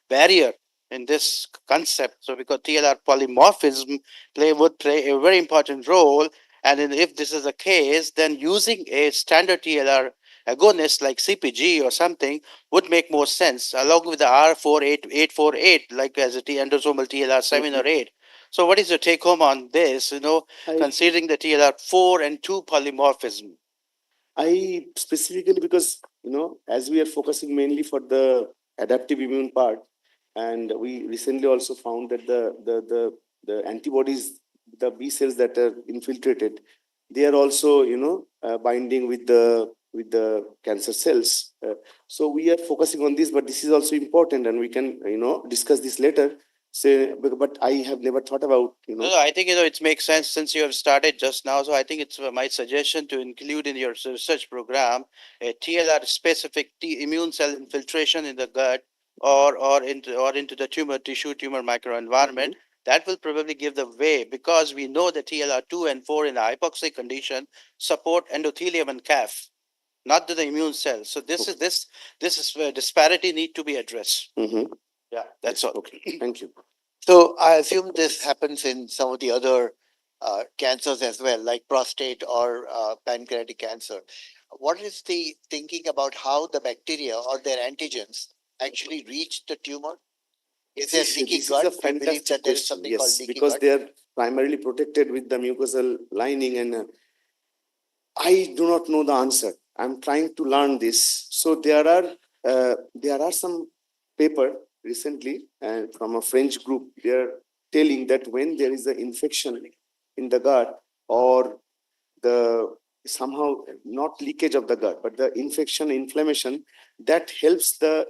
barrier in this concept? So because TLR polymorphism would play a very important role, and if this is the case, then using a standard TLR agonist like CPG or something would make more sense, along with the R48848, like as a endosomal TLR7 or 8. So what is your take home on this, considering the TLR4 and 2 polymorphism? I specifically, because as we are focusing mainly for the adaptive immune part, and we recently also found that the antibodies, the B cells that are infiltrated, they are also binding with the cancer cells. So we are focusing on this, but this is also important, and we can discuss this later. Say, but I have never thought about No, I think it makes sense since you have started just now. So I think it's my suggestion to include in your research program a TLR specific immune cell infiltration in the gut or into the tumor microenvironment. That will probably give the way, because we know that TLR2 and 4 in the hypoxic condition support endothelium and calf, not to the immune cells. So this is where disparity need to be addressed. Yeah, that's all. Okay. Thank you. So I assume this happens in some of the other cancers as well, like prostate or pancreatic cancer. What is the thinking about how the bacteria or their antigens actually reach the tumor? Is there leaky This gut? is a fantastic question. Yes, because they are primarily protected with the mucosal lining, and I do not know the answer. I'm trying to learn this. So there are some paper recently from a French group. They are telling that when there is an infection in the gut, or the somehow not leakage of the gut, but the inflammation, that helps the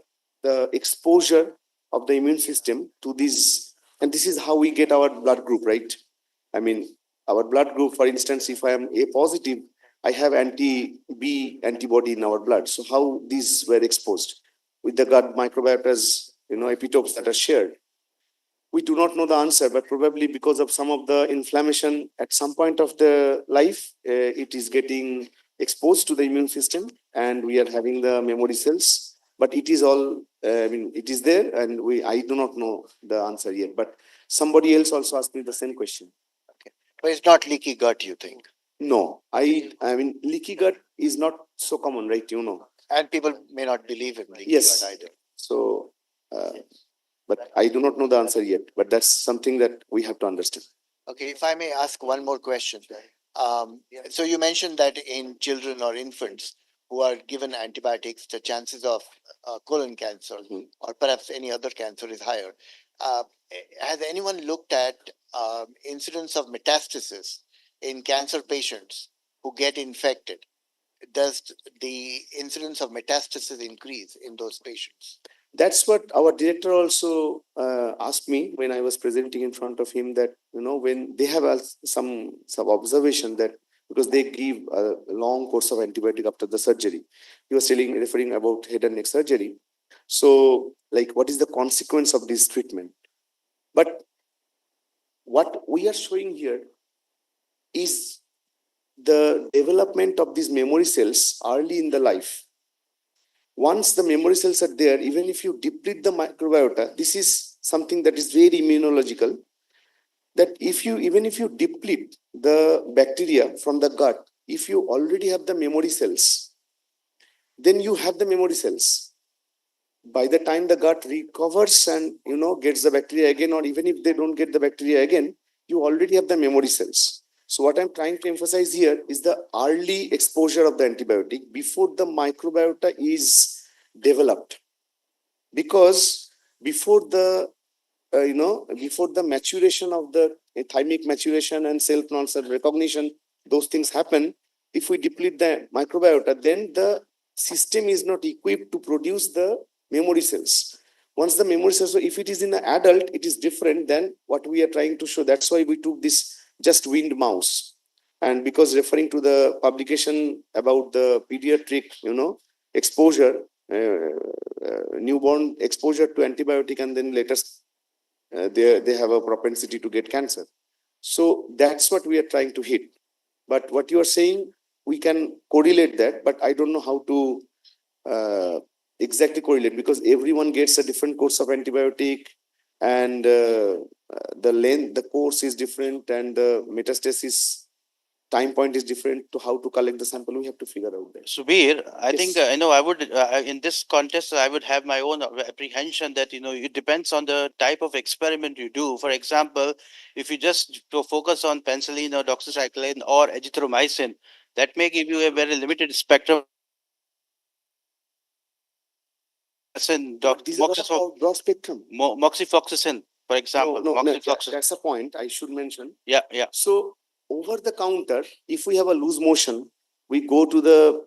exposure of the immune system to this, and this is how we get our blood group, right? I mean, our blood group, for instance, if I am A positive, I have anti-B antibody in our blood. So how these were exposed with the gut microbiota's epitopes that are shared? We do not know the answer, but probably because of some of the inflammation at some point of the life, it is getting exposed to the immune system, and we are having the memory cells. But it is all, it is there, and I do not know the answer yet. But somebody else also asked me the same question. Okay, but it's not leaky gut, you think? No, I mean, leaky gut is not so common, right? And people may not believe in leaky Yes. gut either. So, but I do not know the answer yet. But that's something that we have to understand. Okay, if I may ask one more question. So you mentioned that in children or infants who are given antibiotics, the chances of colon cancer or perhaps any other cancer is higher. Has anyone looked at incidence of metastasis in cancer patients who get infected? Does the incidence of metastasis increase in those patients? That's what our director also asked me when I was presenting in front of him, that when they have some observation that because they give a long course of antibiotic after the surgery, he was referring about head and neck surgery. So, like, what is the consequence of this treatment? But what we are showing here is the development of these memory cells early in the life. Once the memory cells are there, even if you deplete the microbiota, this is something that is very immunological, that even if you deplete the bacteria from the gut, if you already have the memory cells, then you have the memory cells. By the time the gut recovers and gets the bacteria again, or even if they don't get the bacteria again, you already have the memory cells. So what I'm trying to emphasize here is the early exposure of the antibiotic before the microbiota is developed. Because before the maturation of the thymic maturation and self-non-self recognition, those things happen. If we deplete the microbiota, then the system is not equipped to produce the memory cells. Once the memory cells, so if it is in an adult, it is different than what we are trying to show. That's why we took this just weaned mouse. And because referring to the publication about the pediatric, exposure, newborn exposure to antibiotic, and then later they have a propensity to get cancer. So that's what we are trying to hit. But what you are saying, we can correlate that, but I don't know how to exactly correlate, because everyone gets a different course of antibiotic, and the course is different, and the metastasis time point is different. To how to collect the sample, we have to figure out that. Subir, I Yes. think I would in this contest I would have my own apprehension that it depends on the type of experiment you do. For example, if you just focus on penicillin or doxycycline or azithromycin, that may give you a very limited spectrum. These are all broad spectrum. Moxifloxacin, for example. No, moxifloxacin. that's a point I should mention. Yeah, yeah. So over the counter, if we have a loose motion, we go to the,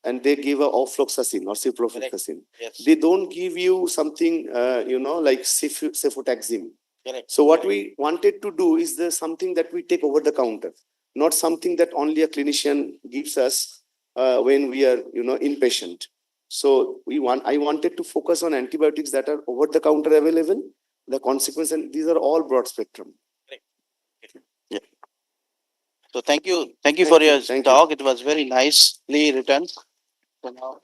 and they give a ofloxacin or ciprofloxacin. Yes. They don't give you something, like cefotaxime. Correct. So what we wanted to do is something that we take over the counter, not something that only a clinician gives us when we are, inpatient. So I wanted to focus on antibiotics that are over the counter available, the consequence, and these are all broad spectrum. Yeah. So thank you for your Thank talk. It was very nicely written. So now,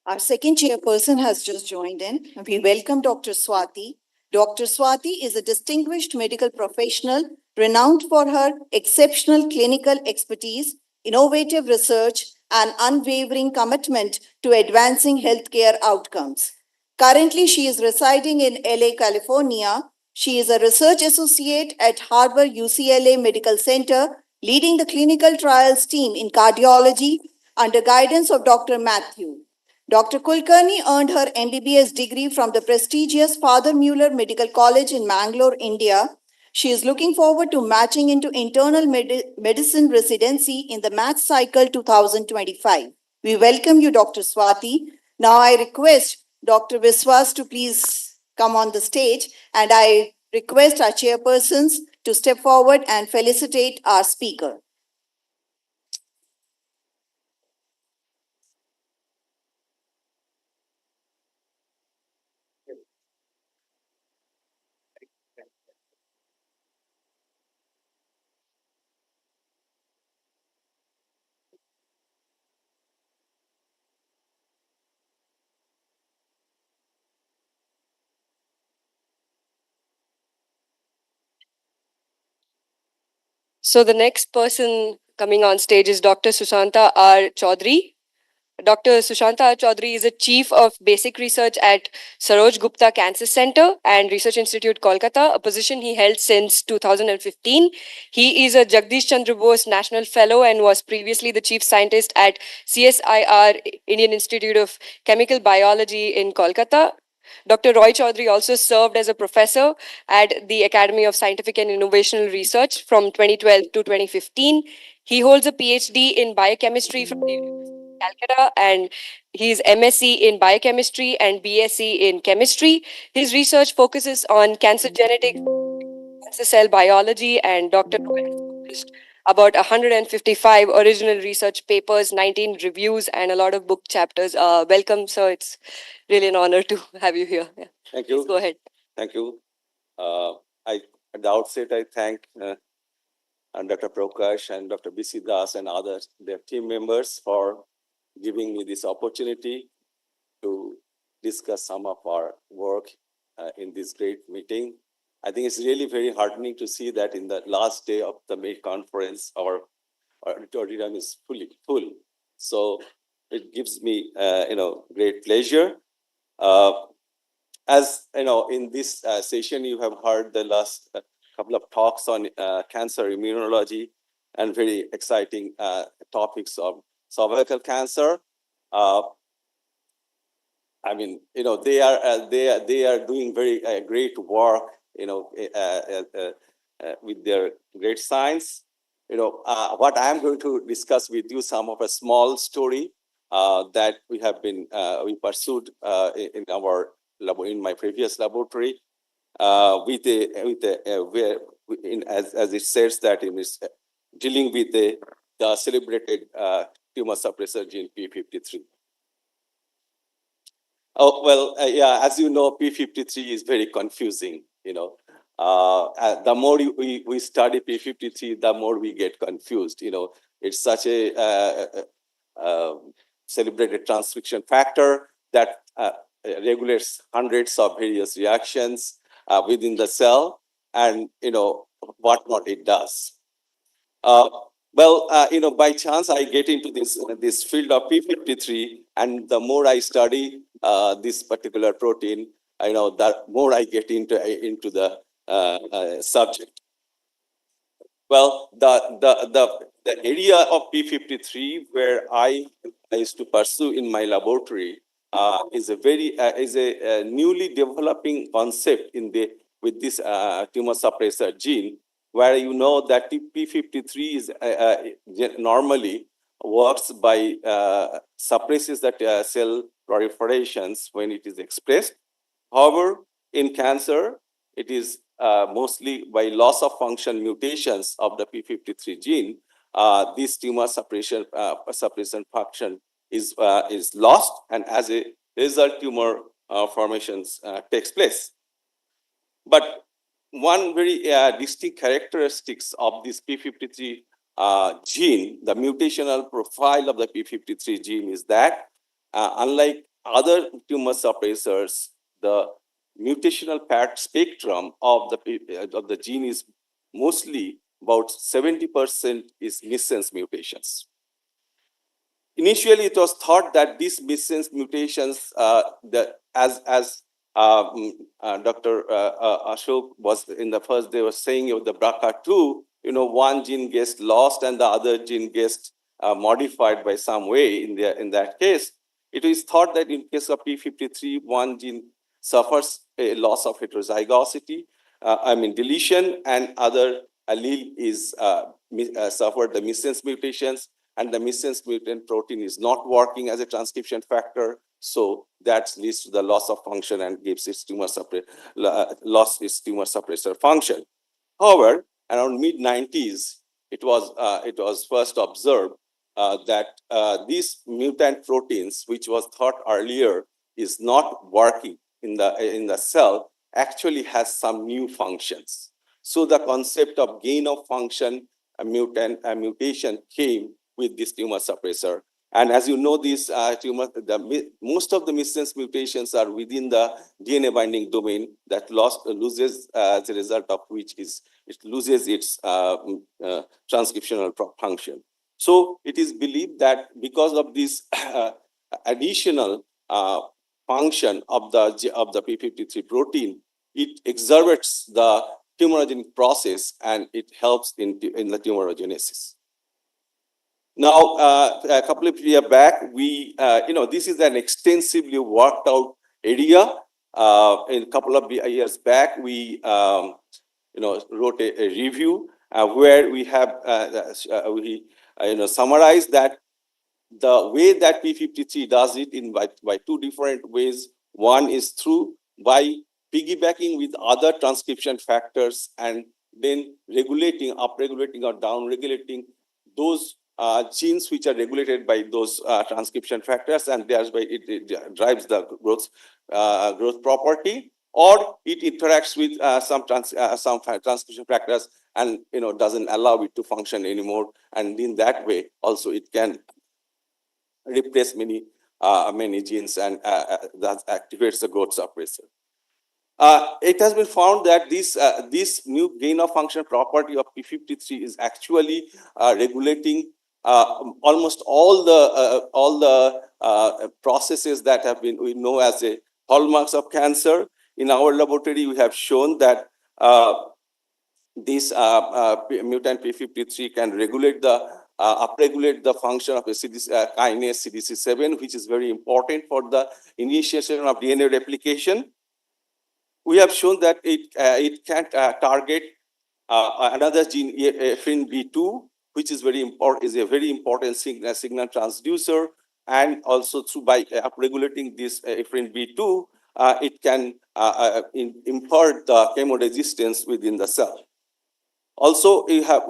Our second chairperson has just joined in. We welcome Dr. Swati. Dr. Swati is a distinguished medical professional renowned for her exceptional clinical expertise, innovative research, and unwavering commitment to advancing healthcare outcomes. Currently, she is residing in LA, California. She is a research associate at Harbor UCLA Medical Center, leading the clinical trials team in cardiology under guidance of Dr. Matthew. Dr. Kulkarni earned her MBBS degree from the prestigious Father Muller Medical College in Mangalore, India. She is looking forward to matching into internal medicine residency in the Max Cycle 2025. We welcome you, Dr. Swati. Now I request Dr. Viswas to please come on the stage, and I request our chairpersons to step forward and felicitate our speaker. So the next person coming on stage is Dr. Sushanta R. Chaudhary. Dr. Sushanta R. Chaudhary is a Chief of Basic Research at Saroj Gupta Cancer Center and Research Institute, Kolkata, a position he held since 2015. He is a Jagdish Chandra Bose National Fellow and was previously the Chief Scientist at CSIR, Indian Institute of Chemical Biology in Kolkata. Dr. Roy Chaudhary also served as a professor at the Academy of Scientific and Innovational Research from 2012 to 2015. He holds a PhD in biochemistry from the University of Calcutta, and he's MSc in biochemistry and BSc in chemistry. His research focuses on cancer genetics, cancer cell biology, and Dr. Roy has published about 155 original research papers, 19 reviews, and a lot of book chapters. Welcome, sir. It's really an honor to have you here. Yeah. Thank you. Please go ahead. Thank you. At the outset, I thank Dr. Prakash and Dr. B.C. Das and others, their team members, for giving me this opportunity to discuss some of our work in this great meeting. I think it's really very heartening to see that in the last day of the May conference, our auditorium is fully full. So it gives me, great pleasure. As you know, in this session, you have heard the last couple of talks on cancer immunology and very exciting topics of cervical cancer. I mean, they are doing very great work, with their great science. What I am going to discuss with you, some of a small story that we pursued in my previous laboratory as it says that it is dealing with the celebrated tumor suppressor gene P53. Oh, well, yeah, as you know, P53 is very confusing, the more we study P53, the more we get confused, it's such a celebrated transcription factor that regulates hundreds of various reactions within the cell, and, what it does. By chance, I get into this field of P53, and the more I study this particular protein, the more I get into the subject. Well, the area of P53 where I used to pursue in my laboratory is a newly developing concept with this tumor suppressor gene, where that P53 is normally works by suppresses that cell proliferations when it is expressed. However, in cancer, it is mostly by loss of function mutations of the P53 gene. This tumor suppression function is lost, and as a result, tumor formations takes place. But one very distinct characteristics of this P53 gene, the mutational profile of the P53 gene, is that unlike other tumor suppressors, the mutational spectrum of the gene is mostly about 70% is missense mutations. Initially, it was thought that these missense mutations, as Dr. Ashok was in the first, they were saying of the BRCA2, one gene gets lost and the other gene gets modified by some way. In that case, it is thought that in case of P53, one gene suffers a loss of heterozygosity, deletion, and other allele is suffered the missense mutations, and the missense mutant protein is not working as a transcription factor. So that leads to the loss of function and gives its loss its tumor suppressor function. However, around mid-90s, it was first observed that these mutant proteins, which was thought earlier is not working in the cell, actually has some new functions. So the concept of gain of function mutation came with this tumor suppressor. And as you know, these most of the missense mutations are within the DNA binding domain that loses as a result of which it loses its transcriptional function. So it is believed that because of this additional function of the P53 protein, it exacerbates the tumorigenic process and it helps in the tumorigenesis. Now, a couple of years back, this is an extensively worked out area. In a couple of years back, we, wrote a review where we have summarized that the way that P53 does it by two different ways. One is by piggybacking with other transcription factors and then upregulating or downregulating those genes which are regulated by those transcription factors, and thereby it drives the growth property, or it interacts with some transcription factors and doesn't allow it to function anymore, and in that way also it can replace many genes and that activates the growth suppressor. It has been found that this new gain of function property of P53 is actually regulating almost all the processes that we know as a hallmarks of cancer. In our laboratory, we have shown that this mutant P53 can regulate upregulate the function of a kinase CDC7, which is very important for the initiation of DNA replication. We have shown that it can target Another gene, FNB2, which is very important, is a very important signal transducer, and also through by upregulating this FNB2, it can impart the chemoresistance within the cell. Also, we have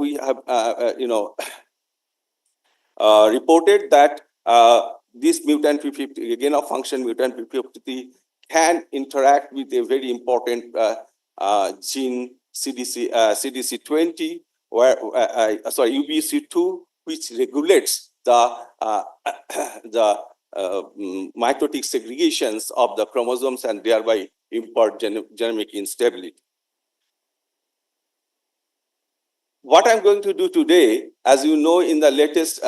reported that this mutant P50, gain of function mutant P50, can interact with a very important gene CDC20, where UBC2, which regulates the mitotic segregations of the chromosomes and thereby impart genomic instability. What I'm going to do today, as you know, in the latest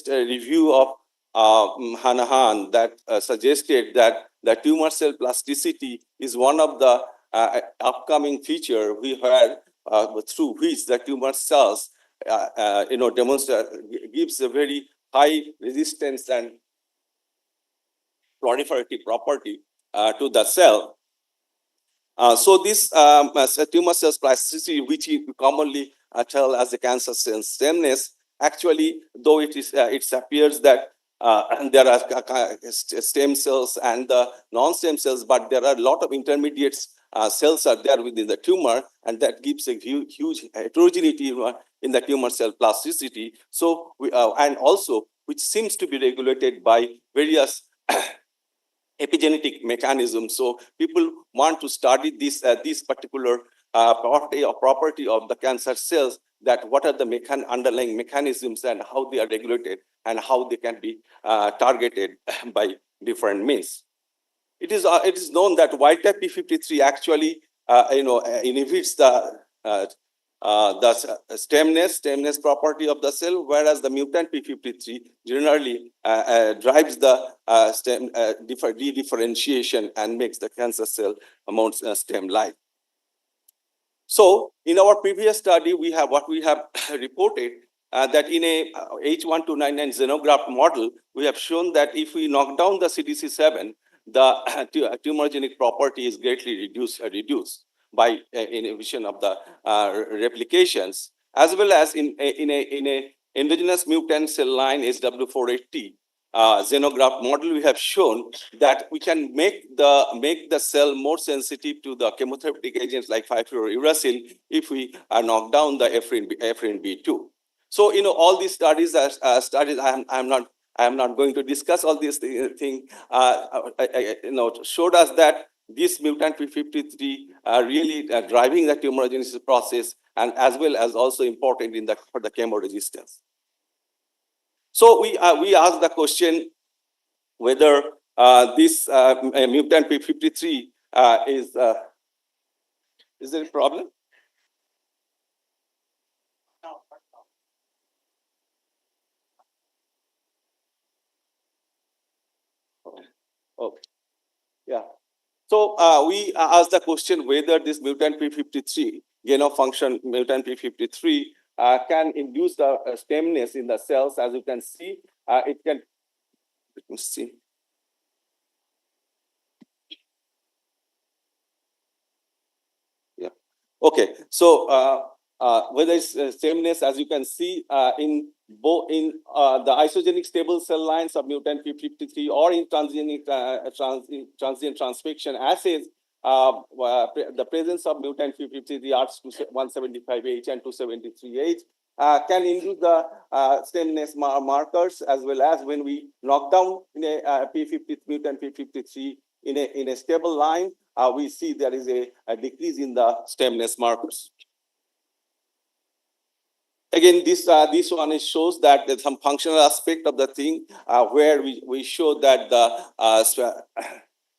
review of Hanahan, that suggested that the tumor cell plasticity is one of the upcoming feature we had through which the tumor cells demonstrate gives a very high resistance and proliferative property to the cell. So this tumor cells plasticity, which we commonly tell as the cancer cell stemness, actually, though it appears that there are stem cells and the non-stem cells, but there are a lot of intermediate cells are there within the tumor, and that gives a huge heterogeneity in the tumor cell plasticity. So and also, which seems to be regulated by various epigenetic mechanisms. So people want to study this particular property of the cancer cells, that what are the underlying mechanisms and how they are regulated and how they can be targeted by different means. It is known that wild type P53 actually inhibits the stemness property of the cell, whereas the mutant P53 generally drives the stem dedifferentiation and makes the cancer cell stem-like. So, in our previous study, we have reported that in a H1299 xenograft model, we have shown that if we knock down the CDC7, the tumorigenic property is greatly reduced by inhibition of the replications, as well as in a endogenous mutant cell line SW480 xenograft model. We have shown that we can make the cell more sensitive to the chemotherapeutic agents like 5-fluorouracil if we knock down the FNB2. So all these studies are studies. I'm not going to discuss all these things. Showed us that this mutant P53 are really driving the tumorigenesis process, and as well as also important for the chemoresistance. So we asked the question whether this mutant P53 is there a problem? Okay. Yeah. So we asked the question whether this mutant P53, gain of function mutant P53, can induce the stemness in the cells. As you can see, it can. Let me see. Yeah. Okay. So whether it's sameness, as you can see, in the isogenic stable cell lines of mutant P53 or in transient transfection assays, the presence of mutant P53, the ARTS175H and 273H, can induce the stemness markers, as well as when we knock down in a mutant P53 in a stable line, we see there is a decrease in the stemness markers. Again, this one shows that there's some functional aspect of the thing where we show that the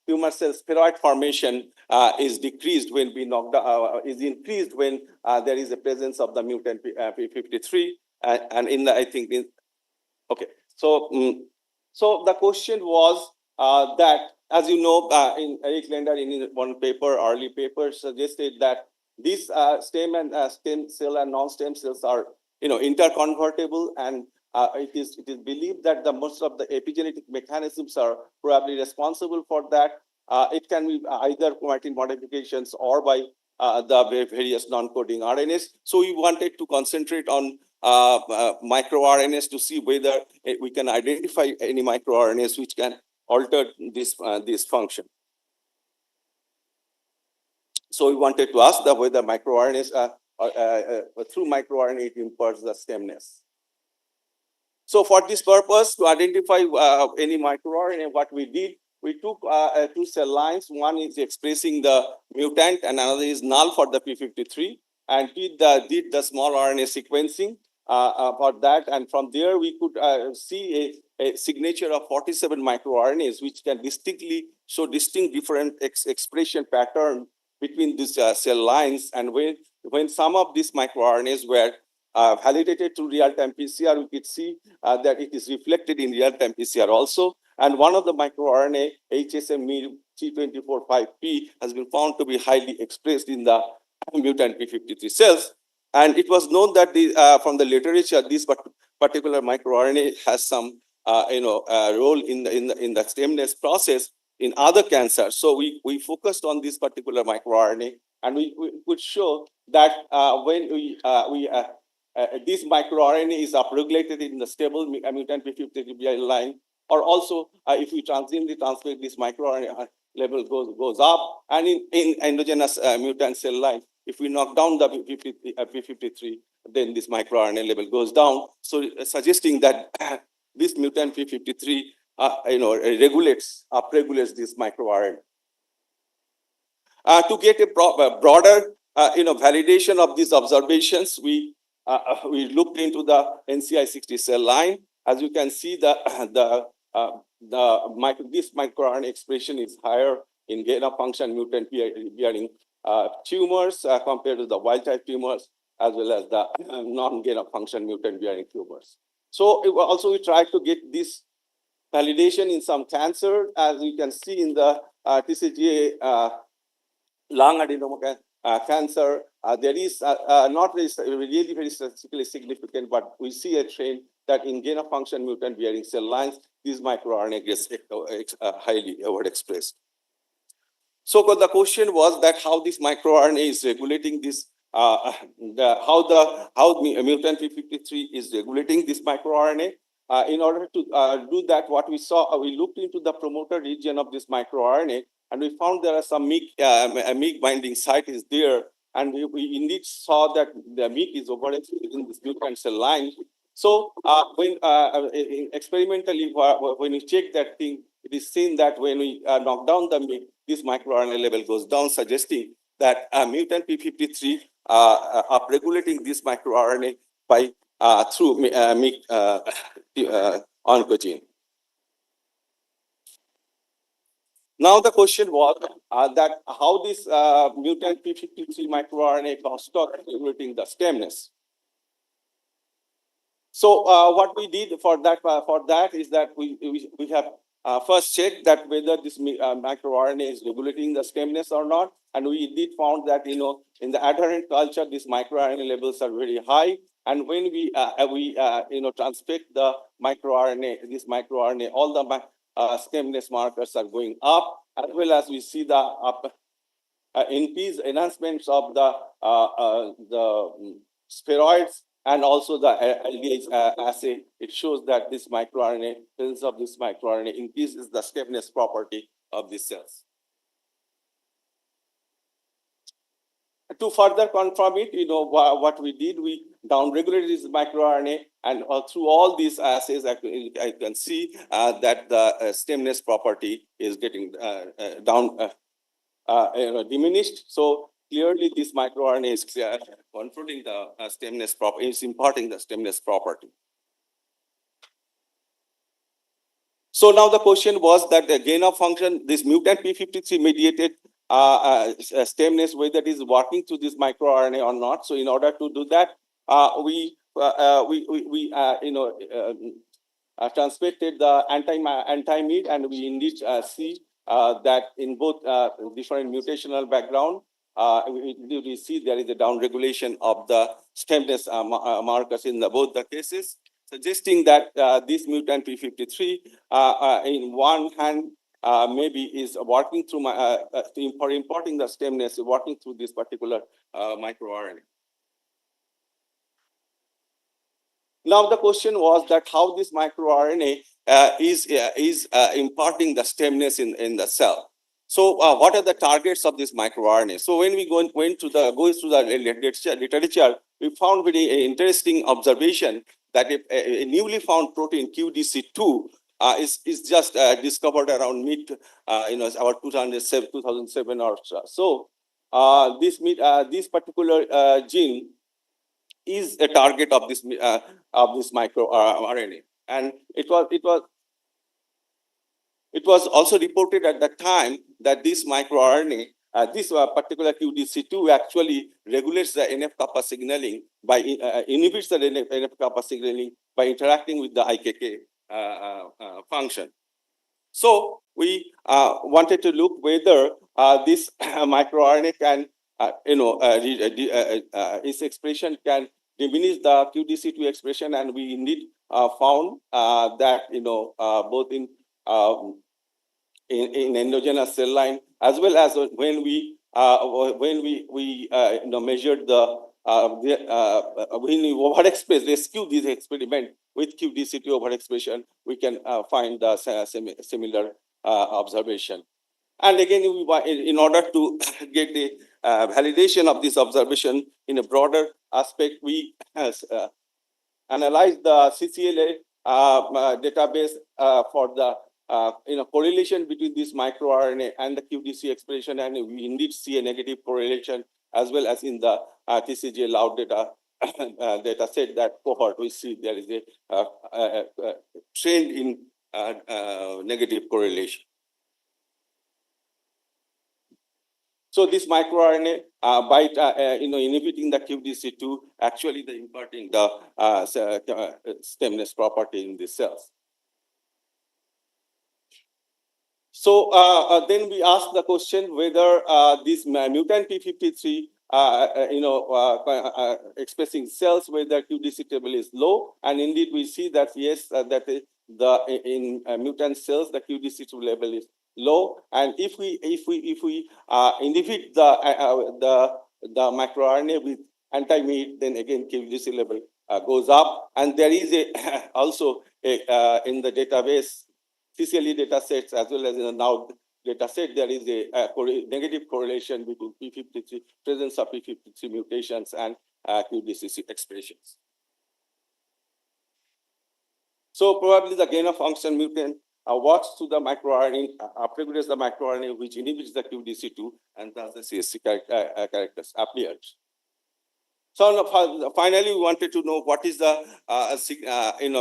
tumor cell spheroid formation is decreased when we knock down, is increased when there is a presence of the mutant P53, and in the okay. So so the question was that, as you know, in Eric Lender in one paper, early paper, suggested that these stem cell and non-stem cells are interconvertible, and it is believed that the most of the epigenetic mechanisms are probably responsible for that. It can be either chromatin modifications or by the various non-coding RNAs. So we wanted to concentrate on microRNAs to see whether we can identify any microRNAs which can alter this function. So we wanted to ask whether microRNAs through microRNA it imparts the stemness. So for this purpose, to identify any microRNA, what we did, we took two cell lines. One is expressing the mutant and another is null for the p53, and did the small RNA sequencing for that. And from there, we could see a signature of 47 microRNAs, which can distinctly show distinct different expression pattern between these cell lines. And when some of these microRNAs were validated to real-time PCR, we could see that it is reflected in real-time PCR also. And one of the microRNA, HSM G245P, has been found to be highly expressed in the mutant p53 cells. And it was known that from the literature, this particular microRNA has some role in the stemness process in other cancers. So we focused on this particular microRNA, and we could show that when this microRNA is upregulated in the stable mutant p53 line, or also if we transiently transmit this microRNA level goes up, and in endogenous mutant cell line, if we knock down the p53, then this microRNA level goes down. So suggesting that this mutant p53 upregulates this microRNA. To get a broader validation of these observations, we looked into the NCI60 cell line. As you can see, this microRNA expression is higher in gain-of-function mutant bearing tumors compared to the wild-type tumors, as well as the non-gain-of-function mutant bearing tumors. So also we tried to get this validation in some cancer, as you can see in the TCGA lung adenoma cancer. There is not really very statistically significant, but we see a trend that in gain-of-function mutant bearing cell lines, these microRNA gets highly overexpressed. So the question was that how this microRNA is regulating this, how mutant p53 is regulating this microRNA. In order to do that, what we saw, we looked into the promoter region of this microRNA, and we found there are some MYC binding site is there, and we indeed saw that the MYC is overexpressed in this mutant cell line. So when experimentally, when we check that thing, it is seen that when we knock down the MYC, this microRNA level goes down, suggesting that mutant p53 upregulating this microRNA by through MYC oncogene. Now the question was that how this mutant p53 microRNA construct regulating the stemness. So what we did for that is that we have first checked that whether this microRNA is regulating the stemness or not, and we did found that in the adherent culture these microRNA levels are very high, and when we transfect the microRNA, this microRNA, all the stemness markers are going up, as well as we see the increased enhancements of the spheroids. And also the LDH assay, it shows that this microRNA, presence of this microRNA increases the stemness property of these cells. To further confirm it, what we did, we downregulated this microRNA, and through all these assays, I can see that the stemness property is getting diminished. So clearly, this microRNA is controlling the stemness property, is imparting the stemness property. So now the question was that the gain of function, this mutant p53 mediated stemness, whether it is working through this microRNA or not. So in order to do that, we transmitted the anti-MYC, and we indeed see that in both different mutational background, we see there is a downregulation of the stemness markers in both the cases, suggesting that this mutant p53, in one hand, maybe is working through for importing the stemness, working through this particular microRNA. Now the question was that how this microRNA is imparting the stemness in the cell. So what are the targets of this microRNA? So when we go through the literature, we found very interesting observation that if a newly found protein QDC2 is just discovered around mid, about 2007 or so. This particular gene is a target of this microRNA, and it was also reported at that time that this microRNA, this particular QDC2 actually regulates the NF-kappa signaling by inhibits the NF-kappa signaling by interacting with the IKK function. So we wanted to look whether this microRNA can, its expression can diminish the QDC2 expression, and we indeed found that both in endogenous cell line as well as when we measured the when we overexpress, rescue this experiment with QDC2 overexpression, we can find the similar observation. And again, in order to get the validation of this observation in a broader aspect, we analyzed the CCLA database for the correlation between this microRNA and the QDC expression, and we indeed see a negative correlation, as well as in the TCGA loud data set, that cohort, we see there is a trend in negative correlation. So this microRNA, by inhibiting the QDC2, actually the imparting the stemness property in these cells. So then we asked the question whether this mutant P53, expressing cells where the QDC table is low, and indeed we see that yes, that in mutant cells the QDC2 level is low, and if we inhibit the microRNA with anti-MEAT, then again QDC level goes up, and there is also in the database CCLE data sets as well as in the now data set, there is a negative correlation between P53, presence of P53 mutations and QDC expressions. So probably the gain of function mutant works to the microRNA, upregulates the microRNA, which inhibits the QDC2, and thus the CSC characters appears. So finally, we wanted to know what is the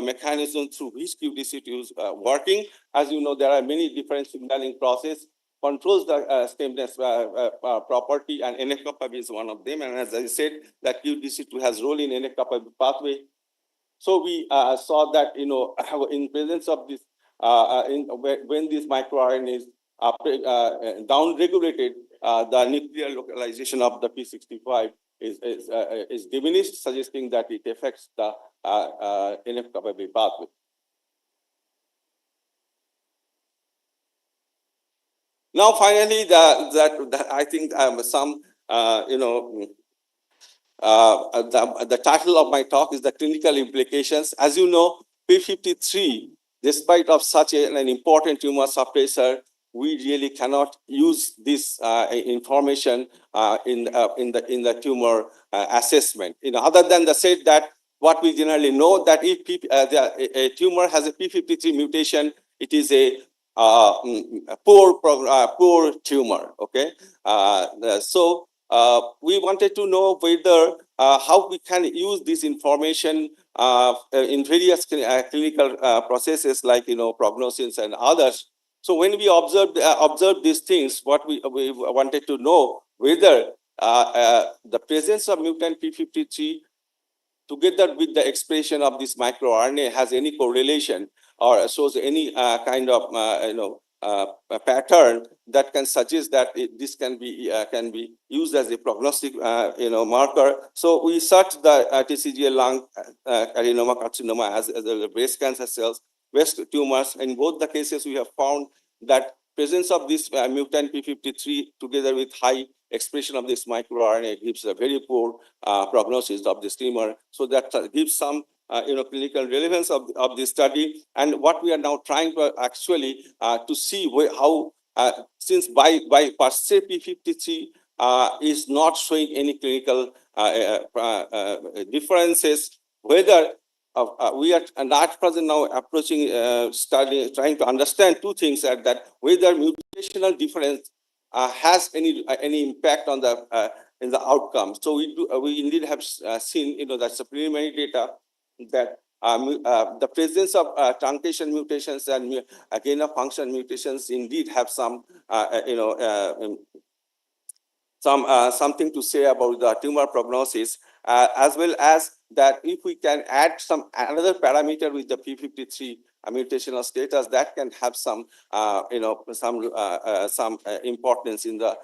mechanism through which QDC2 is working. As you know, there are many different signaling processes, controls the stemness property, and NF-kappa is one of them. And as I said, that QDC2 has role in NF-kappa pathway. So we saw that in presence of this, when this microRNA is downregulated, the nuclear localization of the P65 is diminished, suggesting that it affects the NF-kappa pathway. Now, finally, I think some the title of my talk is the clinical implications. As you know, P53, despite of such an important tumor suppressor, we really cannot use this information in the tumor assessment. Other than the said that what we generally know that if a tumor has a P53 mutation, it is a poor tumor. Okay, so we wanted to know whether how we can use this information in various clinical processes like prognosis and others. So when we observed these things, what we wanted to know whether the presence of mutant P53 together with the expression of this microRNA has any correlation or shows any kind of a pattern that can suggest that this can be used as a prognostic marker. So we searched the TCGA lung carcinoma as breast cancer cells, breast tumors. In both the cases, we have found that presence of this mutant P53 together with high expression of this microRNA gives a very poor prognosis of this tumor. So that gives some clinical relevance of this study. And what we are now trying to actually to see how since by per se P53 is not showing any clinical differences, whether we are not present now approaching trying to understand two things that whether mutational difference has any impact on the in the outcome. So we indeed have seen that's a preliminary data that the presence of truncation mutations and gain of function mutations indeed have some something to say about the tumor prognosis, as well as that if we can add another parameter with the P53 mutational status, that can have some importance in the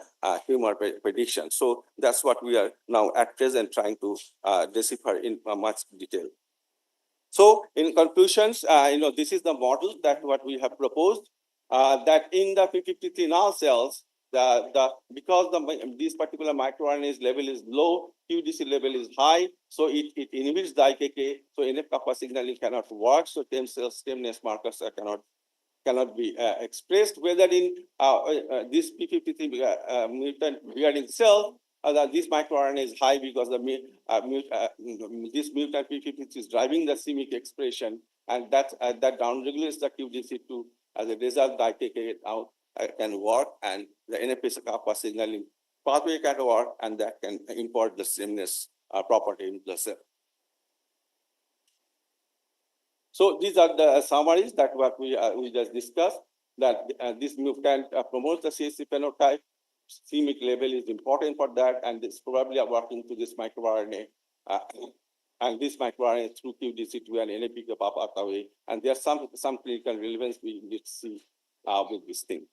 tumor prediction. So that's what we are now at present trying to decipher in much detail. So in conclusions, this is the model that what we have proposed, that in the P53 null cells, because this particular microRNA's level is low, QDC level is high, so it inhibits the IKK, so NF-kappa signaling cannot work, so stemness markers cannot be expressed. Whether in this P53 mutant bearing cell, this microRNA is high because this mutant P53 is driving the c-MYC expression, and that downregulates the QDC2. As a result, the IKK now can work, and the NF-kappa signaling pathway can work, and that can import the sameness property into the cell. So these are the summaries that what we just discussed, that this mutant promotes the CSC phenotype, c-MYC level is important for that, and this probably are working to this microRNA, and this microRNA through QDC2 and NF-kappa pathway, and there's some clinical relevance we need to see with this thing.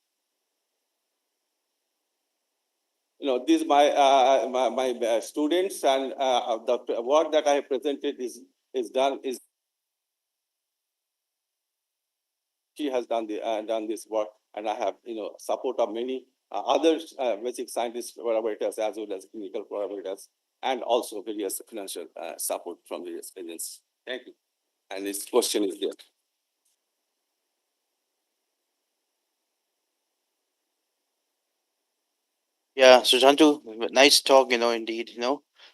These my students, and the work that I have presented is done. She has done this work, and I have support of many other basic scientists collaborators as well as clinical collaborators, and also various financial support from various agencies. Thank you. And this question is there. Yeah, Sujantu, nice talk, indeed,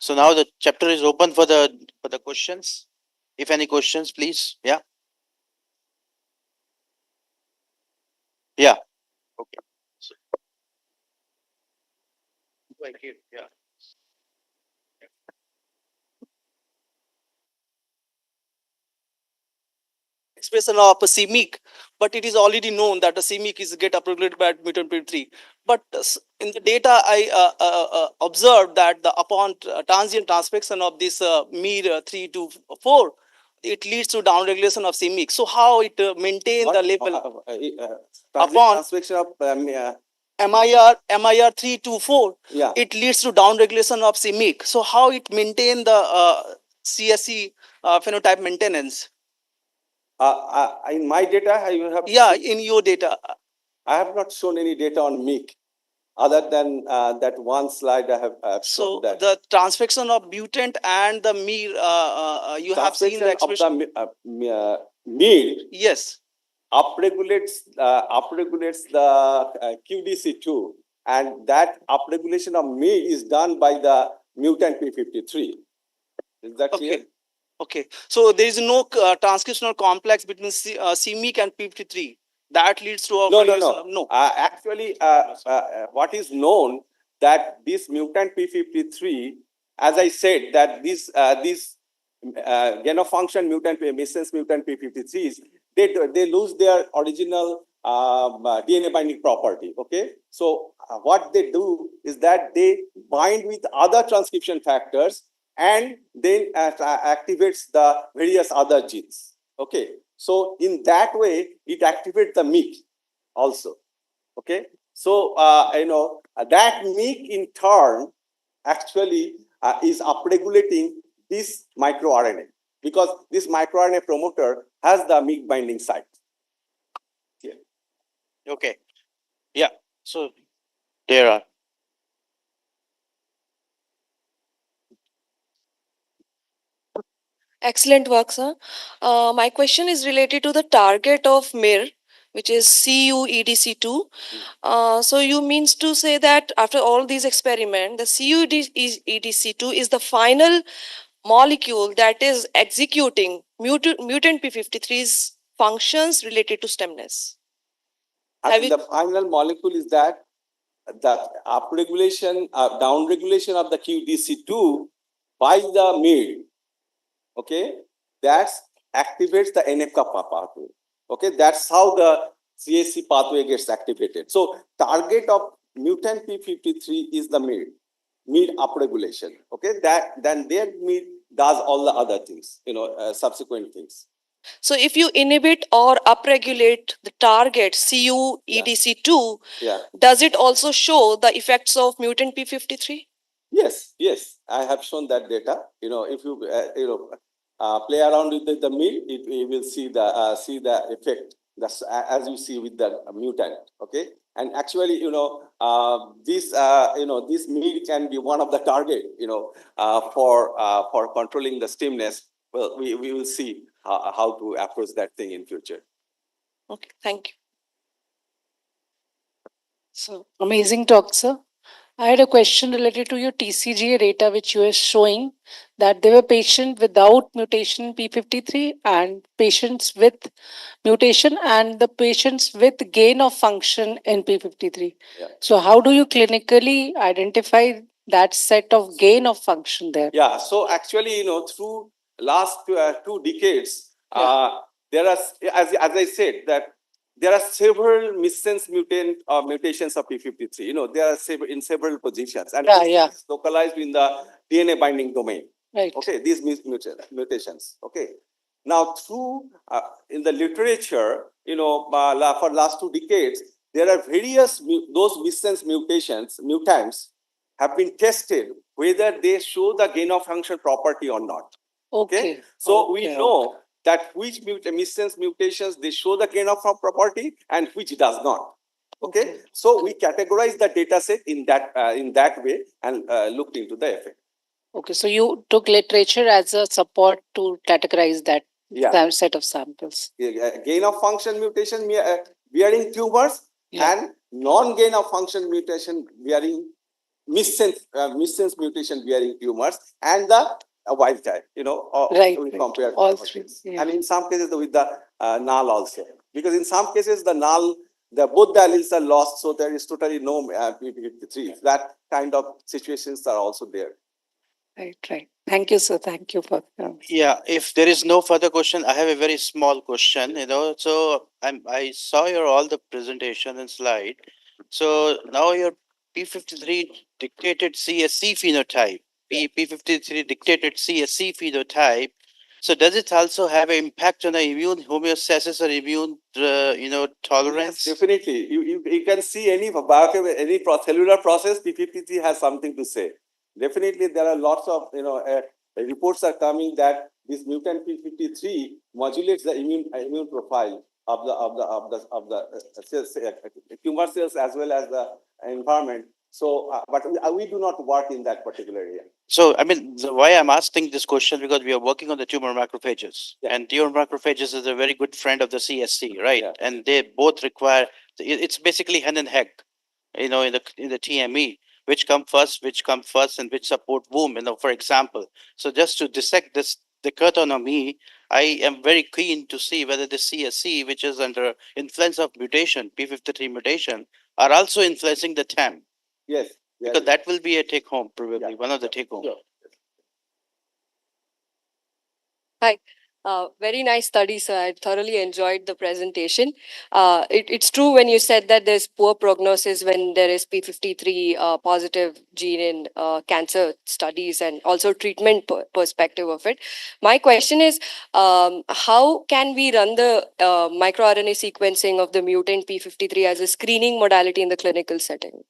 So now the chapter is open for the questions. If any questions, please. Yeah. Yeah. Okay. So, thank you. Yeah. Expression of a c-MYC, but it is already known that a c-MYC is get upregulated by mutant P3. But in the data, I observed that upon transient transfection of this MIR 3 to 4, it leads to downregulation of c-MYC. So how it maintain the level upon transfection of MIR 3 to 4? Yeah. It leads to downregulation of c-MYC. So how it maintain the CSC phenotype maintenance? In my data, you have. Yeah, in your data. I have not shown any data on MYC, other than that one slide I have shown. So the transfection of mutant and the MIR, you have seen the expression of the MIR. Yes. Upregulates the QDC2, and that upregulation of MIR is done by the mutant P53. Is that clear? Okay, so there is no transcriptional complex between c-MYC and P53 that leads to a no. Actually, what is known that this mutant P53, as I said, that this gain of function mutant missense mutant P53s, they lose their original DNA binding property. Okay, so what they do is that they bind with other transcription factors, and then activates the various other genes. Okay, so in that way, it activates the MYC also. Okay, so that MYC in turn actually is upregulating this microRNA, because this microRNA promoter has the MYC binding site. Okay. Yeah, so there are. Excellent work, sir. My question is related to the target of MIR, which is CUEDC2. So you means to say that after all these experiments, the CUEDC2 is the final molecule that is executing mutant P53's functions related to stemness. I think the final molecule is that the upregulation, downregulation of the QDC2 by the MID, okay, that activates the NF-kappa pathway. Okay, that's how the CAC pathway gets activated. So target of mutant P53 is the MID upregulation. Okay, then their MID does all the other things, subsequent things. So if you inhibit or upregulate the target CUEDC2, does it also show the effects of mutant P53? Yes, I have shown that data. If you play around with the meal, you will see the effect. That's as you see with the mutant. Okay, and actually, this meal can be one of the target. For controlling the stemness. Well, we will see how to approach that thing in future. Okay, thank you. So amazing talk, sir. I had a question related to your TCGA data, which you were showing that there were patients without mutation P53 and patients with mutation and the patients with gain of function in P53. Yeah. So how do you clinically identify that set of gain of function there? Yeah, so actually, through last 2 decades, there are, as I said, that there are several missense mutations of P53. There are in several positions, and it's localized in the DNA binding domain. Right. Okay, these mutations. Okay. Now, through in the literature, for last 2 decades, there are various those missense mutants have been tested whether they show the gain of function property or not. Okay. So we know that which missense mutations they show the gain of function property and which does not. Okay. So we categorize the data set in that way and looked into the effect. Okay, so you took literature as a support to categorize that set of samples. Gain of function mutation bearing tumors and non-gain of function mutation bearing missense mutation bearing tumors and the wild type, we compare all three. And in some cases with the null also, because in some cases the null, both the alleles are lost, so there is totally no P53. That kind of situations are also there. Right. Thank you, sir. Thank you for. Yeah, if there is no further question, I have a very small question. So I saw your all the presentation and slide. So now your P53 dictated CSC phenotype. P53 dictated CSC phenotype. So does it also have an impact on the immune homeostasis or immune, tolerance? Yes, definitely. You can see any cellular process, P53 has something to say. Definitely, there are lots of reports are coming that this mutant P53 modulates the immune profile of the tumor cells as well as the environment. So, but we do not work in that particular area. So, why I'm asking this question, because we are working on the tumor macrophages, and tumor macrophages is a very good friend of the CSC, right? Yeah. And they both require, it's basically hen and egg, in the TME, which come first, and which support womb, for example. So just to dissect this dichotomy, I am very keen to see whether the CSC, which is under influence of mutation, P53 mutation, are also influencing the TAM. Yes. Because that will be a take home, probably one of the take home. Sure. Hi. Very nice study, sir. I thoroughly enjoyed the presentation. It's true when you said that there's poor prognosis when there is P53 positive gene in cancer studies and also treatment perspective of it. My question is, how can we run the microRNA sequencing of the mutant P53 as a screening modality in the clinical setting?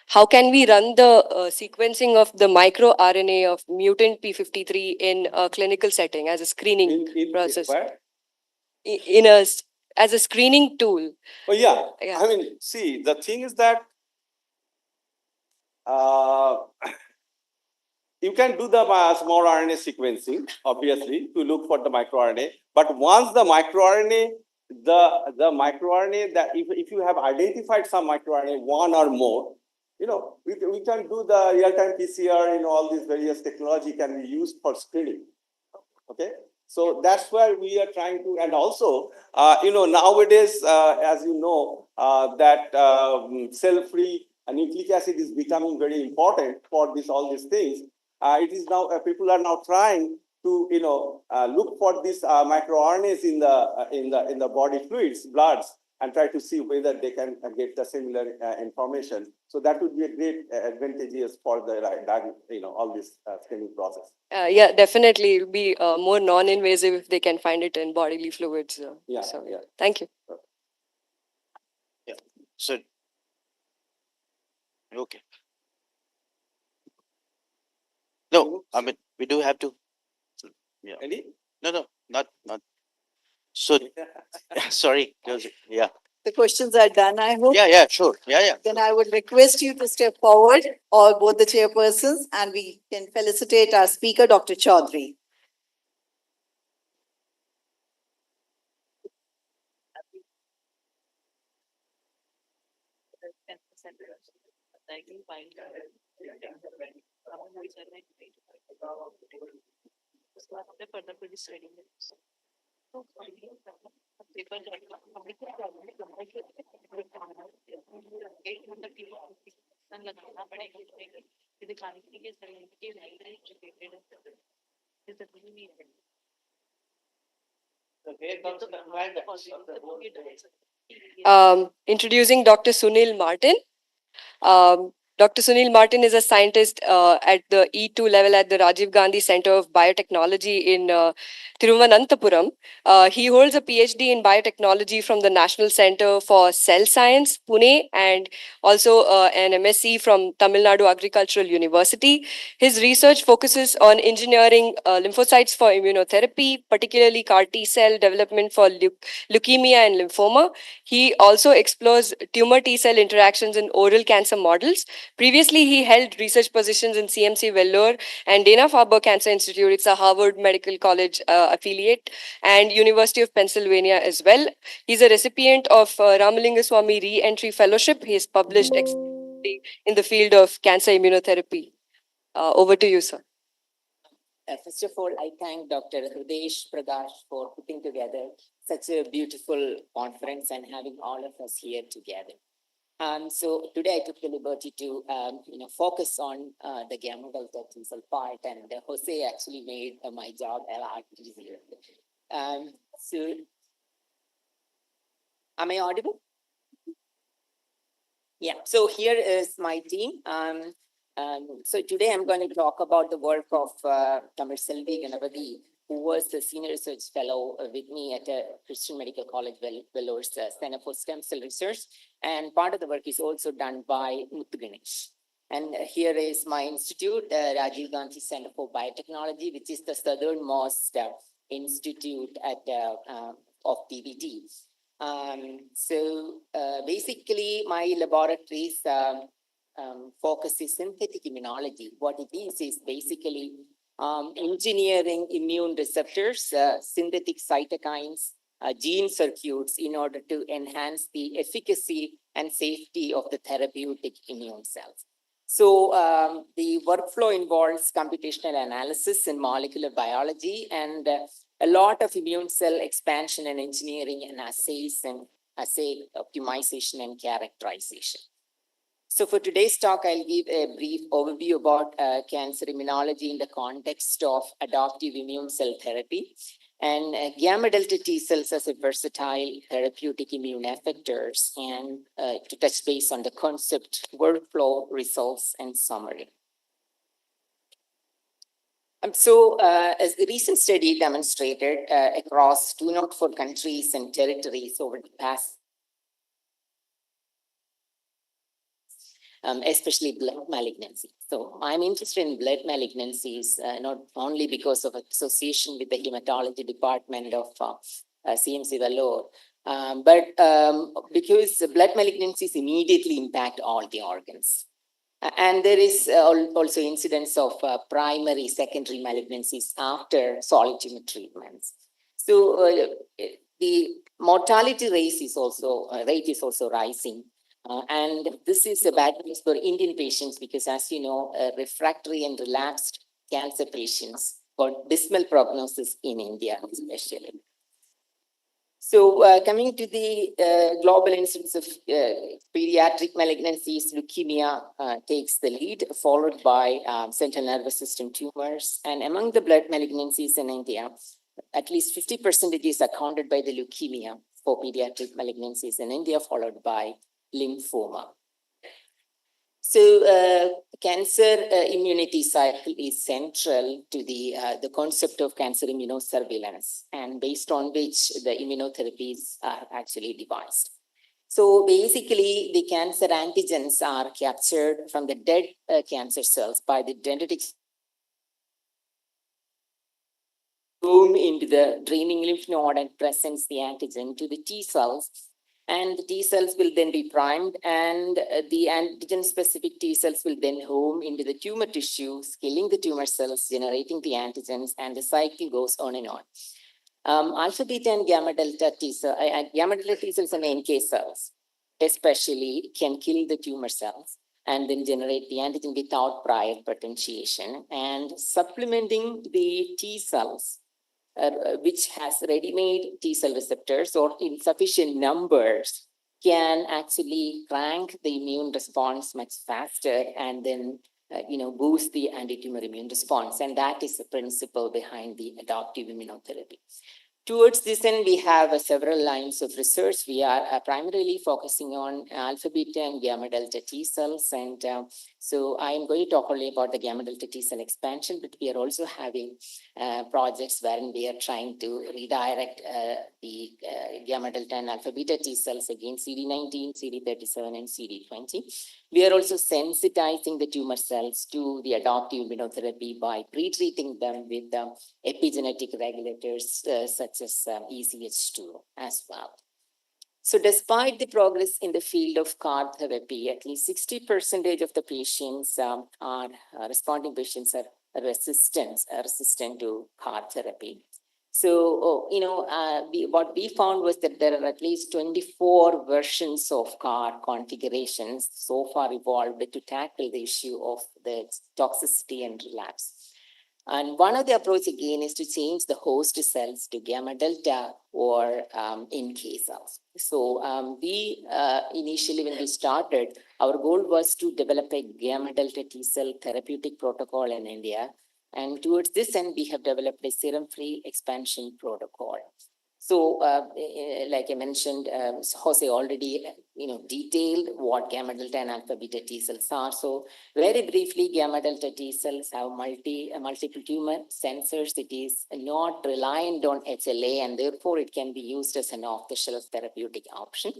How can we run the sequencing of the microRNA of mutant P53 in a clinical setting as a screening process? In a as a screening tool. Well, yeah. Yeah. I mean, see, the thing is that you can do the small RNA sequencing, obviously, to look for the microRNA. But once the microRNA, the microRNA that if you have identified some microRNA, one or more, we can do the real-time PCR. All these various technology can be used for screening. Okay. So that's where we are trying to, and also, nowadays, as you know, that cell-free nucleic acid is becoming very important for all these things. It is now people are now trying to look for these microRNAs in the body fluids, bloods, and try to see whether they can get the similar information. So that would be a great advantageous for the all this screening process. Yeah, definitely. It'll be more non-invasive if they can find it in bodily fluids. Yeah. So, Yeah. thank you. Yeah. So, okay. No, I mean, we do have to. Yeah. Any? No, not. So, sorry. Yeah. The questions are done, I hope. Yeah, sure. Yeah. Then I would request you to step forward, or both the chairpersons, and we can felicitate our speaker, Dr. Chaudhary. Introducing Dr. Sunil Martin. Dr. Sunil Martin is a scientist at the E2 level at the Rajiv Gandhi Center of Biotechnology in Thiruvananthapuram. He holds a PhD in biotechnology from the National Center for Cell Science, Pune, and also an MSc from Tamil Nadu Agricultural University. His research focuses on engineering lymphocytes for immunotherapy, particularly CAR T cell development for leukemia and lymphoma. He also explores tumor T cell interactions in oral cancer models. Previously, he held research positions in CMC Vellore and Dana-Farber Cancer Institute. It's a Harvard Medical College affiliate, and University of Pennsylvania as well. He's a recipient of Ramalingaswamy Re-Entry Fellowship. He has published extensively in the field of cancer immunotherapy. Over to you, sir. First of all, I thank Dr. Hridesh Prakash for putting together such a beautiful conference and having all of us here together. So today I took the liberty to focus on the gamma delta T cell part, and Jose actually made my job a lot easier. So, am I audible? Yeah. So here is my team. So today I'm going to talk about the work of Tamil Selvi Ganapathy, who was the senior research fellow with me at Christian Medical College, Vellore's Center for Stem Cell Research. And part of the work is also done by Muthu Ganesh. And here is my institute, Rajiv Gandhi Center for Biotechnology, which is the southernmost institute of PVT. So basically, my laboratory's focus is synthetic immunology. What it is basically engineering immune receptors, synthetic cytokines, gene circuits in order to enhance the efficacy and safety of the therapeutic immune cells. So the workflow involves computational analysis in molecular biology and a lot of immune cell expansion and engineering and assays and assay optimization and characterization. So for today's talk, I'll give a brief overview about cancer immunology in the context of adaptive immune cell therapy and gamma delta T cells as a versatile therapeutic immune effectors, and to touch base on the concept, workflow, results, and summary. So as the recent study demonstrated across 204 countries and territories over the past especially blood malignancy. So I'm interested in blood malignancies, not only because of association with the hematology department of CMC Vellore, Because blood malignancies immediately impact all the organs. And there is also incidence of primary, secondary malignancies after solid tumor treatments. So the mortality rate is also rising. And this is a bad news for Indian patients because, as you know, refractory and relapsed cancer patients got dismal prognosis in India, especially. So coming to the global incidence of pediatric malignancies, leukemia takes the lead, followed by central nervous system tumors. And among the blood malignancies in India, at least 50% is accounted by the leukemia for pediatric malignancies in India, followed by lymphoma. So cancer immunity cycle is central to the concept of cancer immunosurveillance, and based on which the immunotherapies are actually devised. So basically, the cancer antigens are captured from the dead cancer cells by the dendritic home into the draining lymph node and presents the antigen to the T cells. And the T cells will then be primed, and the antigen-specific T cells will then home into the tumor tissue, killing the tumor cells, generating the antigens, and the cycle goes on and on. Alpha, beta, and gamma delta T cells, gamma delta T cells and NK cells, especially, can kill the tumor cells and then generate the antigen without prior potentiation, and supplementing the T cells, which has ready-made T cell receptors or in sufficient numbers, can actually crank the immune response much faster and then boost the anti-tumor immune response. And that is the principle behind the adaptive immunotherapy. Towards this end, we have several lines of research. We are primarily focusing on alpha, beta, and gamma delta T cells. And so I'm going to talk only about the gamma delta T cell expansion, but we are also having projects wherein we are trying to redirect the gamma delta and alpha, beta T cells against CD19, CD37, and CD20. We are also sensitizing the tumor cells to the adaptive immunotherapy by pre-treating them with epigenetic regulators such as EZH2 as well. So despite the progress in the field of CAR therapy, at least 60% of the patients responding patients are resistant to CAR therapy. So, what we found was that there are at least 24 versions of CAR configurations so far evolved to tackle the issue of the toxicity and relapse. And one of the approach again is to change the host cells to gamma delta or NK cells. So we initially, when we started, our goal was to develop a gamma delta T cell therapeutic protocol in India. And towards this end, we have developed a serum-free expansion protocol. So, like I mentioned, Jose already, detailed what gamma delta and alpha beta T cells are. So, very briefly, gamma delta T cells have multiple tumor sensors. It is not reliant on HLA, and therefore it can be used as an off-the-shelf therapeutic option.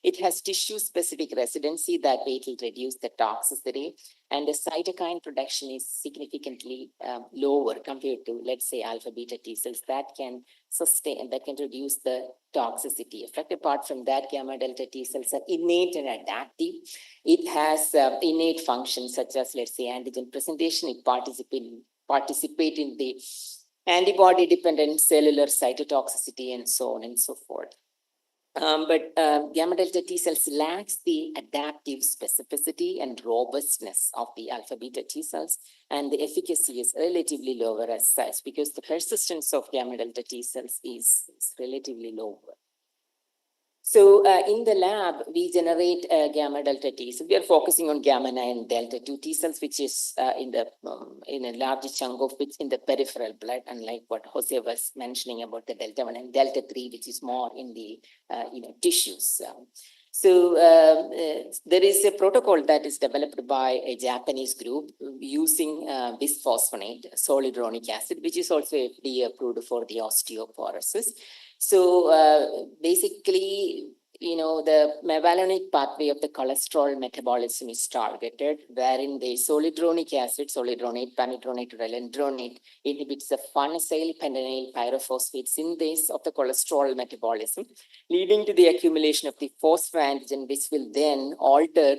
It has tissue-specific residency, that way it will reduce the toxicity, and the cytokine production is significantly lower compared to, let's say, alpha beta T cells that can sustain, that can reduce the toxicity effect. Apart from that, gamma delta T cells are innate and adaptive. It has innate functions such as, let's say, antigen presentation. It participate in the antibody-dependent cellular cytotoxicity and so on and so forth. But gamma delta T cells lacks the adaptive specificity and robustness of the alpha beta T cells, and the efficacy is relatively lower as such because the persistence of gamma delta T cells is relatively lower. So in the lab, we generate gamma delta T cells. We are focusing on gamma 9 delta 2 T cells, which is in a large chunk of which in the peripheral blood, unlike what Jose was mentioning about the delta 1 and delta 3, which is more in the tissues. So there is a protocol that is developed by a Japanese group using bisphosphonate, solid uronic acid, which is also FDA approved for the osteoporosis. So basically, the mevalonic pathway of the cholesterol metabolism is targeted, wherein the zoledronic acid, zoledronate, pamidronate, relendronate, inhibits the farnesyl pentenyl pyrophosphate synthase of the cholesterol metabolism, leading to the accumulation of the phosphoantigen, which will then alter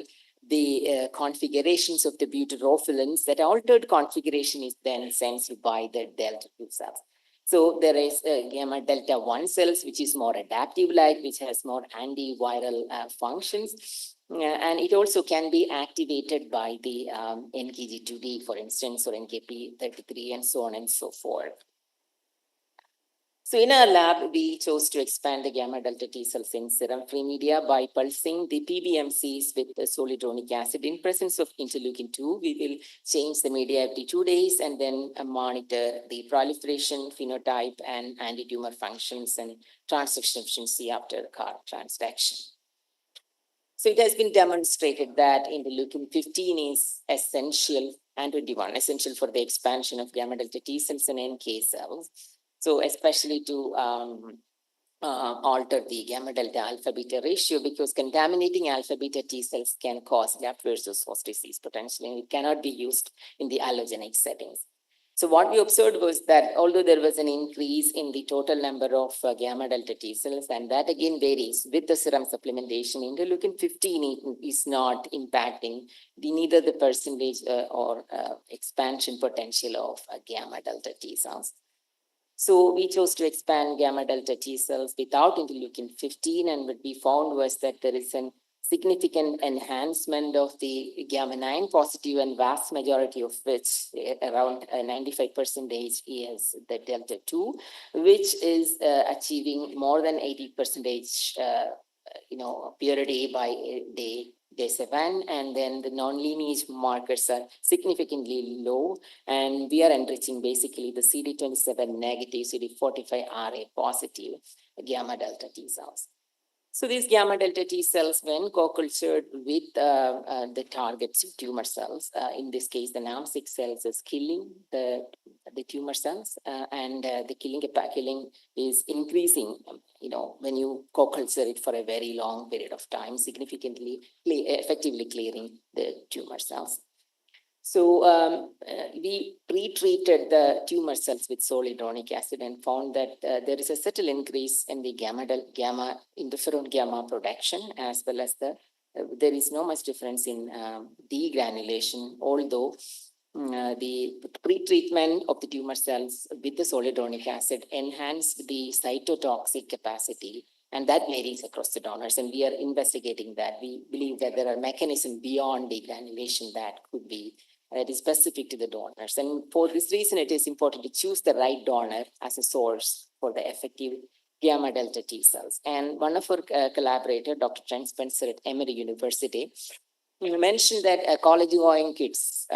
the configurations of the butyrophilins. That altered configuration is then sensed by the delta 2 cells. So there is gamma delta 1 cells, which is more adaptive like, which has more antiviral functions. And it also can be activated by the NKG2D, for instance, or NKP33, and so on and so forth. So in our lab, we chose to expand the gamma delta T cells in serum-free media by pulsing the PBMCs with the zoledronic acid. In presence of interleukin-2, we will change the media every 2 days and then monitor the proliferation, phenotype, and anti-tumor functions and transduction efficiency after CAR transduction. So it has been demonstrated that interleukin-15 is essential, and 21, essential for the expansion of gamma delta T cells and NK cells. So especially to alter the gamma delta alpha beta ratio, because contaminating alpha beta T cells can cause graft versus host disease potentially, and it cannot be used in the allogenic settings. So what we observed was that although there was an increase in the total number of gamma delta T cells, and that again varies with the serum supplementation, interleukin-15 is not impacting neither the percentage or expansion potential of gamma delta T cells. So we chose to expand gamma delta T cells without interleukin-15, and what we found was that there is a significant enhancement of the gamma 9 positive, and vast majority of which, around 95% is the delta 2, which is achieving more than 80% purity by day 7, and then the non-lineage markers are significantly low, and we are enriching basically the CD27 negative, CD45RA positive gamma delta T cells. So these gamma delta T cells, when co-cultured with the target tumor cells, in this case the NAM6 cells, is killing the tumor cells, and the killing is increasing, when you co-culture it for a very long period of time, significantly, effectively clearing the tumor cells. So we pre-treated the tumor cells with zoledronic acid and found that there is a subtle increase in the interferon gamma production, as well as there is no much difference in degranulation, although the pre-treatment of the tumor cells with the zoledronic acid enhanced the cytotoxic capacity, and that varies across the donors, and we are investigating that. We believe that there are mechanisms beyond degranulation that could be specific to the donors. And for this reason, it is important to choose the right donor as a source for the effective gamma delta T cells. And one of our collaborators, Dr. Trent Spencer at Emory University, mentioned that college-going kids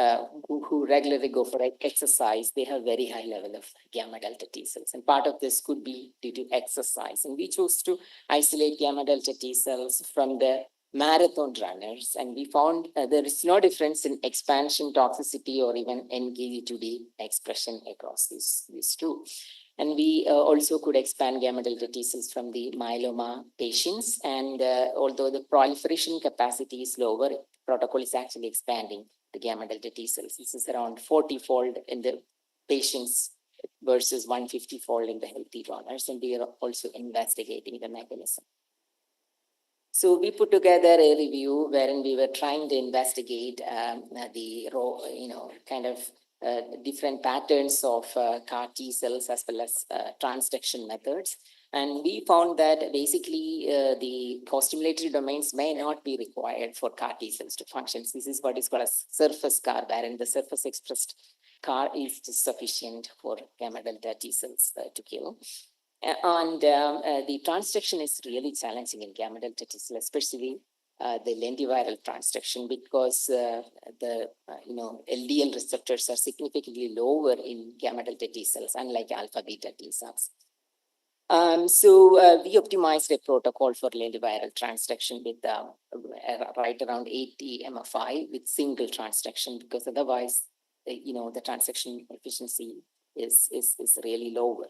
who regularly go for exercise, they have very high level of gamma delta T cells. And part of this could be due to exercise. And we chose to isolate gamma delta T cells from the marathon runners, and we found there is no difference in expansion toxicity or even NKG2D expression across these two. And we also could expand gamma delta T cells from the myeloma patients, and although the proliferation capacity is lower, the protocol is actually expanding the gamma delta T cells. This is around 40-fold in the patients versus 150-fold in the healthy donors, and we are also investigating the mechanism. So we put together a review wherein we were trying to investigate different patterns of CAR T cells as well as transduction methods. And we found that basically the co-stimulatory domains may not be required for CAR T cells to function. This is what is called a surface CAR, wherein the surface expressed CAR is sufficient for gamma delta T cells to kill. And the transduction is really challenging in gamma delta T cell, especially the lentiviral transduction, because the LDL receptors are significantly lower in gamma delta T cells, unlike alpha beta T cells. So we optimized a protocol for lentiviral transduction with right around 80 MFI with single transduction, because otherwise, the transduction efficiency is really lower.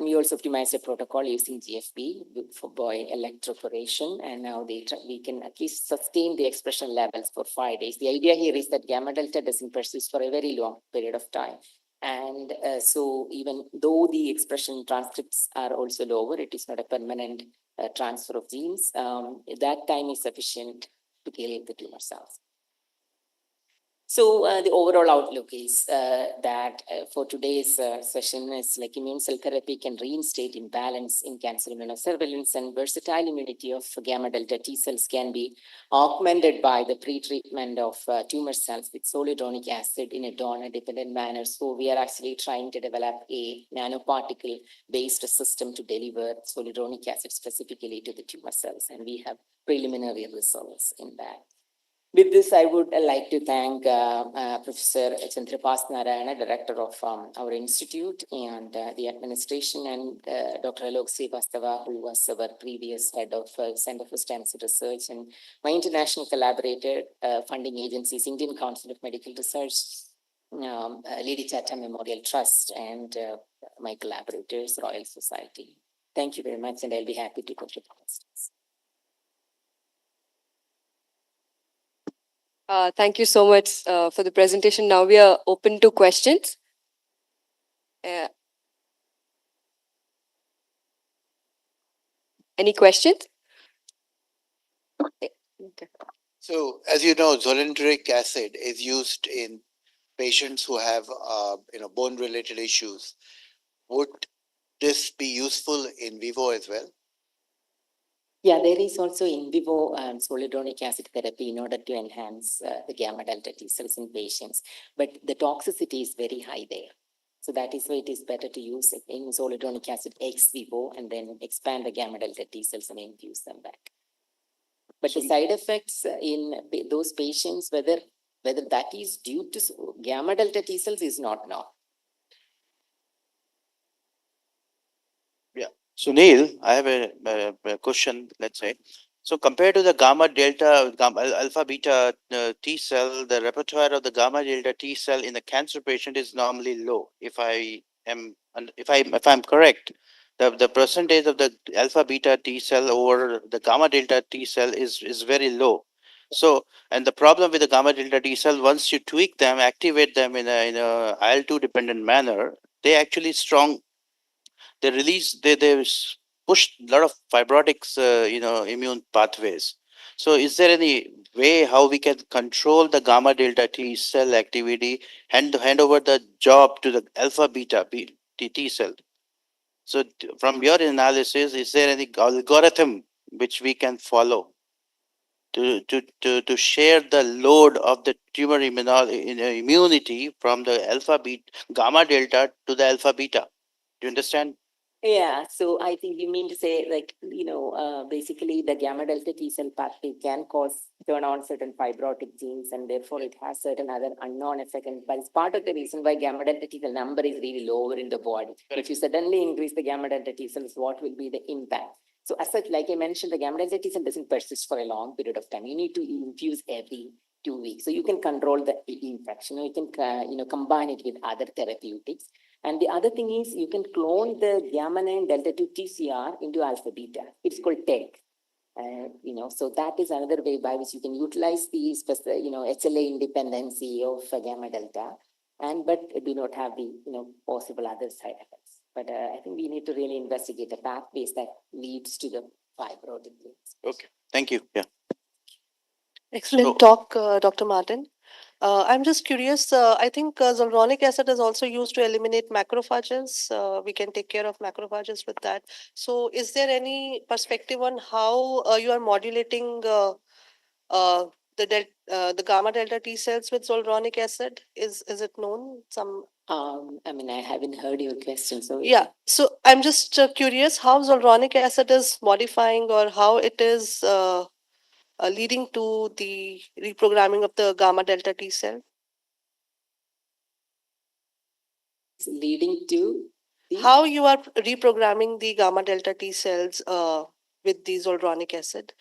we also optimized a protocol using GFP for by electroporation, and now we can at least sustain the expression levels for 5 days. The idea here is that gamma delta doesn't persist for a very long period of time. And so even though the expression transcripts are also lower, it is not a permanent transfer of genes. That time is sufficient to kill the tumor cells. So the overall outlook is that for today's session is like immune cell therapy can reinstate imbalance in cancer immunosurveillance, and versatile immunity of gamma delta T cells can be augmented by the pre-treatment of tumor cells with zoledronic acid in a donor-dependent manner. So we are actually trying to develop a nanoparticle-based system to deliver zoledronic acid specifically to the tumor cells, and we have preliminary results in that. With this, I would like to thank Professor Chandrapas Narayana, Director of our institute, and the administration, and Dr. Alok Srivastava, who was our previous head of Center for Stem Cell Research, and my international collaborator, funding agencies, Indian Council of Medical Research, Lady Chatham Memorial Trust, and my collaborators, Royal Society. Thank you very much, and I'll be happy to take your questions. Thank you so much for the presentation. Now we are open to questions. Any questions? Okay. So, as you know, zoledronic acid is used in patients who have, bone-related issues. Would this be useful in vivo as well? Yeah, there is also in vivo zoledronic acid therapy in order to enhance the gamma delta T cells in patients, but the toxicity is very high there. So that is why it is better to use in zoledronic acid ex vivo and then expand the gamma delta T cells and infuse them back. But the side effects in those patients, whether that is due to gamma delta T cells is not known. Yeah. Sunil, I have a question, let's say. So compared to the gamma delta, alpha beta T cell, the repertoire of the gamma delta T cell in the cancer patient is normally low. If I'm correct, the percentage of the alpha beta T cell over the gamma delta T cell is very low. So, and the problem with the gamma delta T cell, once you tweak them, activate them in a IL-2 dependent manner, they actually they release they push a lot of fibrotics immune pathways. So is there any way how we can control the gamma delta T cell activity and hand over the job to the alpha beta T cell? So from your analysis, is there any algorithm which we can follow to share the load of the tumor immunity from the alpha beta gamma delta to the alpha beta? Do you understand? Yeah, so I think you mean to say, like, basically the gamma delta T cell pathway can turn on certain fibrotic genes, and therefore it has certain other unknown effect. But it's part of the reason why gamma delta T cell number is really lower in the body. If you suddenly increase the gamma delta T cells, what will be the impact? So as such, like I mentioned, the gamma delta T cell doesn't persist for a long period of time. You need to infuse every 2 weeks. So you can control the infection. You can combine it with other therapeutics. And the other thing is you can clone the gamma 9 delta 2 TCR into alpha beta. It's called TEG. So that is another way by which you can utilize the HLA independency of gamma delta, but do not have the possible other side effects. But I think we need to really investigate the pathways that leads to the fibrotic genes. Okay, thank you. Yeah. Excellent talk, Dr. Martin. I'm just curious. I think zoledronic acid is also used to eliminate macrophages. We can take care of macrophages with that. So, is there any perspective on how you are modulating the gamma delta T cells with zoledronic acid? Is it known? I haven't heard your question. So yeah. So I'm just curious how zoledronic acid is modifying, or how it is leading to the reprogramming of the gamma delta T cell. Leading to how you are reprogramming the gamma delta T cells with the zoledronic acid.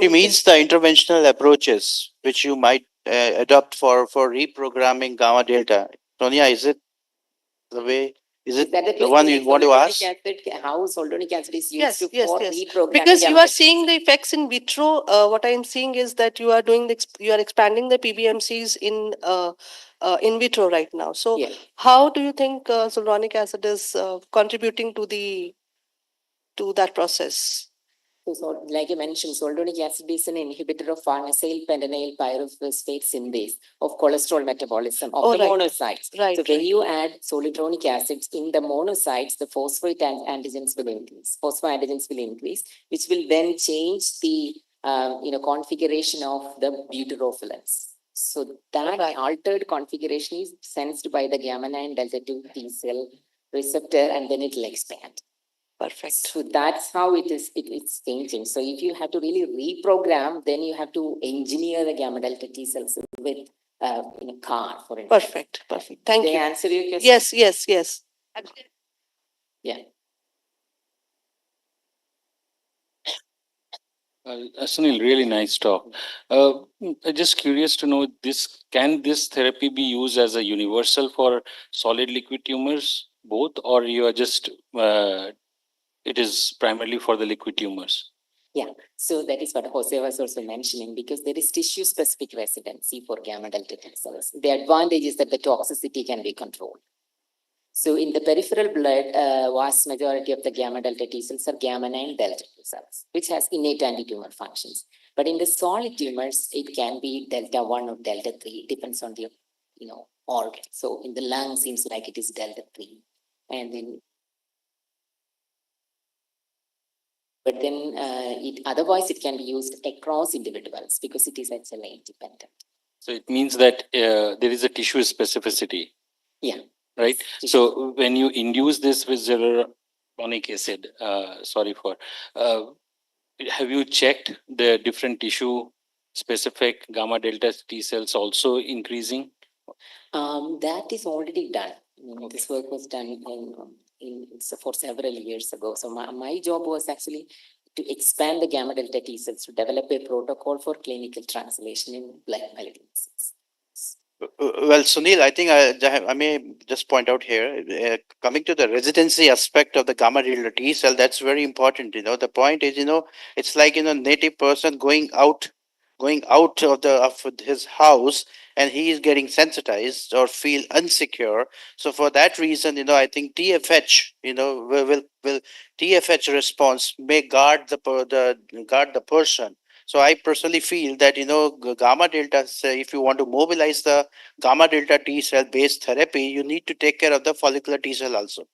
She means the interventional approaches which you might adopt for reprogramming gamma delta. Sonia, is it the way? Is it that the one you want to ask? How zoldonic acid is used Yes, to yes, for yes. reprogramming Because you gamma are seeing the effects in vitro. What I am seeing is that you are doing you are expanding the PBMCs in vitro right now. So, Yeah. how do you think zoldonic acid is contributing to that process? So, like you mentioned, zoldonic acid is an inhibitor of farnesyl pentenyl pyrophosphate synthase of cholesterol metabolism of Oh, the right. monocytes. Right, So when right. you add zoldonic acids in the monocytes, the phosphate antigens will increase. Phosphoantigens will increase, which will then change the configuration of the butyrophilins. So that altered configuration is sensed by the gamma 9 delta 2 T cell receptor, and then it will expand. Perfect. So that's how it's changing. So if you have to really reprogram, then you have to engineer the gamma delta T cells with CAR, for instance. Perfect, perfect. Thank Did you. I answer your question? Yes, yes, yes. Yeah. Sunil, really nice talk. I'm just curious to know can this therapy be used as a universal for solid liquid tumors, both, or you are just it is primarily for the liquid tumors? Yeah, so that is what Jose was also mentioning, because there is tissue specific residency for gamma delta T cells. The advantage is that the toxicity can be controlled. So in the peripheral blood, vast majority of the gamma delta T cells are gamma 9 delta T cells, which has innate anti-tumor functions. But in the solid tumors, it can be delta 1 or delta 3, depends on the organ. So in the lung, seems like it is delta 3. And then but then otherwise it can be used across individuals because it is HLA independent. So it means that there is a tissue specificity. Yeah. Right. So when you induce this with hyaluronic acid, have you checked the different tissue specific gamma delta T cells also increasing? That is already done. This work was done for several years ago. So my job was actually to expand the gamma delta T cells to develop a protocol for clinical translation in blood malignancies. Well, Sunil, I think I may just point out here, coming to the residency aspect of the gamma delta T cell, that's very important. The point is, it's like, native person going out of his house, and he is getting sensitized or feel insecure. So for that reason, I think TFH, will TFH response may guard the person. So I personally feel that gamma delta, if you want to mobilize the gamma delta T cell based therapy, you need to take care of the follicular T cell also.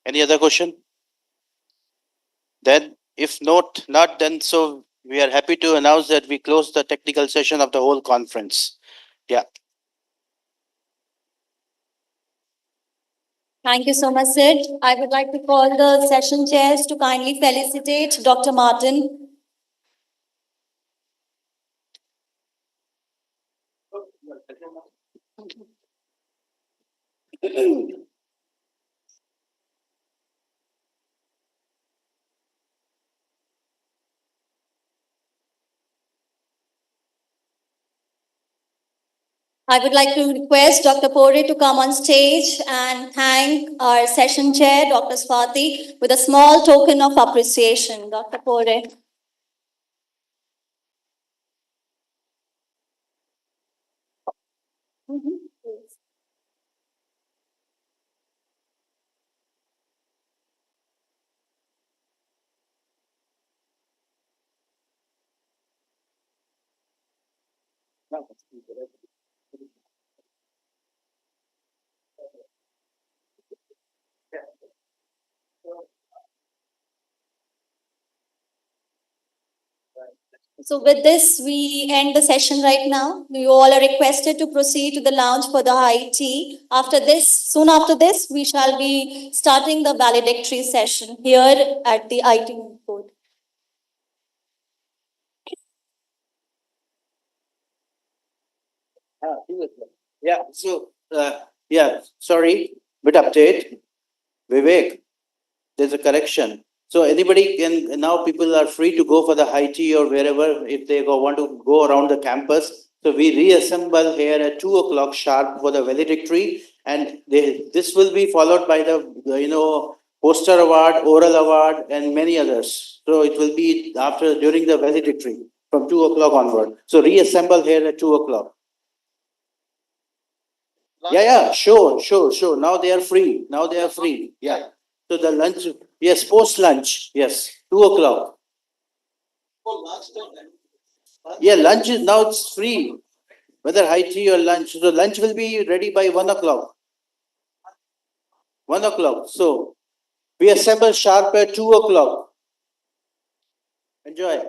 Any other question? Then, if not, then so we are happy to announce that we close the technical session of the whole conference. Yeah. Thank you so much, Sid. I would like to call the session chairs to kindly felicitate Dr. Martin. I would like to request Dr. Pore to come on stage and thank our session chair, Dr. Swati, with a small token of appreciation. Dr. Pore. So with this, we end the session right now. You all are requested to proceed to the lounge for the high tea. Soon after this, we shall be starting the valedictory session here at the IT board. Yeah. So, sorry, bit update. Vivek, there's a correction. So anybody now people are free to go for the high tea or wherever if they want to go around the campus. So we reassemble here at 2 o'clock sharp for the valedictory, and this will be followed by the poster award, oral award, and many others. So it will be during the valedictory from 2 o'clock onward. So reassemble here at 2 o'clock. Yeah, sure. Now they are free. Yeah. So the lunch, yes, post lunch, yes, 2 o'clock. Yeah, lunch is now it's free, whether high tea or lunch. So lunch will be ready by 1 o'clock. 1 o'clock. So we assemble sharp at 2 o'clock. Enjoy.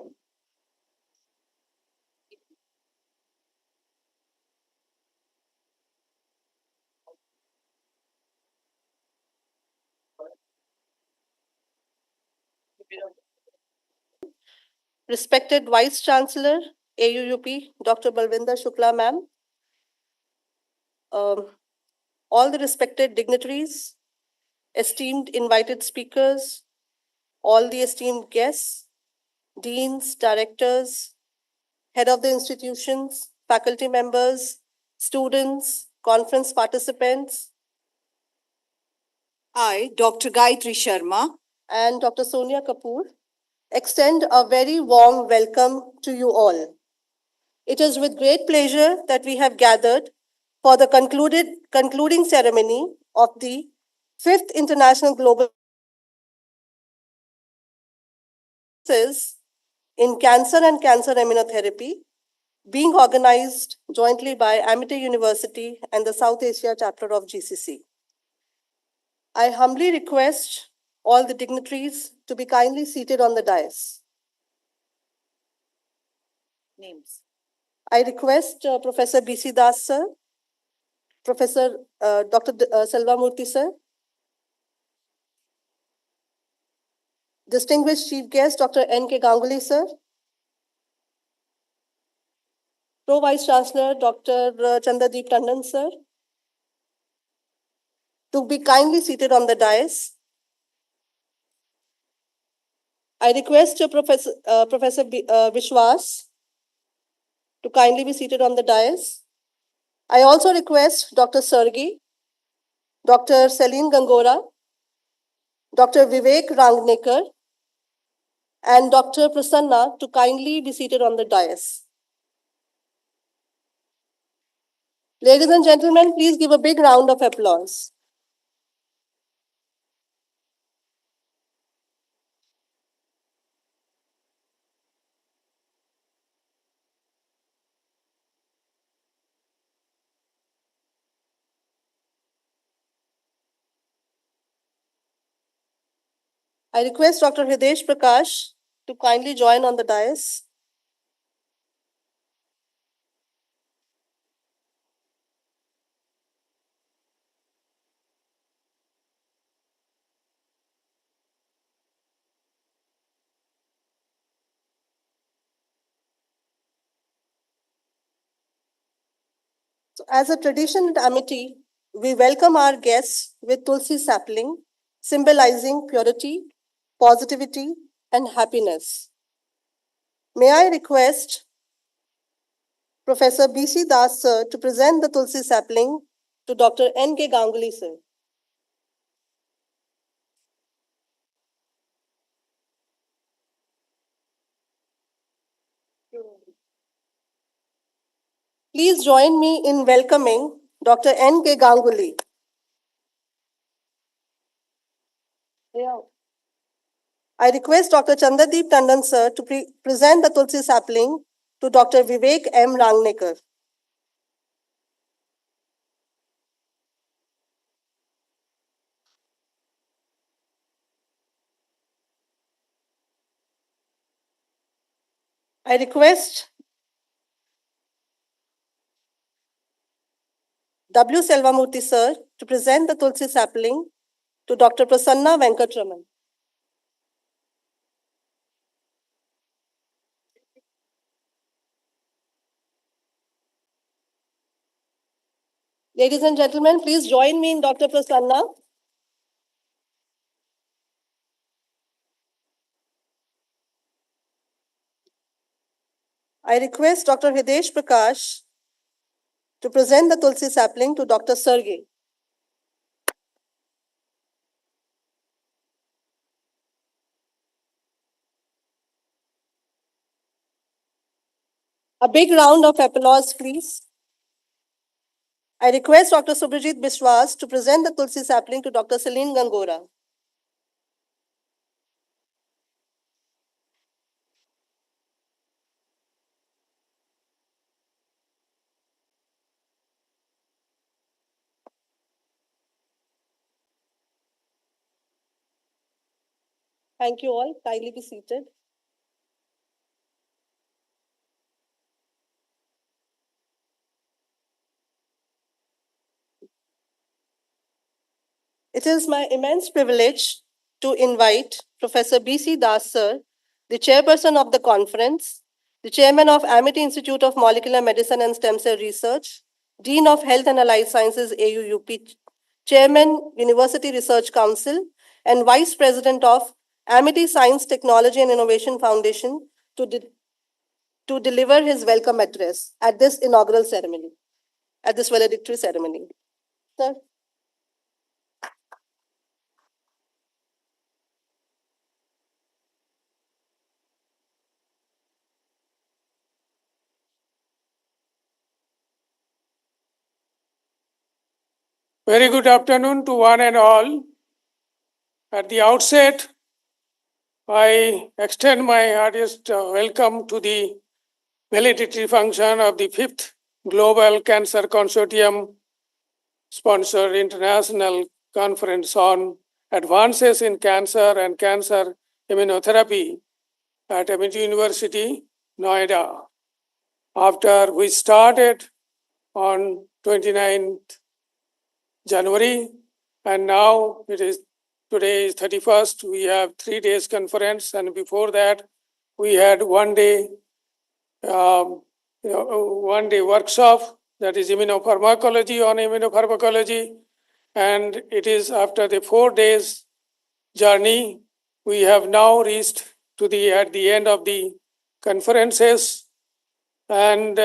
Respected Vice Chancellor, AUUP, Dr. Balvinder Shukla, ma'am, all the respected dignitaries, esteemed invited speakers, all the esteemed guests, deans, directors, head of the institutions, faculty members, students, conference participants. I, Dr. Gayatri Sharma, and Dr. Sonia Kapoor, extend a very warm welcome to you all. It is with great pleasure that we have gathered for the concluding ceremony of the 5th International Global in Cancer and Cancer Immunotherapy, being organized jointly by Amity University and the South Asia chapter of GCC. I humbly request all the dignitaries to be kindly seated on the dais. Names. I request Professor B.C. Das sir, Professor Dr. Selvamurthy sir, distinguished chief guest Dr. N.K. Ganguly sir, Pro Vice Chancellor Dr. Chandradeep Tandon sir, to be kindly seated on the dais. I request Professor Vishwas to kindly be seated on the dais. I also request Dr. Sergey, Dr. Celine Gangora, Dr. Vivek Rangnekar, and Dr. Prasanna to kindly be seated on the dais. Ladies and gentlemen, please give a big round of applause. I request Dr. Hridesh Prakash to kindly join on the dais. So as a tradition at Amity, we welcome our guests with Tulsi sapling, symbolizing purity, positivity, and happiness. May I request Professor B.C. Das sir to present the Tulsi sapling to Dr. N.K. Ganguly sir. Please join me in welcoming Dr. N.K. Ganguly. I request Dr. Chandradeep Tandon sir to present the Tulsi sapling to Dr. Vivek M. Rangnekar. I request W. Selvamurthy sir to present the Tulsi sapling to Dr. Prasanna Venkatraman. Ladies and gentlemen, please join me in Dr. Prasanna. I request Dr. Hidesh Prakash to present the Tulsi sapling to Dr. Sergey. A big round of applause, please. I request Dr. Subhajit Biswas to present the Tulsi sapling to Dr. Celine Gangora. Thank you all. Kindly be seated. It is my immense privilege to invite Professor B.C. Das, sir, the chairperson of the conference, the chairman of Amity Institute of Molecular Medicine and Stem Cell Research, Dean of Health and Allied Sciences, AUUP, Chairman, University Research Council, and Vice President of Amity Science, Technology and Innovation Foundation to deliver his welcome address at this inaugural ceremony, at this valedictory ceremony. Sir. Very good afternoon to one and all. At the outset, I extend my heartiest welcome to the validity function of the 5th Global Cancer Consortium sponsored international conference on advances in cancer and cancer immunotherapy at Amity University, Noida. After we started on 29th January, and now today is 31st. We have 3 days conference, and before that, we had 1 day, 1 day workshop, that is immunopharmacology on immunopharmacology, and it is after the 4 days journey, we have now reached at the end of the conferences, and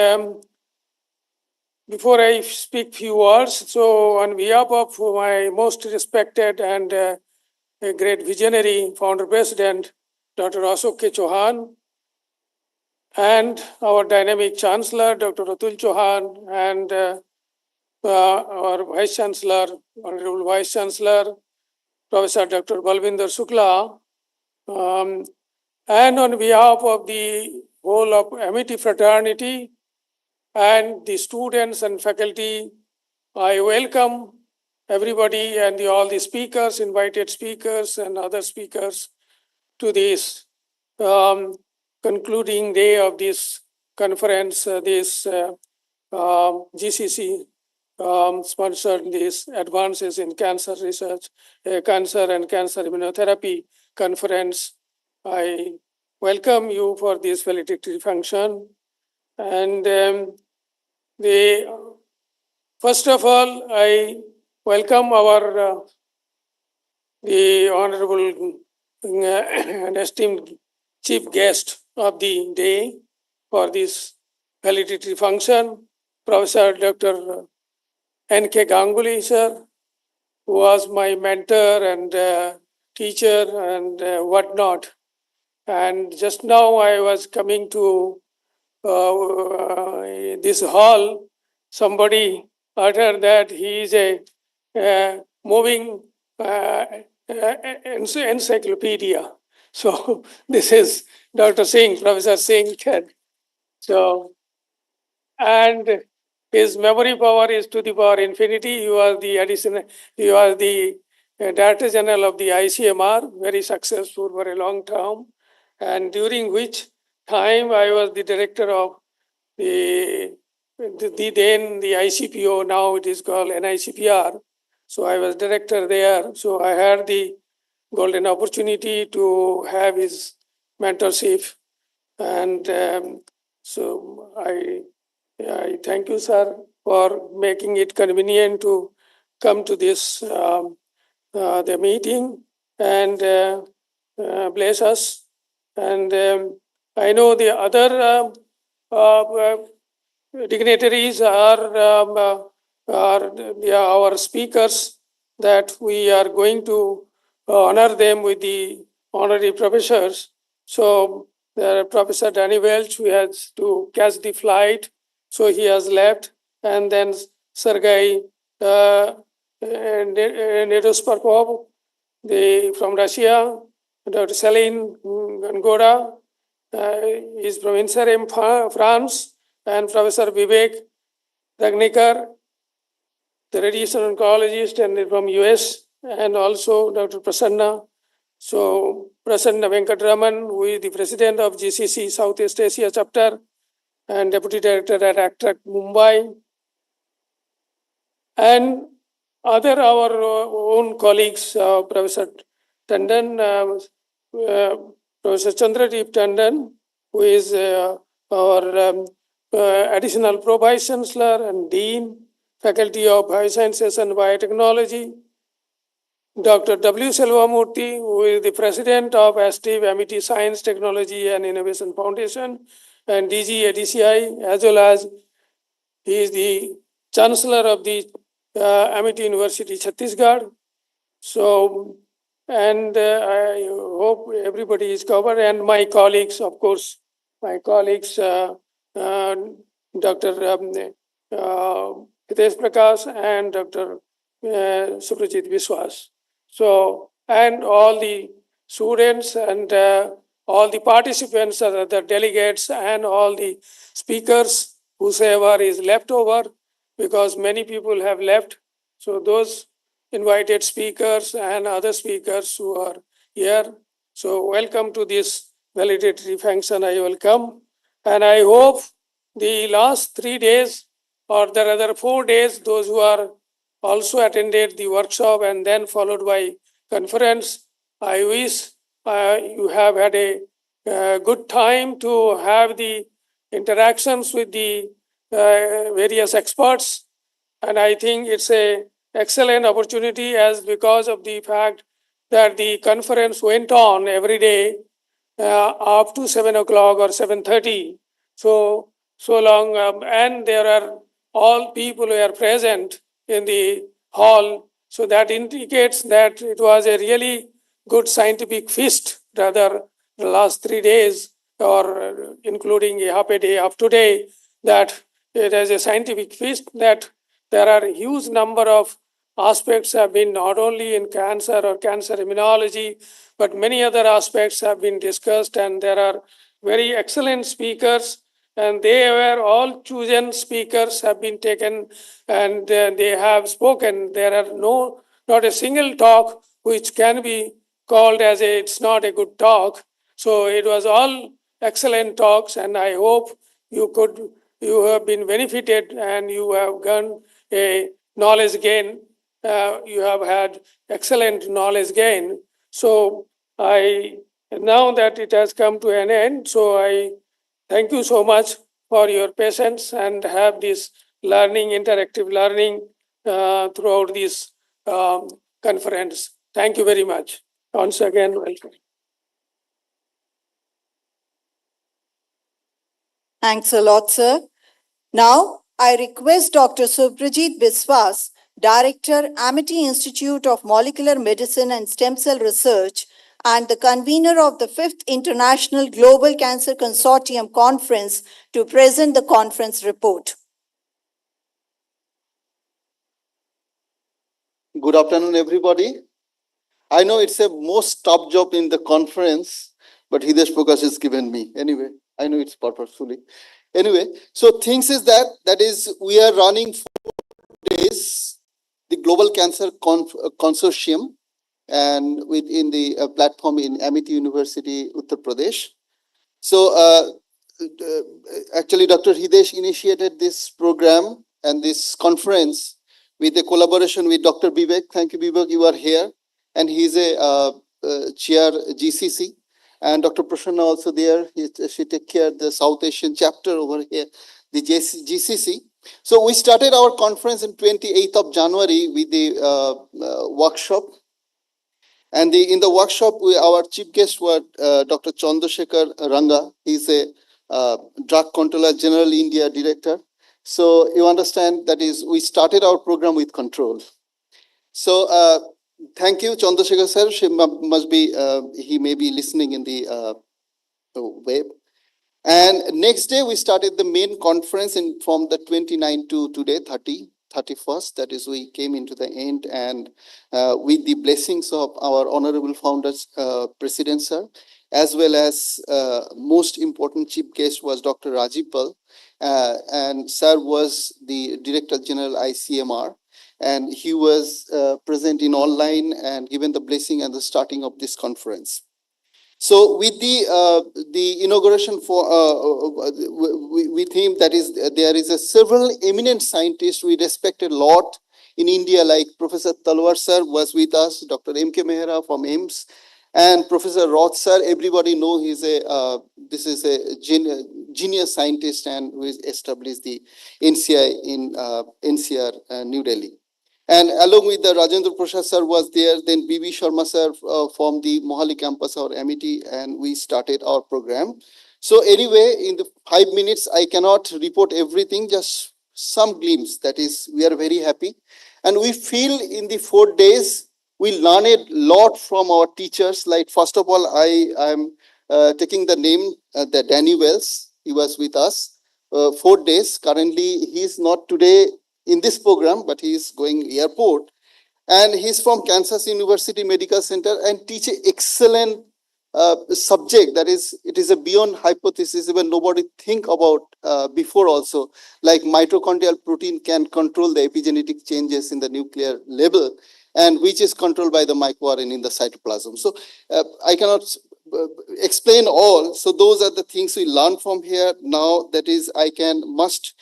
before I speak few words, so on behalf of my most respected and a great visionary founder president, Dr. Ashok K. Chauhan, and our dynamic chancellor, Dr. Atul Chauhan, and our vice chancellor, honorable vice chancellor, Professor Dr. Balvinder Shukla, and on behalf of the whole of Amity fraternity and the students and faculty, I welcome everybody and all the speakers, invited speakers and other speakers to this concluding day of this conference, this GCC sponsored this Advances in Cancer Research, Cancer and Cancer Immunotherapy conference. I welcome you for this valedictory function. And first of all, I welcome our the honorable and esteemed chief guest of the day for this valedictory function, Professor Dr. N.K. Ganguly, sir, who was my mentor and teacher and whatnot. And just now I was coming to this hall, somebody uttered that he is a moving encyclopedia. So this is Dr. Singh, Professor Singh. So, and his memory power is to the power infinity. He was the Director General of the ICMR, very successful for a long term, and during which time I was the director of the then the ICPO, now it is called NICPR. So I was director there. So I had the golden opportunity to have his mentorship. And so I thank you, sir, for making it convenient to come to this the meeting and bless us. And I know the other dignitaries are our speakers, that we are going to honor them with the honorary professors. So Professor Danny Welch, who has to catch the flight, so he has left, and then Sergei Nedosparkov, from Russia, Dr. Celine Ngoda is from INSERM, France, and Professor Vivek Ragnikar, the radiation oncologist, and from US, and also Dr. Prasanna. So Prasanna Venkatraman, who is the president of GCC Southeast Asia chapter and deputy director at ACTRAC Mumbai, and other our own colleagues, Professor Tandon, Professor Chandradeep Tandon, who is our additional pro vice chancellor and dean, faculty of biosciences and biotechnology, Dr. W. Selvamurthy, who is the president of ASTIV, Amity Science, Technology and Innovation Foundation, and DG ADCI, as well as he is the chancellor of the Amity University, Chhattisgarh. So, and I hope everybody is covered, and my colleagues, of course, my colleagues, Dr. Hitesh Prakash and Dr. Suprajit Biswas. So, and all the students and all the participants, the delegates and all the speakers, whosoever is left over, because many people have left. So those invited speakers and other speakers who are here. So welcome to this validatory function. I welcome. And I hope the last 3 days or the other 4 days, those who are also attended the workshop and then followed by conference, I wish you have had a good time to have the interactions with the various experts. And I think it's a excellent opportunity, as because of the fact that the conference went on every day up to 7 o'clock or 7:30. So long, and there are all people who are present in the hall. So that indicates that it was a really good scientific feast, rather the last 3 days, or including a half a day of today, that it is a scientific feast, that there are a huge number of aspects have been not only in cancer or cancer immunology, but many other aspects have been discussed, and there are very excellent speakers, and they were all chosen speakers have been taken, and they have spoken. There are not a single talk which can be called as it's not a good talk. So it was all excellent talks, and I hope you have been benefited and you have gained a knowledge gain. You have had excellent knowledge gain. So now that it has come to an end, so I thank you so much for your patience and have this learning, interactive learning throughout this conference. Thank you very much. Once again, welcome. Thanks a lot, sir. Now, I request Dr. Suprajit Biswas, Director, Amity Institute of Molecular Medicine and Stem Cell Research, and the convener of the 5th International Global Cancer Consortium Conference, to present the conference report. Good afternoon, everybody. I know it's a most tough job in the conference, but Hitesh Prakash has given me. Anyway, I know it's purposefully. Anyway, so things is that is we are running 4 days the Global Cancer Consortium, and within the platform in Amity University, Uttar Pradesh. So actually, Dr. Hitesh initiated this program and this conference with a collaboration with Dr. Vivek. Thank you, Vivek, you are here. And he's a chair GCC. And Dr. Prasanna also there. She take care of the South Asian chapter over here, the GCC. So we started our conference on 28th of January with the workshop. And in the workshop, our chief guest was Dr. Chandrasekhar Ranga. He's a Drug Controller General India Director. So you understand that is we started our program with control. So thank you, Chandrasekhar sir. He may be listening in the web. And next day we started the main conference from the 29th to today, 31st. That is, we came into the end, and with the blessings of our honorable founders, President sir, as well as most important chief guest was Dr. Rajiv Pal, and sir was the Director General ICMR, and he was present in online and given the blessing and the starting of this conference. So with the inauguration for with him, that is there is a several eminent scientists we respected a lot in India, like Professor Talwar sir was with us, Dr. M.K. Mehra from AIMS, and Professor Roth sir. Everybody know he's a this is a genius scientist and who has established the NCI in NCR, New Delhi. And along with the Rajendra Prasad sir was there, then B.B. Sharma sir from the Mohali campus, our MIT, and we started our program. So anyway, in the 5 minutes, I cannot report everything, just some glimpse. That is, we are very happy. And we feel in the 4 days, we learned a lot from our teachers. Like, first of all, I am taking the name, the Danny Wells. He was with us 4 days. Currently, he is not today in this program, but he is going airport, and he's from Kansas University Medical Center and teach an excellent subject. That is, it is a beyond hypothesis, even nobody think about before also, like mitochondrial protein can control the epigenetic changes in the nuclear level, and which is controlled by the microRNA in the cytoplasm. So I cannot explain all. So those are the things we learn from here. Now that is, I must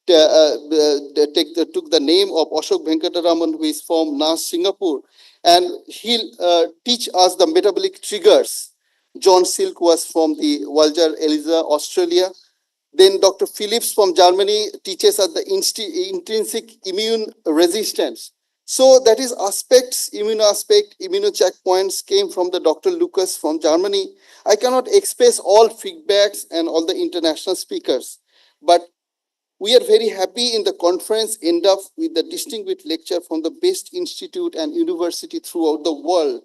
took the name of Ashok Venkataraman, who is from NAS, Singapore, and he'll teach us the metabolic triggers. John Silk was from the Walger Eliza, Australia. Then Dr. Phillips from Germany teaches us the intrinsic immune resistance. So that is aspects, immuno checkpoints came from the Dr. Lucas from Germany. I cannot express all feedbacks and all the international speakers, but we are very happy in the conference end up with the distinguished lecture from the best institute and university throughout the world,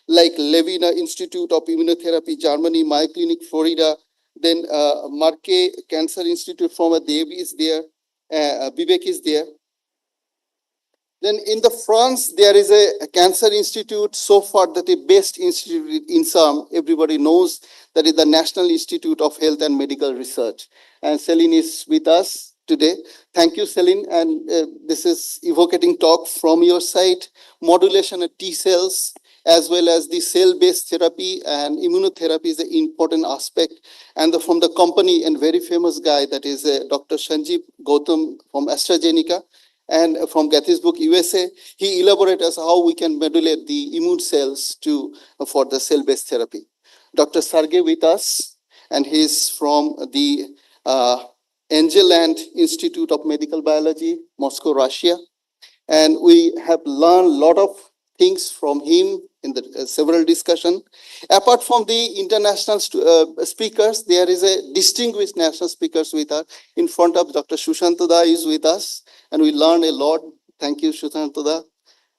like Levina Institute of Immunotherapy, Germany, Mayo Clinic, Florida, then Marquet Cancer Institute from Devi is there, Vivek is there. Then in the France, there is a cancer institute, so far that the best institute in some, everybody knows, that is the National Institute of Health and Medical Research. And Celine is with us today. Thank you, Celine. And this is evocating talk from your side, modulation of T cells, as well as the cell-based therapy and immunotherapy is an important aspect. And from the company and very famous guy, that is Dr. Sanjeev Gautam from AstraZeneca, and from Gettysburg, USA, he elaborates how we can modulate the immune cells for the cell-based therapy. Dr. Sergey with us, and he's from the Angeland Institute of Medical Biology, Moscow, Russia. And we have learned a lot of things from him in the several discussions. Apart from the international speakers, there is a distinguished national speakers with us. In front of Dr. Sushantada is with us, and we learned a lot. Thank you, Sushantada.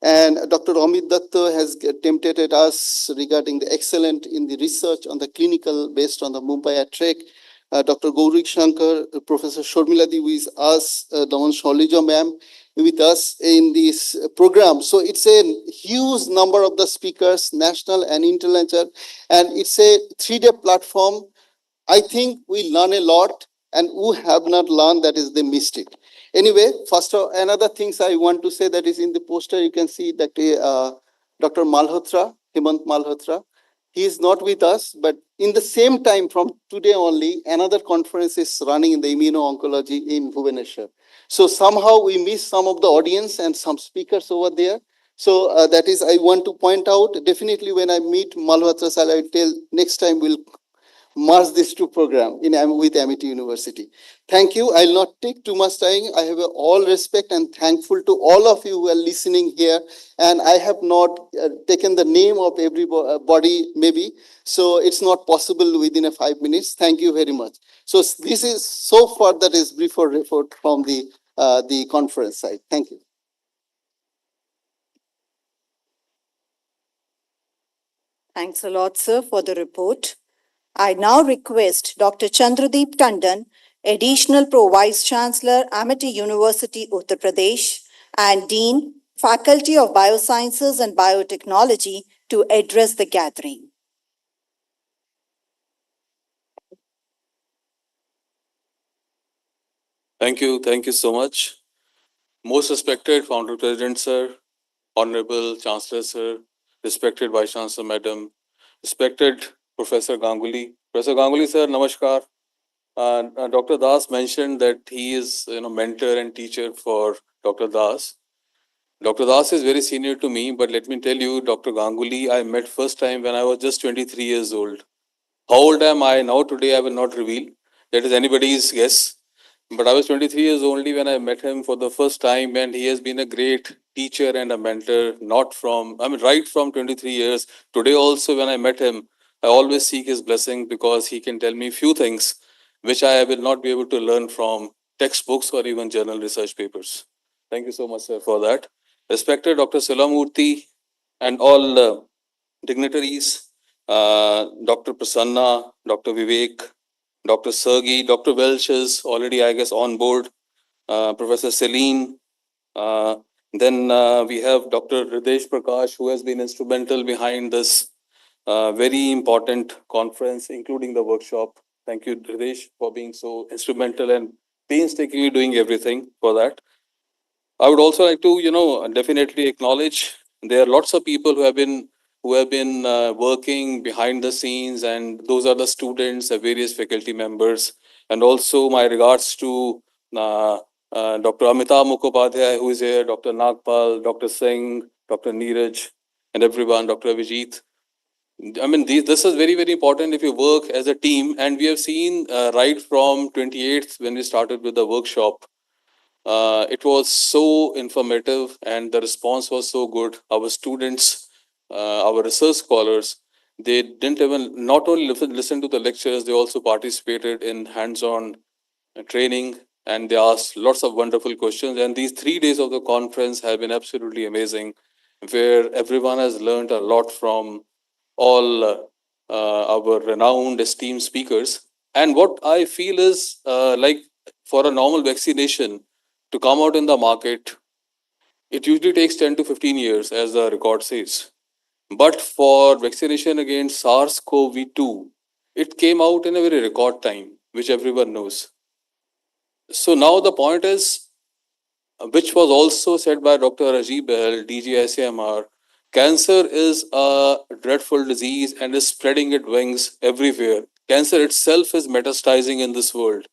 And Dr. Amit Datta has tempted us regarding the excellent in the research on the clinical based on the Mumbai Trek. Dr. Gaurik Shankar, Professor Shormiladi with us, Daman Sholija ma'am with us in this program. So it's a huge number of the speakers, national and international, and it's a 3-day platform. I think we learn a lot, and who have not learned, that is the mistake. Anyway, first another things I want to say, that is in the poster, you can see that Dr. Malhotra, Hemant Malhotra, he is not with us, but in the same time from today only, another conference is running in the immuno-oncology in Bhubaneswar. So somehow we miss some of the audience and some speakers over there. So that is, I want to point out, definitely when I meet Malhotra, I will tell next time merge these two programs with Amity University. Thank you. I'll not take too much time. I have all respect and thankful to all of you who are listening here. And I have not taken the name of everybody, maybe. So it's not possible within 5 minutes. Thank you very much. So this is so far that is brief report from the conference side. Thank you. Thanks a lot, sir, for the report. I now request Dr. Chandradeep Tandon, Additional Pro Vice Chancellor, Amity University, Uttar Pradesh, and Dean, Faculty of Biosciences and Biotechnology, to address the gathering. Thank you so much. Most respected Founder President, sir, Honorable Chancellor, sir, respected Vice Chancellor, Madam, respected Professor Ganguly. Professor Ganguly, sir, namaskar. Dr. Das mentioned that he is, mentor and teacher for Dr. Das. Dr. Das is very senior to me, but let me tell you, Dr. Ganguly, I met first time when I was just 23 years old. How old am I now today? I will not reveal. That is anybody's guess. But I was 23 years old when I met him for the first time, and he has been a great teacher and a mentor, right from 23 years. Today also, when I met him, I always seek his blessing because he can tell me few things which I will not be able to learn from textbooks or even journal research papers. Thank you so much, sir, for that. Respected Dr. Silamurthy and all dignitaries, Dr. Prasanna, Dr. Vivek, Dr. Sergey, Dr. Welch is already, I guess, on board, Professor Celine. Then we have Dr. Hridesh Prakash, who has been instrumental behind this very important conference, including the workshop. Thank you, Hridesh, for being so instrumental and painstakingly doing everything for that. I would also like to, definitely acknowledge there are lots of people who have been working behind the scenes, and those are the students, the various faculty members, and also my regards to Dr. Amitabh Mukhopadhyay, who is here, Dr. Nagpal, Dr. Singh, Dr. Neeraj, and everyone, Dr. Abhijit. This is very, very important if you work as a team, and we have seen right from 28th when we started with the workshop. It was so informative and the response was so good. Our students, our research scholars, they didn't even not only listen to the lectures, they also participated in hands-on training, and they asked lots of wonderful questions. And these 3 days of the conference have been absolutely amazing, where everyone has learned a lot from all our renowned, esteemed speakers. And what I feel is like for a normal vaccination to come out in the market, it usually takes 10 to 15 years, as the record says. But for vaccination against SARS-CoV-2, it came out in a very record time, which everyone knows. So now the point is, which was also said by Dr. Rajiv Behel, DG ICMR, cancer is a dreadful disease and is spreading its wings everywhere. Cancer itself is metastasizing in this world.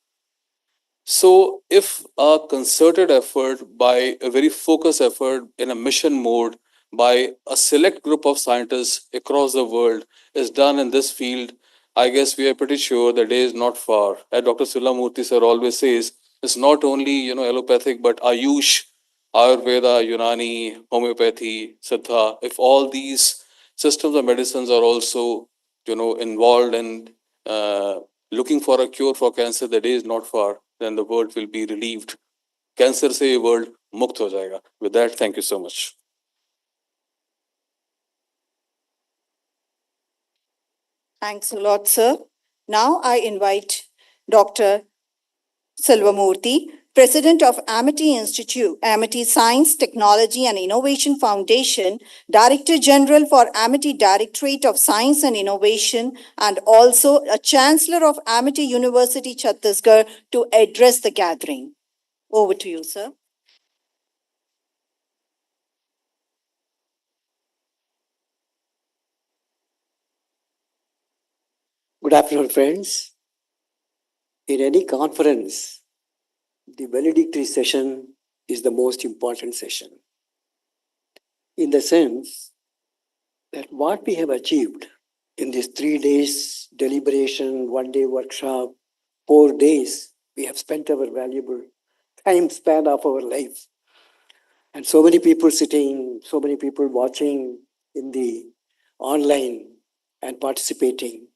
So if a concerted effort by a very focused effort in a mission mode by a select group of scientists across the world is done in this field, I guess we are pretty sure the day is not far. As Dr. Silamurthy sir always says, it's not only allopathic, but Ayush, Ayurveda, Unani, homeopathy, Siddha. If all these systems of medicines are also involved in looking for a cure for cancer, the day is not far. Then the world will be relieved. Cancer se world mukt ho jayega. With that, thank you so much. Thanks a lot, sir. Now I invite Dr. Silvamurthy, President of Amity Institute, Amity Science, Technology and Innovation Foundation, Director General for Amity Directorate of Science and Innovation, and also a Chancellor of Amity University, Chhattisgarh, to address the gathering. Over to you, sir. Good afternoon, friends. In any conference, the valedictory session is the most important session, in the sense that what we have achieved in these 3 days deliberation, 1 day workshop, 4 days, we have spent our valuable time span of our life. And so many people sitting, so many people watching in the online and participating.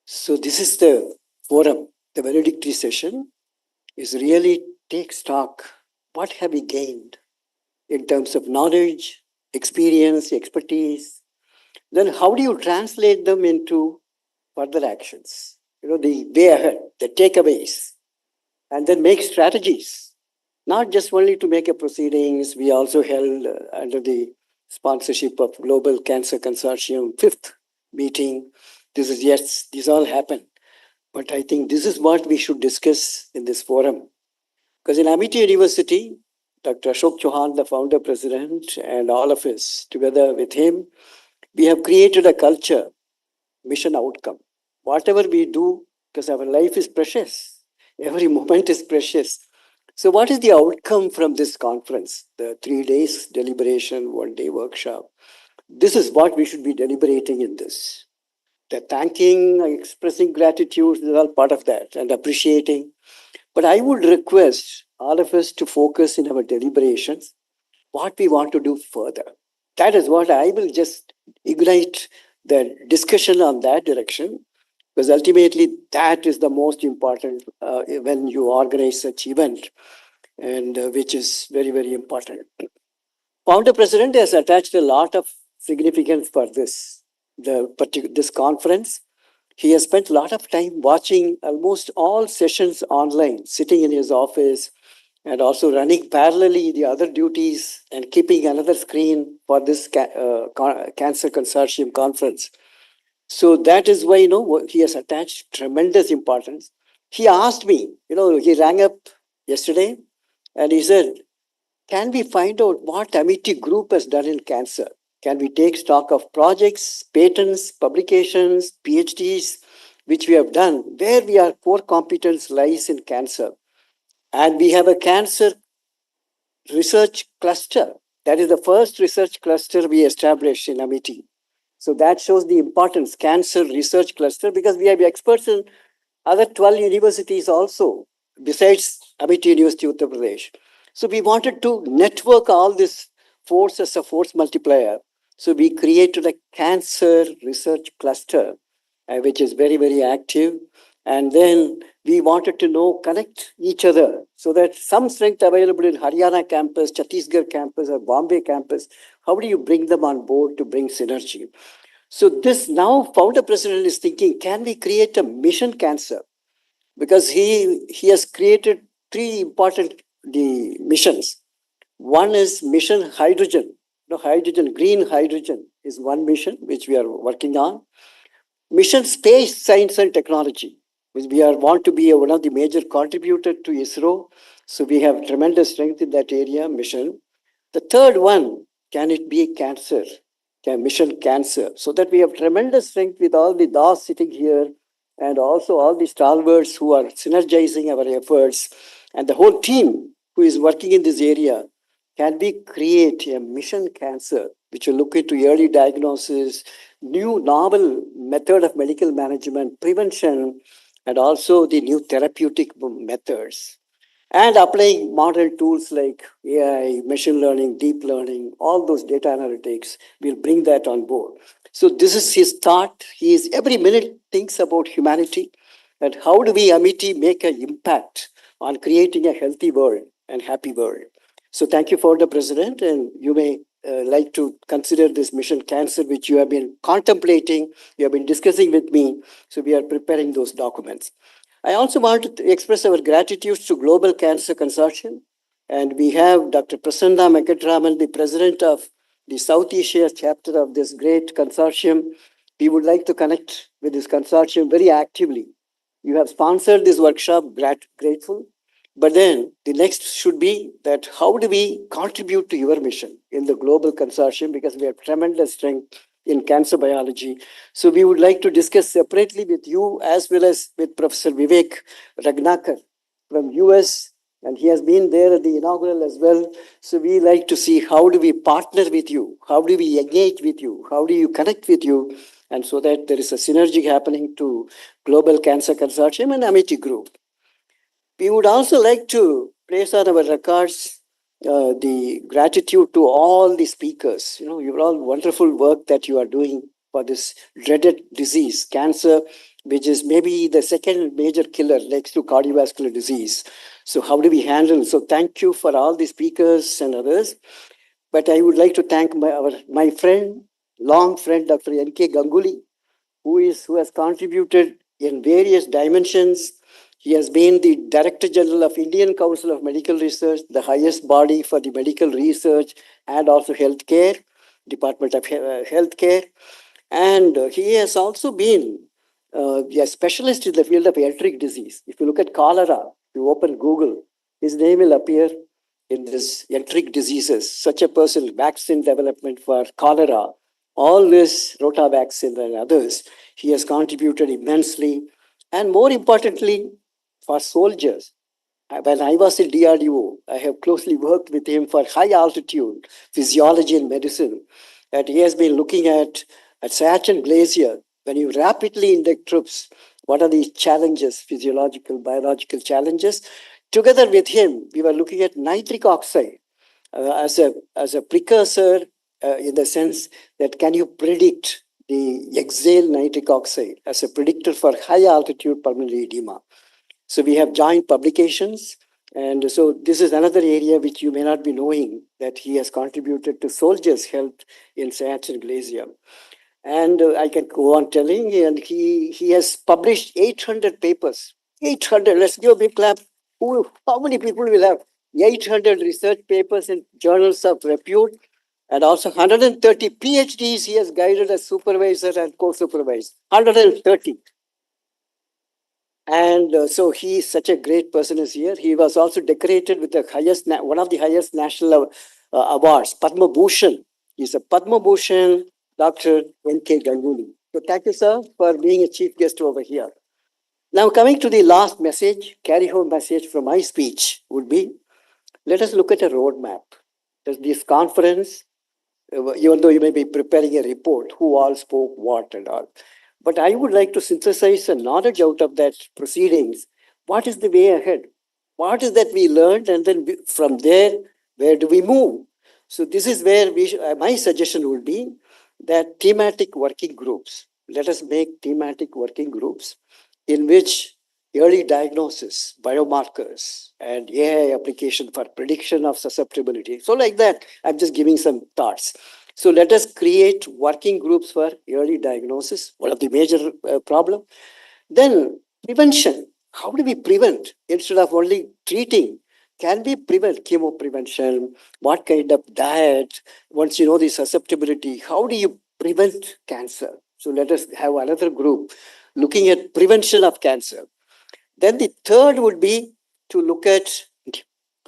So this is the forum, the valedictory session is really take stock. What have we gained in terms of knowledge, experience, expertise? Then how do you translate them into further actions? The way ahead, the takeaways, and then make strategies. Not just only to make a proceedings, we also held under the sponsorship of Global Cancer Consortium 5th meeting. This all happened. But I think this is what we should discuss in this forum. Because in Amity University, Dr. Ashok Chauhan, the founder president, and all of us, together with him, we have created a culture, mission outcome. Whatever we do, because our life is precious, every moment is precious. So what is the outcome from this conference? The 3 days deliberation, 1 day workshop. This is what we should be deliberating in this. The thanking, expressing gratitude is all part of that, and appreciating. But I would request all of us to focus in our deliberations what we want to do further. That is what I will just ignite the discussion on that direction, because ultimately that is the most important when you organize such event, and which is very, very important. Founder President has attached a lot of significance for this conference. He has spent a lot of time watching almost all sessions online, sitting in his office, and also running parallelly the other duties and keeping another screen for this Cancer Consortium conference. So that is why, he has attached tremendous importance. He asked me, he rang up yesterday and he said, can we find out what Amity Group has done in cancer? Can we take stock of projects, patents, publications, PhDs, which we have done, where our core competence lies in cancer? And we have a cancer research cluster. That is the first research cluster we established in Amity. So that shows the importance, cancer research cluster, because we have experts in other 12 universities also, besides Amity University, Uttar Pradesh. So we wanted to network all this force as a force multiplier. So we created a cancer research cluster, which is very, very active. And then we wanted to connect each other so that some strength available in Haryana campus, Chhattisgarh campus, or Bombay campus, how do you bring them on board to bring synergy? So this now founder president is thinking, can we create a mission cancer? Because he has created 3 important missions. One is mission hydrogen. Green hydrogen is one mission which we are working on. Mission space science and technology, which we want to be one of the major contributors to ISRO. So we have tremendous strength in that area, mission. The third one, can it be cancer? Mission cancer. So that we have tremendous strength with all the DAS sitting here and also all the stalwarts who are synergizing our efforts and the whole team who is working in this area. Can we create a mission cancer, which will look into early diagnosis, new novel method of medical management, prevention, and also the new therapeutic methods, and applying modern tools like AI, machine learning, deep learning, all those data analytics, will bring that on board. So this is his thought. He is every minute thinks about humanity and how do we, Amity, make an impact on creating a healthy world and happy world. So thank you for the president, and you may like to consider this mission cancer, which you have been contemplating, you have been discussing with me. So we are preparing those documents. I also want to express our gratitude to Global Cancer Consortium. And we have Dr. Prasanna Venkatraman, the president of the South Asia chapter of this great consortium. We would like to connect with this consortium very actively. You have sponsored this workshop, grateful. But then the next should be that how do we contribute to your mission in the global consortium, because we have tremendous strength in cancer biology. So we would like to discuss separately with you as well as with Professor Vivek Ragnakar from US, and he has been there at the inaugural as well. So we like to see how do we partner with you, how do we engage with you, how do you connect with you, and so that there is a synergy happening to Global Cancer Consortium and Amity Group. We would also like to place on our records the gratitude to all the speakers. You're all wonderful work that you are doing for this dreaded disease, cancer, which is maybe the second major killer next to cardiovascular disease. So how do we handle? So thank you for all the speakers and others. But I would like to thank my friend, long friend, Dr. N.K. Ganguly, who has contributed in various dimensions. He has been the Director General of Indian Council of Medical Research, the highest body for the medical research and also healthcare, Department of Healthcare. And he has also been a specialist in the field of enteric disease. If you look at cholera, you open Google, his name will appear in this enteric diseases. Such a person, vaccine development for cholera, all this rota vaccine and others, he has contributed immensely. And more importantly, for soldiers. When I was in DRDO, I have closely worked with him for high altitude physiology and medicine. And he has been looking at Siachen Glacier. When you rapidly induct troops, what are the challenges, physiological, biological challenges? Together with him, we were looking at nitric oxide as a precursor in the sense that can you predict the exhaled nitric oxide as a predictor for high altitude pulmonary edema. So we have joint publications. And so this is another area which you may not be knowing, that he has contributed to soldiers' health in Siachen Glacier. And I can go on telling, and he has published 800 papers. 800, let's give a big clap. How many people will have 800 research papers in journals of repute? And also 130 PhDs he has guided as supervisor and co-supervised. 130. And so he is such a great person is here. He was also decorated with the highest, one of the highest national awards, Padma Bhushan. He's a Padma Bhushan, Dr. N.K. Ganguly. So thank you, sir, for being a chief guest over here. Now coming to the last message, carry home message from my speech would be, let us look at a roadmap. Does this conference, even though you may be preparing a report, who all spoke what and all. But I would like to synthesize a knowledge out of that proceedings. What is the way ahead? What is that we learned? And then from there, where do we move? So this is where my suggestion would be that thematic working groups. Let us make thematic working groups in which early diagnosis, biomarkers, and AI application for prediction of susceptibility. So like that, I'm just giving some thoughts. So let us create working groups for early diagnosis, one of the major problem. Then prevention. How do we prevent instead of only treating? Can we prevent chemo prevention? What kind of diet? Once you know the susceptibility, how do you prevent cancer? So let us have another group looking at prevention of cancer. Then the third would be to look at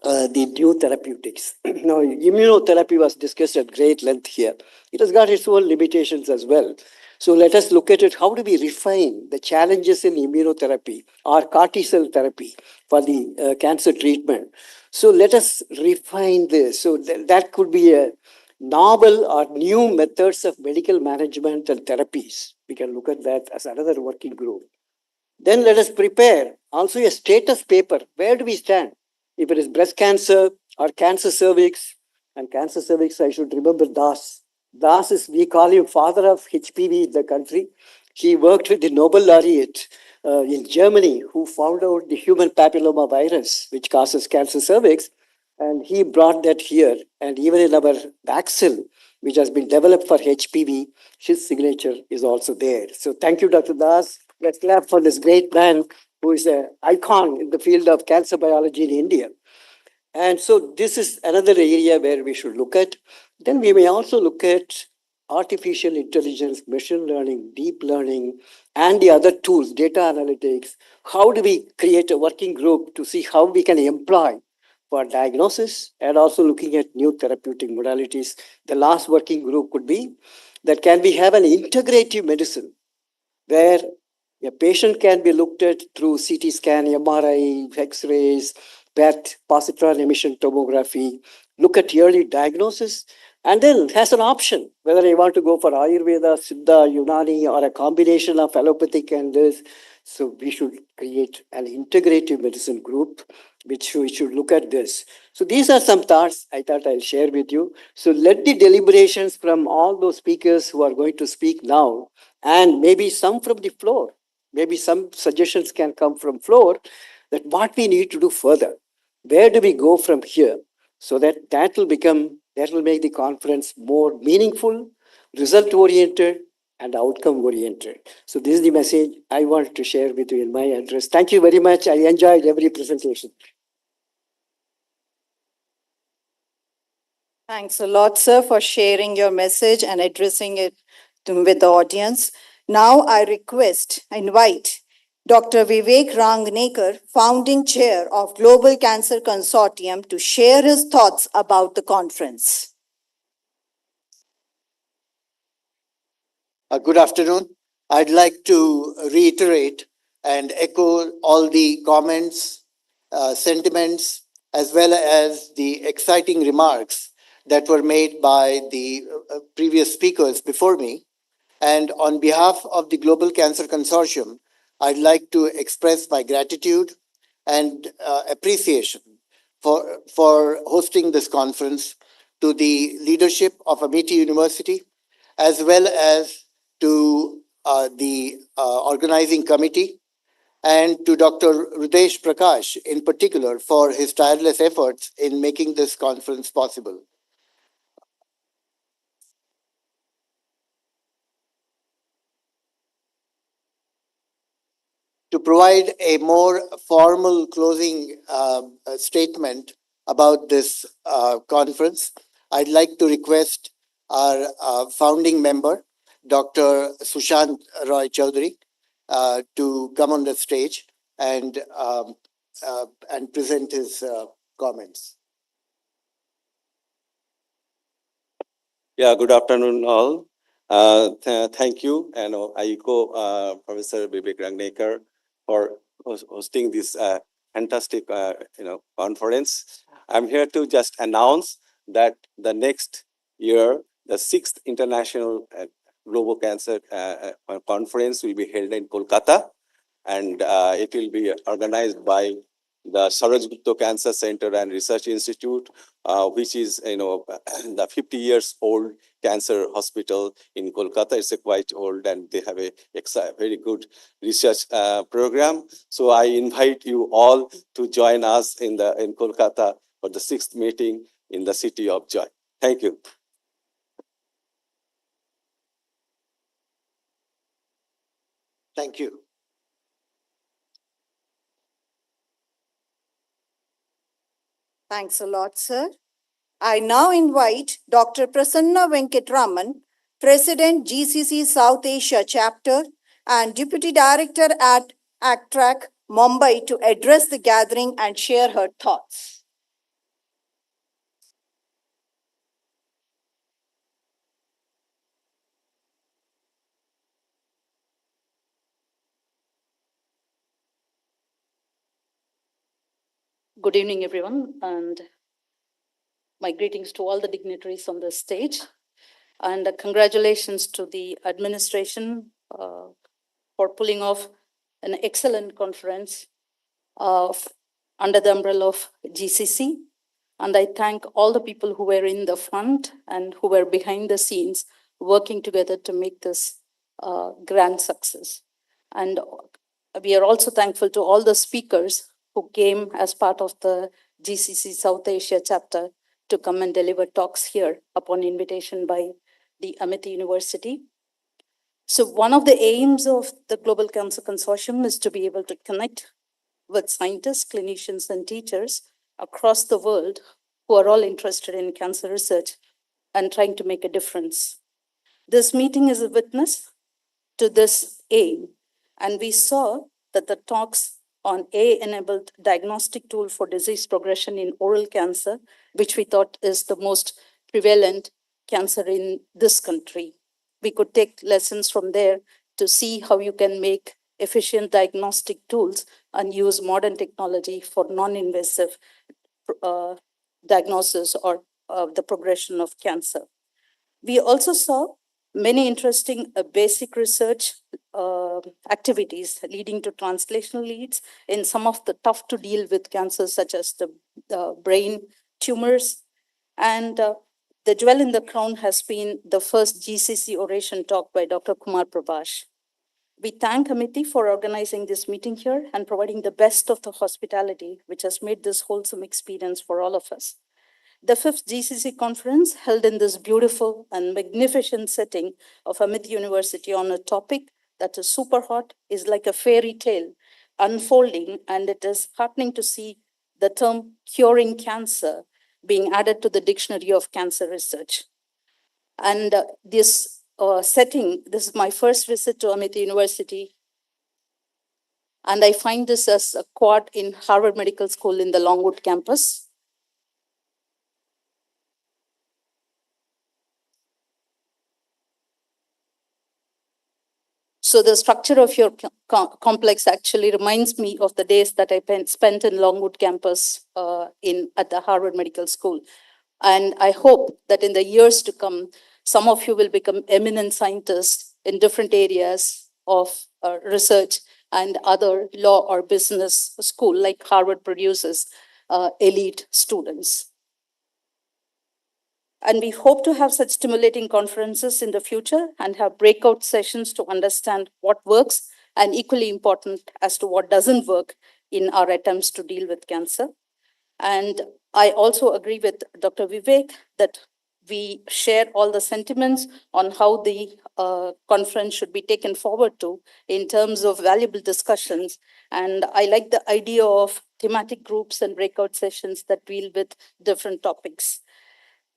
the new therapeutics. Now, immunotherapy was discussed at great length here. It has got its own limitations as well. So let us look at it. How do we refine the challenges in immunotherapy or CAR T-cell therapy for the cancer treatment? So let us refine this. So that could be a novel or new methods of medical management and therapies. We can look at that as another working group. Then let us prepare also a status paper. Where do we stand? If it is breast cancer or cancer cervix, and cancer cervix, I should remember Das. Das is, we call him father of HPV in the country. He worked with the Nobel laureate in Germany who found out the human papilloma virus, which causes cancer cervix. And he brought that here. And even in our vaccine, which has been developed for HPV, his signature is also there. So thank you, Dr. Das. Let's clap for this great man who is an icon in the field of cancer biology in India. And so this is another area where we should look at. Then we may also look at artificial intelligence, machine learning, deep learning, and the other tools, data analytics. How do we create a working group to see how we can employ for diagnosis and also looking at new therapeutic modalities? The last working group could be that can we have an integrative medicine where a patient can be looked at through CT scan, MRI, X-rays, PET, positron emission tomography, look at early diagnosis, And then has an option, whether I want to go for Ayurveda, Siddha, Unani, or a combination of allopathic and this. So we should create an integrative medicine group, which we should look at this. So these are some thoughts I thought I'll share with you. So let the deliberations from all those speakers who are going to speak now, and maybe some from the floor, maybe some suggestions can come from floor, that what we need to do further. Where do we go from here? So that will make the conference more meaningful, result oriented, and outcome oriented. So this is the message I wanted to share with you in my address. Thank you very much. I enjoyed every presentation. Thanks a lot, sir, for sharing your message and addressing it with the audience. Now I invite Dr. Vivek Rangnekar, founding chair of Global Cancer Consortium, to share his thoughts about the conference. Good afternoon. I'd like to reiterate and echo all the comments, sentiments, as well as the exciting remarks that were made by the previous speakers before me. And on behalf of the Global Cancer Consortium, I'd like to express my gratitude and appreciation for hosting this conference, to the leadership of Amity University, as well as to the organizing committee, and to Dr. Hridesh Prakash in particular for his tireless efforts in making this conference possible. To provide a more formal closing statement about this conference, I'd like to request our founding member, Dr. Sushant Roy Chaudhary, to come on the stage and present his comments. Yeah, good afternoon, all. Thank you, and I echo Professor Vivek Rangnekar for hosting this fantastic, conference. I'm here to just announce that the next year, the 6th International Global Cancer Conference will be held in Kolkata, and it will be organized by the Saroj Gupta Cancer Center and Research Institute, which is, the 50 years old cancer hospital in Kolkata. It's a quite old, and they have a very good research program. So I invite you all to join us in Kolkata for the 6th meeting in the City of Joy. Thank you. Thank you. Thanks a lot, sir. I now invite Dr. Prasanna Venkatraman, President, GCC South Asia Chapter and Deputy Director at ACTRAC, Mumbai, to address the gathering and share her thoughts. Good evening, everyone, and my greetings to all the dignitaries on the stage, and congratulations to the administration for pulling off an excellent conference under the umbrella of GCC. And I thank all the people who were in the front and who were behind the scenes working together to make this grand success. And we are also thankful to all the speakers who came as part of the GCC South Asia chapter to come and deliver talks here upon invitation by the Amity University. So one of the aims of the Global Cancer Consortium is to be able to connect with scientists, clinicians, and teachers across the world who are all interested in cancer research and trying to make a difference. This meeting is a witness to this aim, and we saw that the talks on AI-enabled diagnostic tool for disease progression in oral cancer, which we thought is the most prevalent cancer in this country. We could take lessons from there to see how you can make efficient diagnostic tools and use modern technology for non-invasive diagnosis or the progression of cancer. We also saw many interesting basic research activities leading to translational leads in some of the tough to deal with cancers, such as the brain tumors. And the jewel in the crown has been the first GCC oration talk by Dr. Kumar Prabhash. We thank committee for organizing this meeting here and providing the best of the hospitality, which has made this wholesome experience for all of us. The fifth GCC conference, held in this beautiful and magnificent setting of Amity University on a topic that is super hot, is like a fairy tale unfolding, and it is heartening to see the term curing cancer being added to the dictionary of cancer research. And this setting, this is my first visit to Amity University, and I find this as a quad in Harvard Medical School in the Longwood campus. So the structure of your complex actually reminds me of the days that I spent in Longwood campus at the Harvard Medical School. And I hope that in the years to come, some of you will become eminent scientists in different areas of research and other law or business school, like Harvard produces elite students. And we hope to have such stimulating conferences in the future and have breakout sessions to understand what works, and equally important as to what doesn't work in our attempts to deal with cancer. And I also agree with Dr. Vivek that we share all the sentiments on how the conference should be taken forward to in terms of valuable discussions. And I like the idea of thematic groups and breakout sessions that deal with different topics.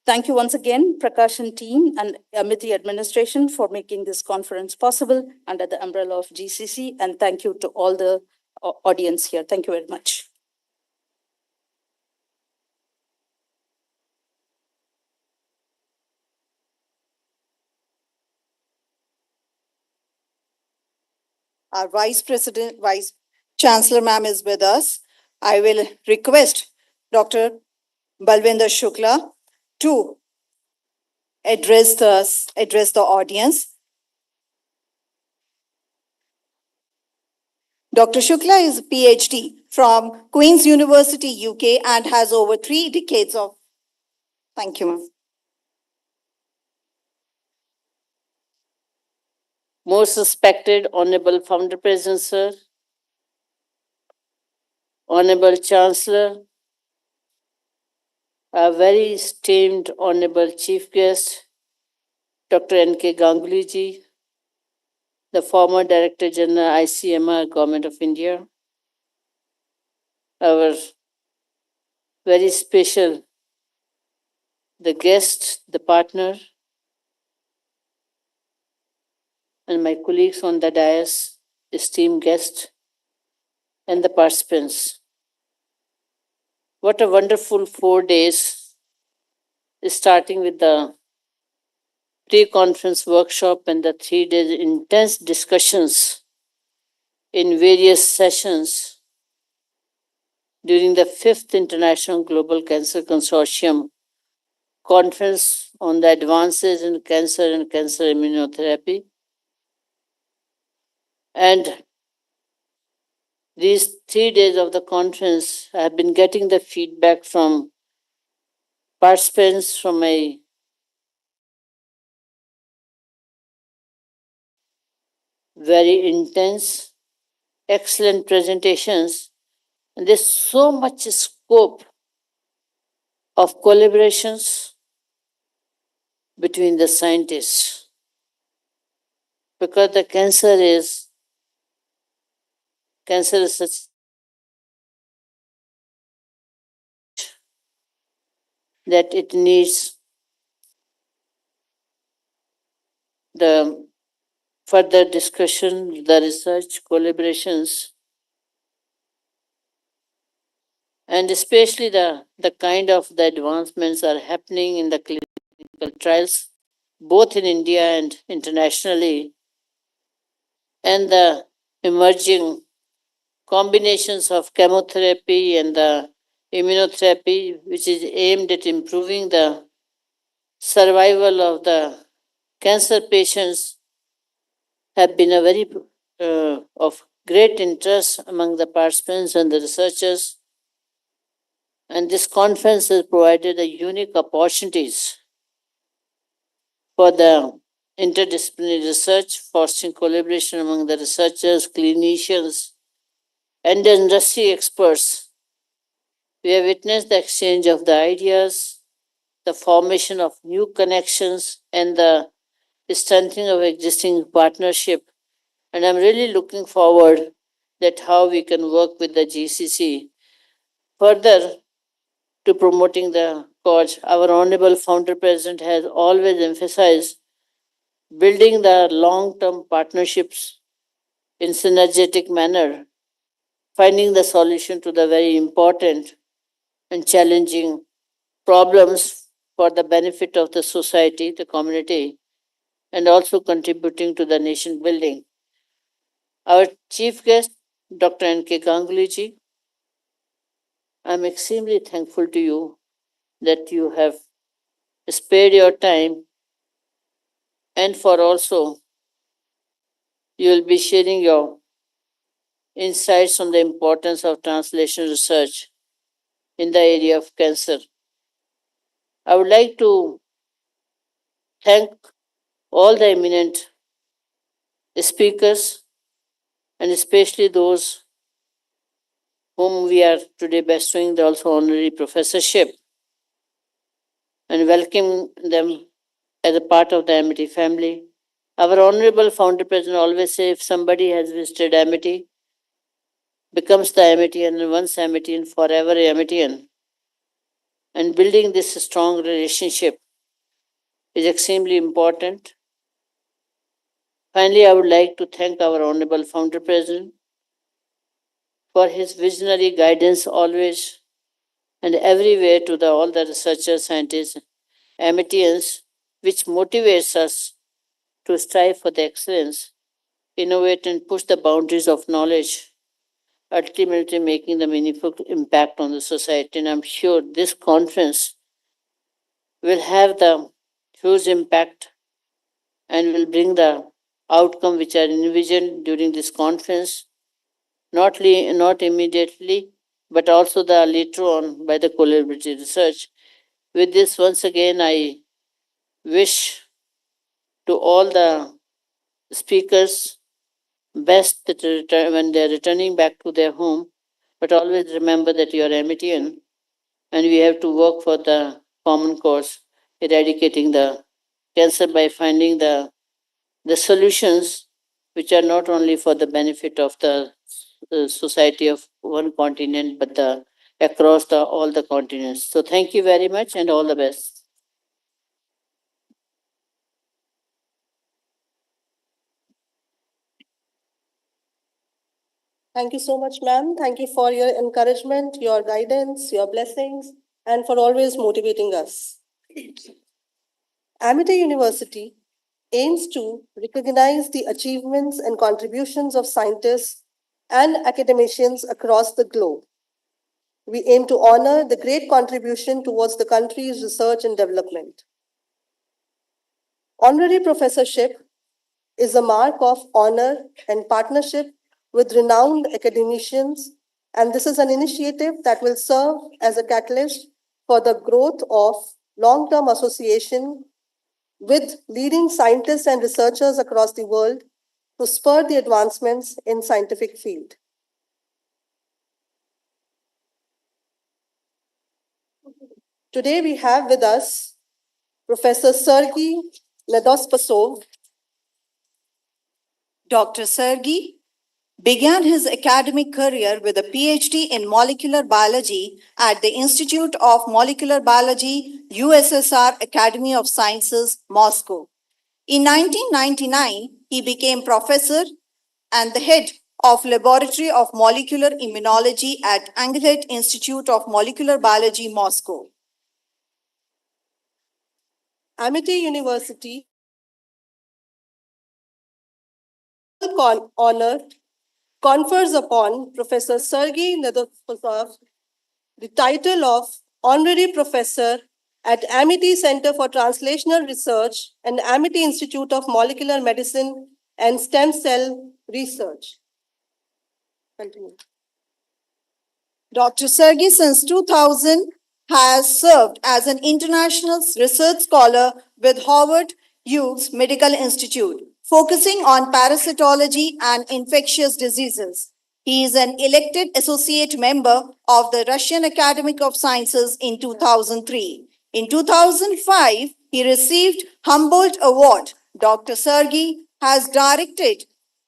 Thank you once again, Prakash and team and Amity administration, for making this conference possible under the umbrella of GCC. And thank you to all the audience here. Thank you very much. Our Vice Chancellor ma'am is with us. I will request Dr. Balwinder Shukla to address the audience. Dr. Shukla is a PhD from Queen's University, UK, and has over 3 decades of... Thank you, ma'am. Most respected Honorable Founder President, Sir, Honorable Chancellor, our very esteemed Honorable Chief Guest, Dr. N.K. Ganguly ji, the former Director General ICMR, Government of India, our very special, the guest, the partner, and my colleagues on the dais, esteemed guests, and the participants. What a wonderful 4 days, starting with the pre-conference workshop and the 3 days intense discussions in various sessions during the 5th International Global Cancer Consortium Conference on the Advances in Cancer and Cancer Immunotherapy. And these 3 days of the conference, I have been getting the feedback from participants from a very intense, excellent presentations. And there's so much scope of collaborations between the scientists, because the cancer is such that it needs the further discussion, the research collaborations, and especially the kind of the advancements are happening in the clinical trials, both in India and internationally, and the emerging combinations of chemotherapy and the immunotherapy, which is aimed at improving the survival of the cancer patients, have been a very of great interest among the participants and the researchers. And this conference has provided a unique opportunities for the interdisciplinary research, fostering collaboration among the researchers, clinicians, and the industry experts. We have witnessed the exchange of the ideas, the formation of new connections, and the strengthening of existing partnership. And I'm really looking forward that how we can work with the GCC further to promoting the cause. Our Honorable Founder President has always emphasized building the long-term partnerships in synergetic manner, finding the solution to the very important and challenging problems for the benefit of the society, the community, and also contributing to the nation building. Our chief guest, Dr. N.K. Ganguly ji, I'm extremely thankful to you that you have spared your time and for also you will be sharing your insights on the importance of translation research in the area of cancer. I would like to thank all the eminent speakers and especially those whom we are today bestowing the also honorary professorship and welcome them as a part of the Amity family. Our honorable founder president always say if somebody has visited Amity, becomes the Amitian and once Amitian, forever Amitian. And building this strong relationship is extremely important. Finally, I would like to thank our honorable founder president for his visionary guidance always and everywhere to all the researchers, scientists, Amitians, which motivates us to strive for the excellence, innovate and push the boundaries of knowledge, ultimately making the meaningful impact on the society. And I'm sure this conference will have the huge impact and will bring the outcome which are envisioned during this conference, not immediately, but also the later on by the collaborative research. With this, once again, I wish to all the speakers best that when they are returning back to their home, but always remember that you are Amitian and we have to work for the common cause, eradicating the cancer by finding the solutions which are not only for the benefit of the society of one continent, but across all the continents. So thank you very much and all the best. Thank you so much, ma'am. Thank you for your encouragement, your guidance, your blessings, and for always motivating us. Amity University aims to recognize the achievements and contributions of scientists and academicians across the globe. We aim to honor the great contribution towards the country's research and development. Honorary professorship is a mark of honor and partnership with renowned academicians, and this is an initiative that will serve as a catalyst for the growth of long-term association with leading scientists and researchers across the world to spur the advancements in scientific field. Today we have with us Professor Sergey Nedospasov. Dr. Sergey began his academic career with a PhD in molecular biology at the Institute of Molecular Biology, USSR Academy of Sciences, Moscow. In 1999, he became professor and the head of Laboratory of Molecular Immunology at Anglet Institute of Molecular Biology, Moscow. Amity University honor confers upon Professor Sergey Nedospasov the title of Honorary Professor at Amity Center for Translational Research and Amity Institute of Molecular Medicine and Stem Cell Research. Continue. Dr. Sergey since 2000 has served as an international research scholar with Howard Hughes Medical Institute, focusing on parasitology and infectious diseases. He is an elected associate member of the Russian Academy of Sciences in 2003. In 2005, he received Humboldt Award. Dr. Sergey has directed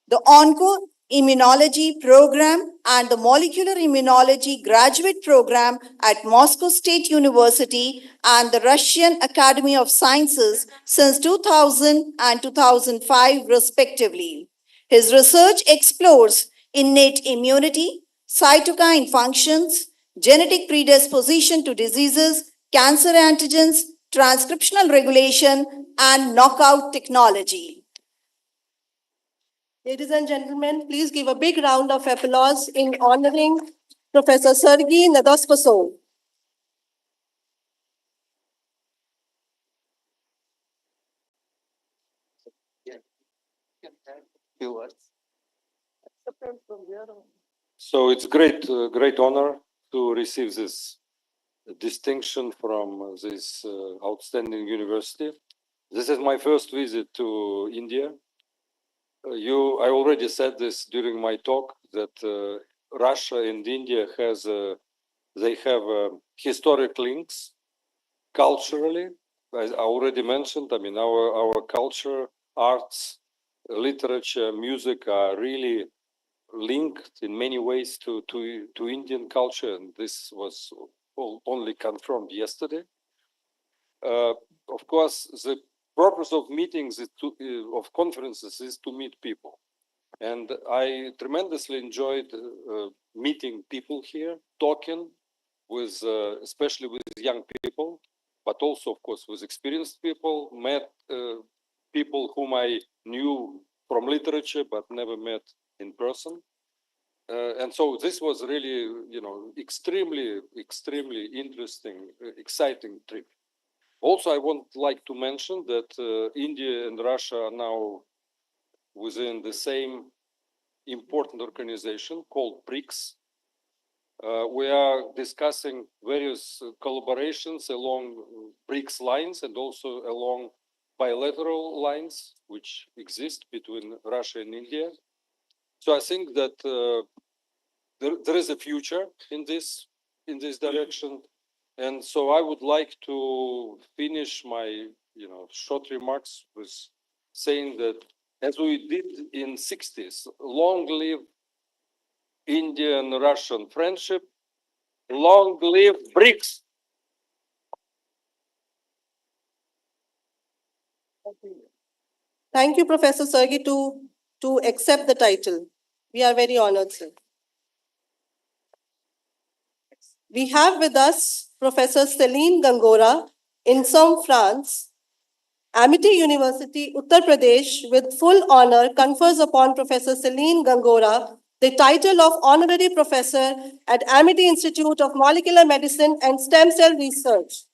the Onco-Immunology Program and the Molecular Immunology Graduate Program at Moscow State University and the Russian Academy of Sciences since 2000 and 2005 respectively. His research explores innate immunity, cytokine functions, genetic predisposition to diseases, cancer antigens, transcriptional regulation, and knockout technology. Ladies and gentlemen, please give a big round of applause in honoring Professor Sergey Nadospasov. So it's great honor to receive this distinction from this outstanding university. This is my first visit to India. I already said this during my talk that Russia and India they have historic links culturally. As I already mentioned, I mean our culture, arts, literature, music are really linked in many ways to Indian culture, and this was only confirmed yesterday. Of course, the purpose of meetings of conferences is to meet people, and I tremendously enjoyed meeting people here, talking with especially with young people, but also of course with experienced people. Met people whom I knew from literature but never met in person. And so this was really, extremely interesting, exciting trip. Also, I would like to mention that India and Russia are now within the same important organization called BRICS. We are discussing various collaborations along BRICS lines and also along bilateral lines which exist between Russia and India. So I think that there is a future in this direction, and so I would like to finish my short remarks with saying that as we did in 60s, long live Indian-Russian friendship, long live BRICS. Thank you, Professor Sergey, to accept the title. We are very honored, sir. We have with us Professor Céline Gangora in France. Amity University, Uttar Pradesh, with full honor, confers upon Professor Céline Gangora the title of Honorary Professor at Amity Institute of Molecular Medicine and Stem Cell Research.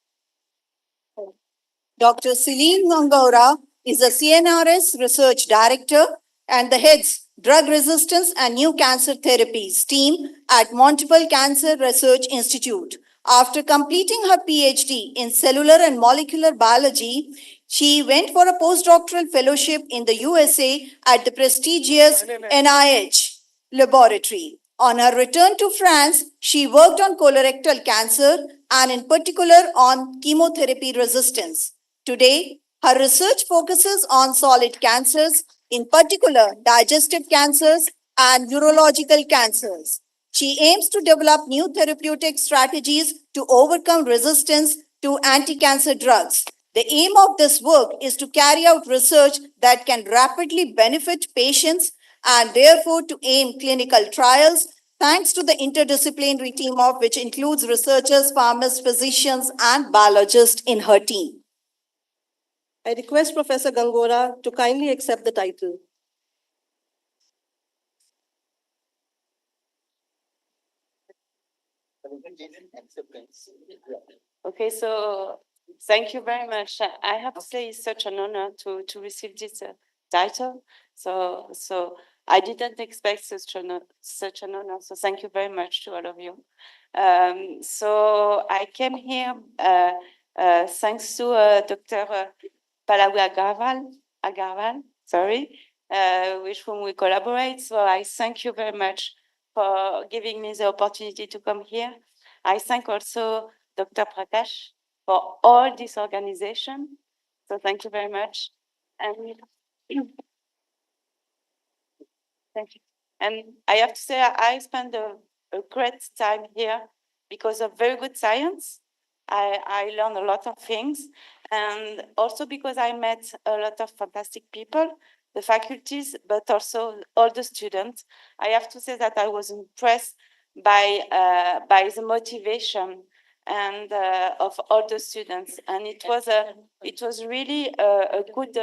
Dr. Céline Gangora is a CNRS Research Director and the heads Drug Resistance and New Cancer Therapies team at Multiple Cancer Research Institute. After completing her PhD in cellular and molecular biology, she went for a postdoctoral fellowship in the USA at the prestigious NIH laboratory. On her return to France, she worked on colorectal cancer and in particular on chemotherapy resistance. Today, her research focuses on solid cancers, in particular digestive cancers and urological cancers. She aims to develop new therapeutic strategies to overcome resistance to anti-cancer drugs. The aim of this work is to carry out research that can rapidly benefit patients and therefore to aim clinical trials thanks to the interdisciplinary team of which includes researchers, pharmacists, physicians, and biologists in her team. I request Professor Gangora to kindly accept the title. Okay, so thank you very much. I have to say it's such an honor to receive this title. So I didn't expect such an honor. So thank you very much to all of you. So I came here thanks to Dr. Palawi Agarwal, sorry, with whom we collaborate. So I thank you very much for giving me the opportunity to come here. I thank also Dr. Prakash for all this organization. So thank you very much. And thank you. And I have to say, I spent a great time here because of very good science. I learned a lot of things, and also because I met a lot of fantastic people, the faculties, but also all the students. I have to say that I was impressed by the motivation and of all the students, and it was really a good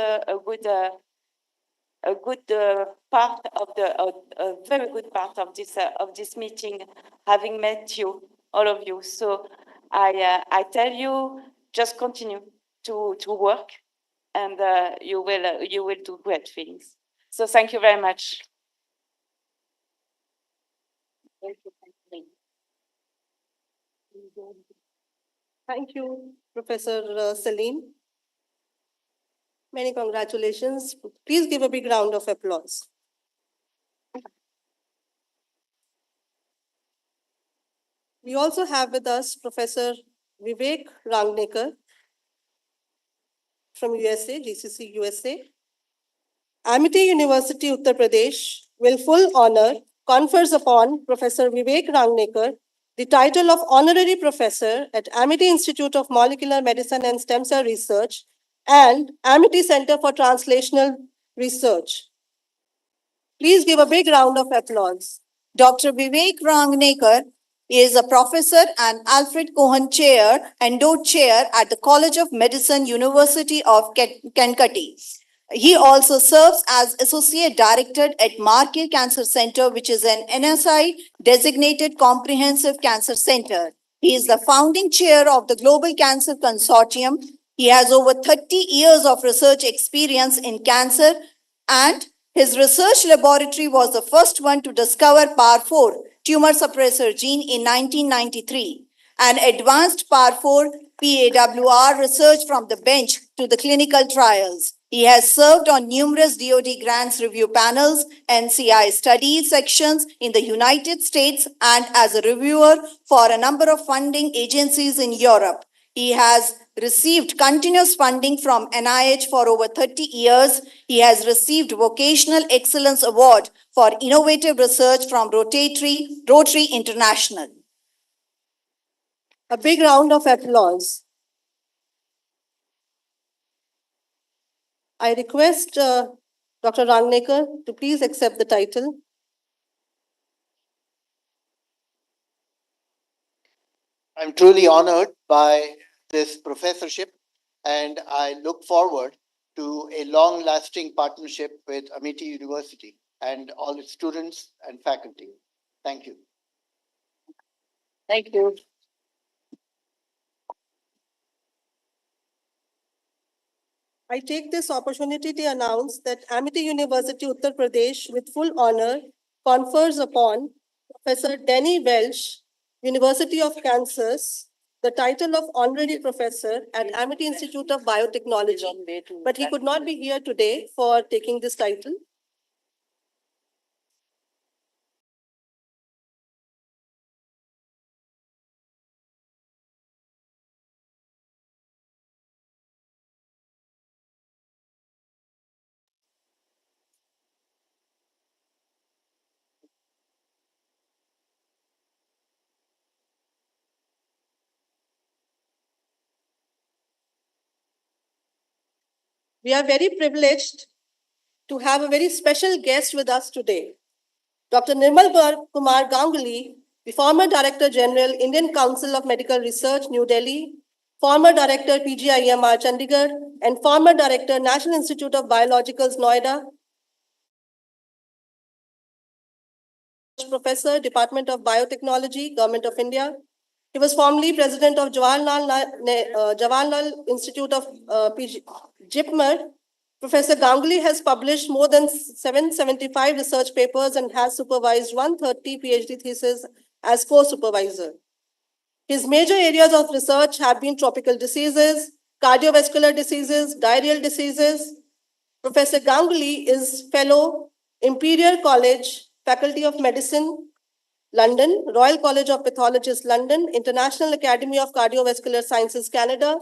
part of a very good part of this meeting, having met you, all of you. So I tell you, just continue to work, and you will do great things. So thank you very much. Thank you, Professor Salim. Many congratulations. Please give a big round of applause. We also have with us Professor Vivek Rangnekar from USA, GCC USA. Amity University, Uttar Pradesh, will full honor confers upon Professor Vivek Rangnekar the title of Honorary Professor at Amity Institute of Molecular Medicine and Stem Cell Research and Amity Center for Translational Research. Please give a big round of applause. Dr. Vivek Rangnekar is a professor and Alfred Cohen Chair, endowed chair at the College of Medicine, University of Kentucky. He also serves as Associate Director at Markey Cancer Center, which is an NSI designated comprehensive cancer center. He is the founding chair of the Global Cancer Consortium. He has over 30 years of research experience in cancer, and his research laboratory was the first one to discover PAR4 tumor suppressor gene in 1993 and advanced PAR4 PAWR research from the bench to the clinical trials. He has served on numerous DoD grants review panels, NCI study sections in the United States, and as a reviewer for a number of funding agencies in Europe. He has received continuous funding from NIH for over 30 years. He has received Vocational Excellence Award for innovative research from Rotary International. A big round of applause. I request Dr. Rangnekar to please accept the title. I'm truly honored by this professorship, and I look forward to a long-lasting partnership with Amity University and all its students and faculty. Thank you. Thank you. I take this opportunity to announce that Amity University, Uttar Pradesh, with full honor, confers upon Professor Denny Welsh, University of Kansas, the title of Honorary Professor at Amity Institute of Biotechnology, but he could not be here today for taking this title. We are very privileged to have a very special guest with us today. Dr. Nirmal Kumar Ganguly, the former Director General, Indian Council of Medical Research, New Delhi, former Director, PGIMR, Chandigarh, and former Director, National Institute of Biologicals, Noida, Professor, Department of Biotechnology, Government of India, He was formerly president of Jawaharlal Institute of JIPMER. Professor Ganguly has published more than 775 research papers and has supervised 130 PhD theses as co-supervisor. His major areas of research have been tropical diseases, cardiovascular diseases, diarrheal diseases. Professor Ganguly is Fellow, Imperial College, Faculty of Medicine, London, Royal College of Pathologists, London, International Academy of Cardiovascular Sciences, Canada,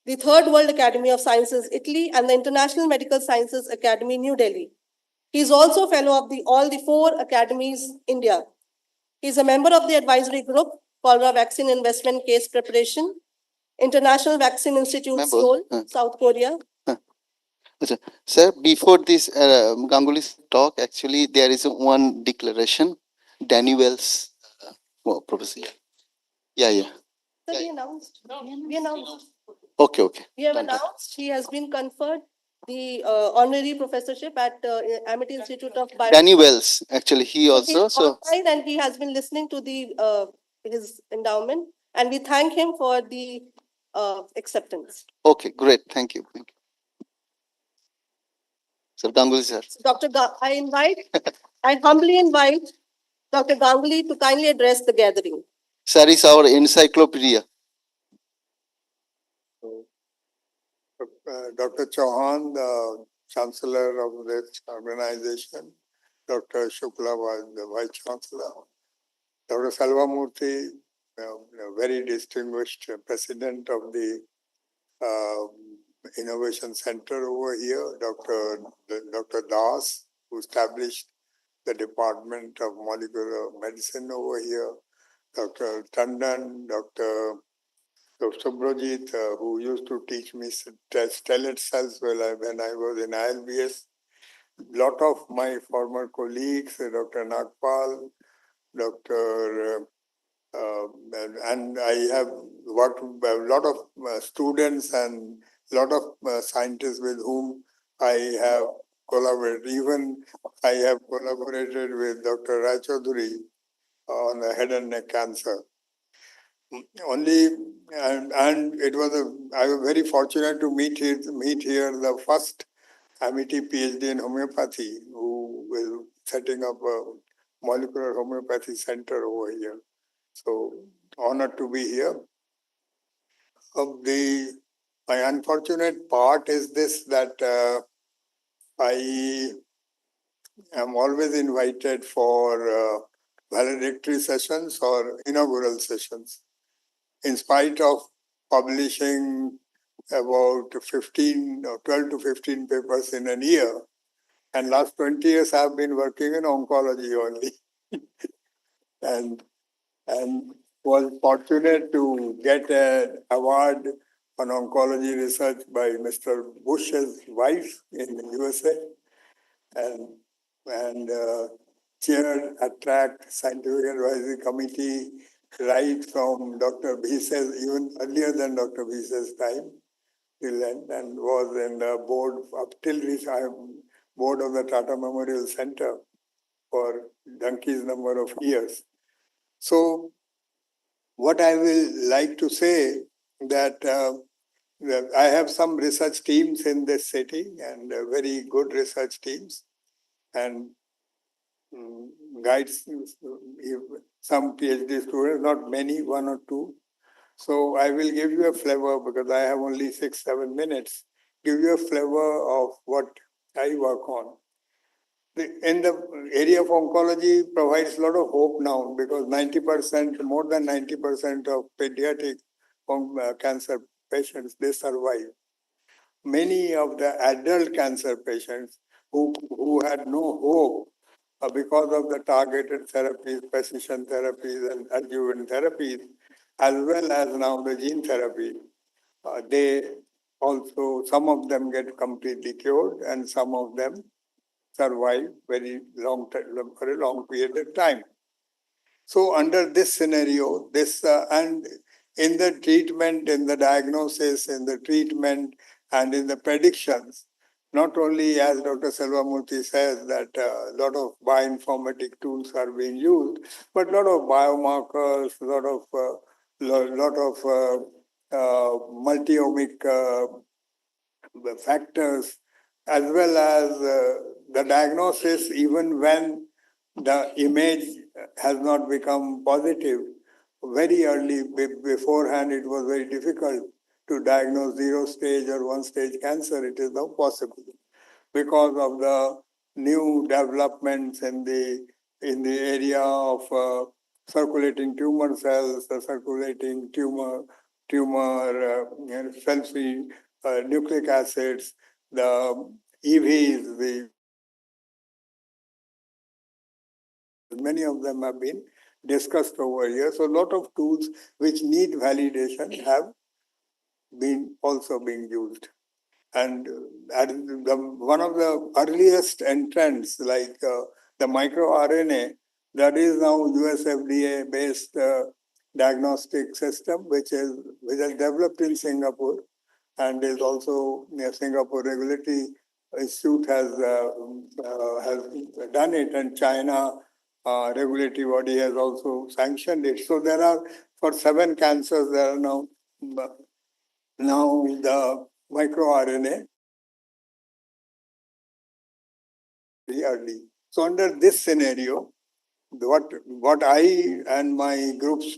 the Third World Academy of Sciences, Italy, and the International Medical Sciences Academy, New Delhi. He is also fellow of all the 4 academies, India. He is a member of the advisory group, Cholera Vaccine Investment Case Preparation, International Vaccine Institute, Seoul, South Korea. Sir, before this Ganguly's talk, actually, there is one declaration, Danny Wells, Professor. Yeah. So we announced. We announced. Okay. We have announced he has been conferred the honorary professorship at Amity Institute of Bio. Danny Wells, actually, he also. So And he has been listening to the his endowment, and we thank him for the acceptance. okay, great. Thank you. Sir Ganguly, sir. I humbly invite Dr. Ganguly to kindly address the gathering. Sir is our encyclopedia. Dr. Chauhan, the Chancellor of this organization, Dr. Shukla was the Vice Chancellor, Dr. Salvamurthy, very distinguished President of the Innovation Center over here, Dr. Das, who established the Department of Molecular Medicine over here, Dr. Tandon, Dr. Subrojit, who used to teach me stellate cells when I was in ILBS. Lot of my former colleagues, Dr. Nagpal, Dr. And I have worked with a lot of students and a lot of scientists with whom I have collaborated. Even I have collaborated with Dr. Raichaudhuri on head and neck cancer. Only and it was I was very fortunate to meet here the first Amity PhD in homeopathy who is setting up a molecular homeopathy center over here. So honored to be here. My unfortunate part is this, that I am always invited for valedictory sessions or inaugural sessions. In spite of publishing about 15 or 12 to 15 papers in a year, and last 20 years I've been working in oncology only. and was fortunate to get an award on oncology research by Mr. Bush's wife in the USA, and chaired ATTRACT Scientific Advisory Committee right from Dr. Bhise's, even earlier than Dr. Bhise's time, till end, and was in the board up till board of the Tata Memorial Center for donkey's number of years. So what I will like to say that I have some research teams in this city, and very good research teams, and guides some PhD students, not many, 1 or 2. So I will give you a flavor, because I have only 6-7 minutes, give you a flavor of what I work on. In the area of oncology provides a lot of hope now, because 90%, more than 90% of pediatric cancer patients, they survive. Many of the adult cancer patients who had no hope because of the targeted therapies, precision therapies, and adjuvant therapies, as well as now the gene therapy, they also, some of them get completely cured, and some of them survive for a long period of time. So under this scenario, and in the treatment, in the diagnosis, in the treatment, and in the predictions, not only, as Dr. Selvamurthy says, that a lot of bioinformatic tools are being used, but a lot of biomarkers, a lot of multi-omic factors, as well as the diagnosis, even when the image has not become positive. Very early, beforehand, it was very difficult to diagnose 0-stage or 1-stage cancer. It is now possible because of the new developments in the area of circulating tumor cells, circulating tumor cell-free nucleic acids, the EVs, many of them have been discussed over here. So a lot of tools which need validation have been also being used. And one of the earliest entrants, like the microRNA, that is now US FDA based diagnostic system, which is developed in Singapore, and is also Singapore Regulatory Institute has done it, and China regulatory body has also sanctioned it. So there are, for 7 cancers, there are now the microRNA very early. So under this scenario, what I and my groups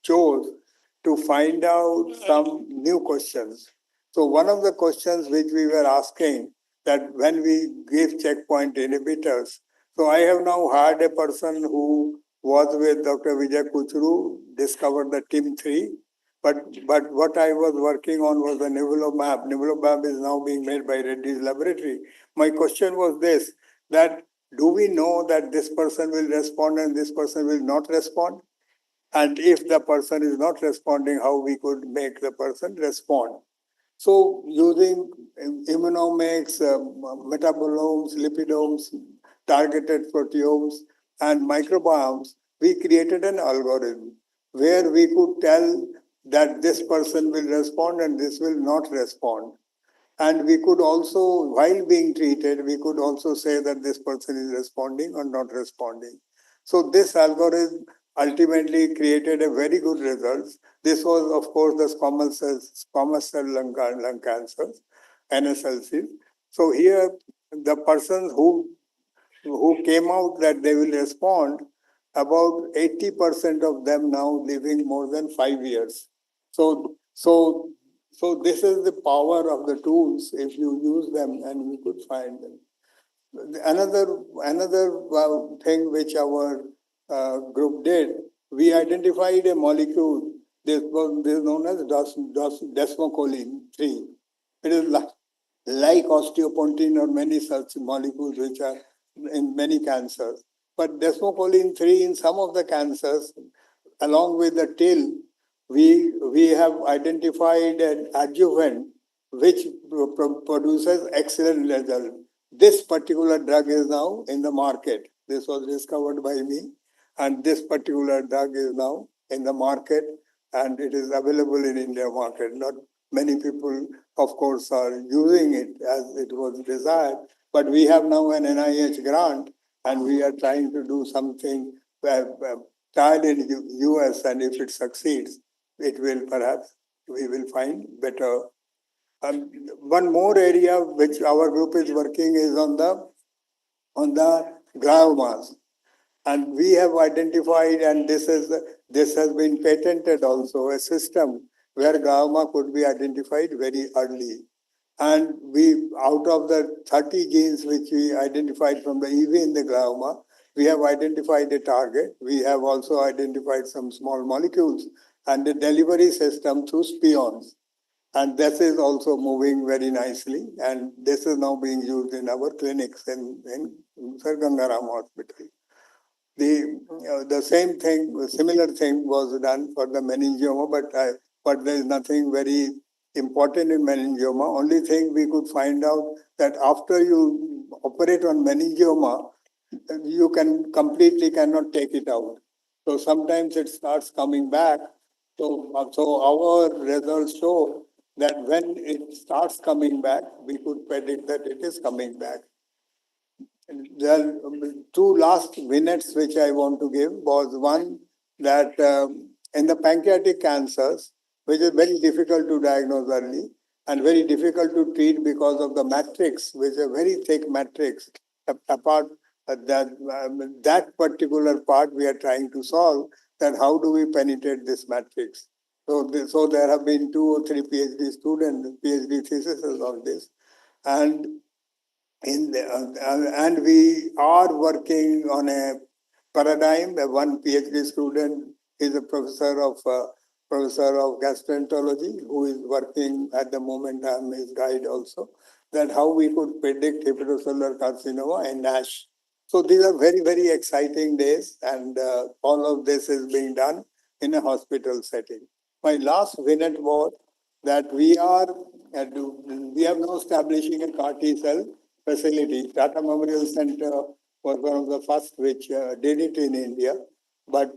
chose to find out some new questions. So one of the questions which we were asking, that when we give checkpoint inhibitors, so I have now hired a person who was with Dr. Vijay Kuchru, discovered the TIM3, but what I was working on was the nivolumab. Nivolumab is now being made by Reddy's laboratory. My question was this, that do we know that this person will respond and this person will not respond? And if the person is not responding, how we could make the person respond? So using immunomics, metabolomes, lipidomes, targeted proteomes, and microbiomes, we created an algorithm where we could tell that this person will respond and this will not respond. And we could also, while being treated, we could also say that this person is responding or not responding. So this algorithm ultimately created a very good results. This was, of course, the squamous cell lung cancers, NSLC. So here, the persons who came out that they will respond, about 80% of them now living more than 5 years. So this is the power of the tools if you use them, and you could find them. Another thing which our group did, we identified a molecule. This is known as desmocollin 3. It is like osteopontin or many such molecules which are in many cancers. But desmocollin 3 in some of the cancers, along with the TIL, we have identified an adjuvant which produces excellent result. This particular drug is now in the market. This was discovered by me, and this particular drug is now in the market, and it is available in India market. Not many people, of course, are using it as it was desired, but we have now an NIH grant, and we are trying to do something tried in US, and if it succeeds, it will perhaps, we will find better. One more area which our group is working is on the gliomas. And we have identified, and this has been patented also, a system where glioma could be identified very early. And we, out of the 30 genes which we identified from the EV in the glioma, we have identified a target. We have also identified some small molecules and the delivery system through spions. And this is also moving very nicely. And this is now being used in our clinics in Sir Gangaram Hospital. The same thing, similar thing was done for the meningioma, but there is nothing very important in meningioma. Only thing we could find out that after you operate on meningioma, you cannot take it out. So sometimes it starts coming back. So our results show that when it starts coming back, we could predict that it is coming back. The two last minutes which I want to give was one that in the pancreatic cancers, which is very difficult to diagnose early and very difficult to treat because of the matrix, which is a very thick matrix. Apart that particular part we are trying to solve, that how do we penetrate this matrix? So there have been 2 or 3 PhD students, PhD theses on this, and and we are working on a paradigm. One PhD student is a professor of gastroenterology who is working at the moment. I'm his guide also. That how we could predict hepatocellular carcinoma and NASH. So these are very, very exciting days, and all of this is being done in a hospital setting. My last minute was that we are now establishing a CAR T cell facility. Tata Memorial Center was one of the first which did it in India, but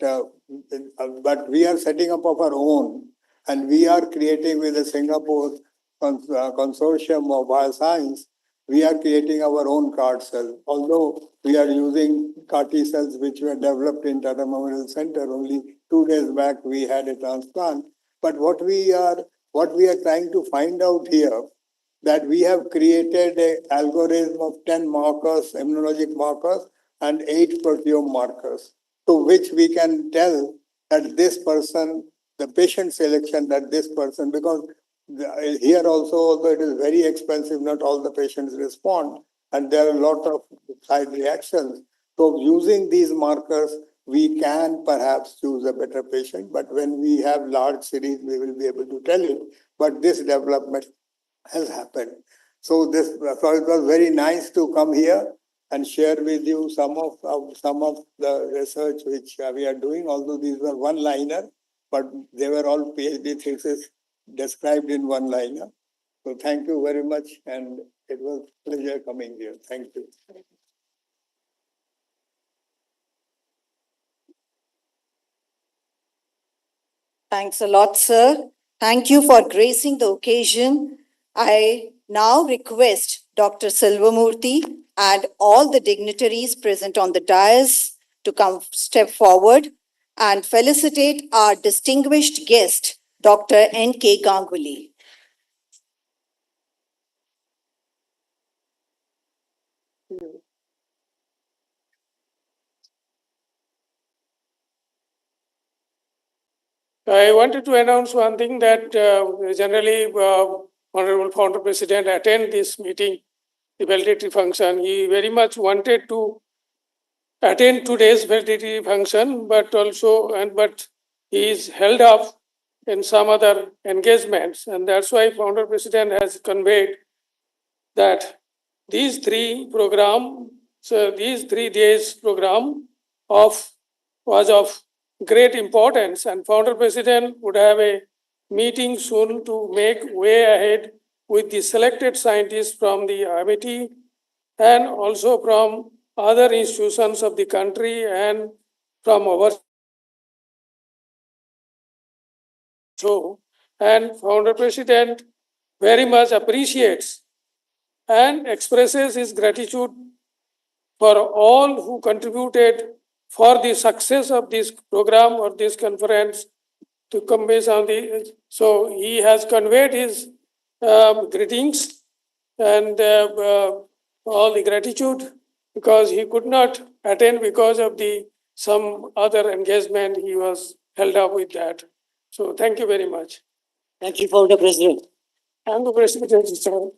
we are setting up of our own, and we are creating with the Singapore consortium of bioscience. We are creating our own CAR cell. Although we are using CAR T cells which were developed in Tata Memorial Center, only 2 days back we had a transplant. But what we are trying to find out here, that we have created an algorithm of 10 markers, immunologic markers, and 8 proteome markers, to which we can tell that this person, the patient selection, that this person, because here also, although it is very expensive, not all the patients respond, and there are a lot of side reactions. So using these markers, we can perhaps choose a better patient, but when we have large series, we will be able to tell it. But this development has happened. So it was very nice to come here and share with you some of the research which we are doing. Although these were one-liner, but they were all PhD thesis described in one-liner. So thank you very much, and it was a pleasure coming here. Thank you. Thanks a lot, sir. Thank you for gracing the occasion. I now request Dr. Silvamurthy and all the dignitaries present on the dais to come step forward and felicitate our distinguished guest, Dr. N.K. Ganguly. I wanted to announce one thing, that generally Honorable Founder President attend this meeting, the validatory function. He very much wanted to attend today's validatory function, but he is held up in some other engagements, and that's why Founder President has conveyed that these 3 days program was of great importance, and Founder President would have a meeting soon to make way ahead with the selected scientists from the MIT and also from other institutions of the country and from our show. And Founder President very much appreciates and expresses his gratitude for all who contributed for the success of this program or this conference to convey some the. So he has conveyed his greetings and all the gratitude, because he could not attend because of the some other engagement. He was held up with that. So thank you very much. Thank you, Founder President. And the President, sir.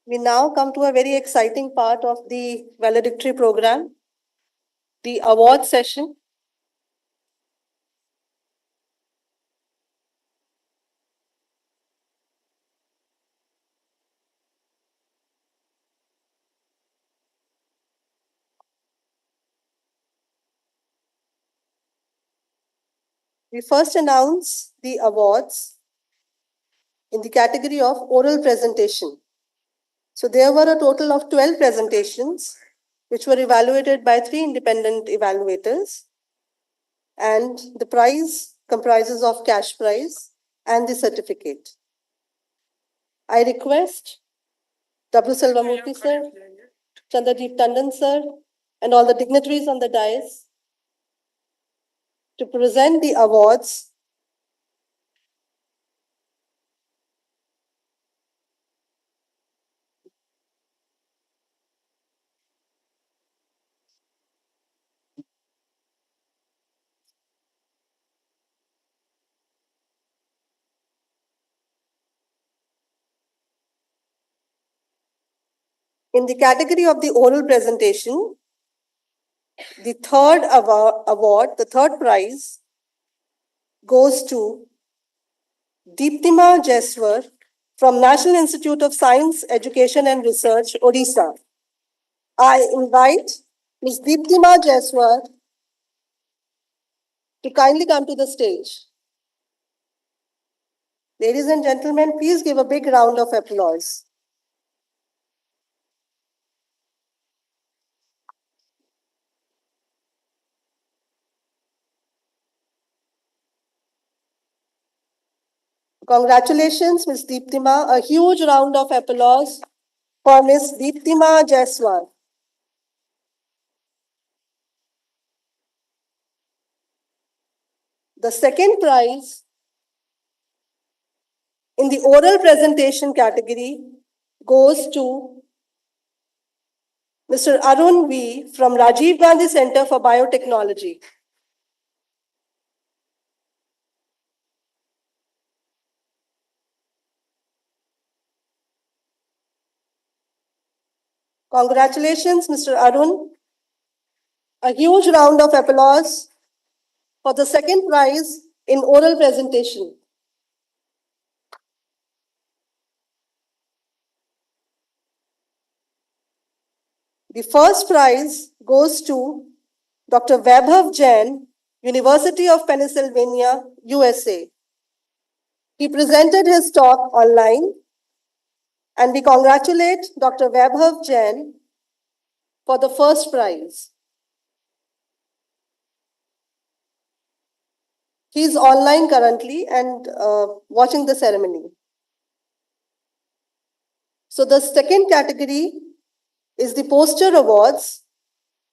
We now come to a very exciting part of the valedictory program, the award session. We first announce the awards in the category of oral presentation. So there were a total of 12 presentations, which were evaluated by 3 independent evaluators. And the prize comprises of cash prize and the certificate. I request W. Selvamurthy sir, Chandradeep Tandon sir, and all the dignitaries on the dais to present the awards in the category of the oral presentation. The third award, the third prize, goes to Deeptima Jeswar from National Institute of Science, Education and Research, Odisha. I invite Ms. Deeptima Jeswar to kindly come to the stage. Ladies and gentlemen, please give a big round of applause. Congratulations, Ms. Deeptima. A huge round of applause for Ms. Deeptima Jeswar. The second prize in the oral presentation category goes to Mr. Arun V. from Rajiv Gandhi Center for Biotechnology. Congratulations, Mr. Arun. A huge round of applause for the second prize in oral presentation. The first prize goes to Dr. Vaibhav Jain, University of Pennsylvania, USA. He presented his talk online, and we congratulate Dr. Vaibhav Jain for the first prize. He is online currently and watching the ceremony. So the second category is the poster awards.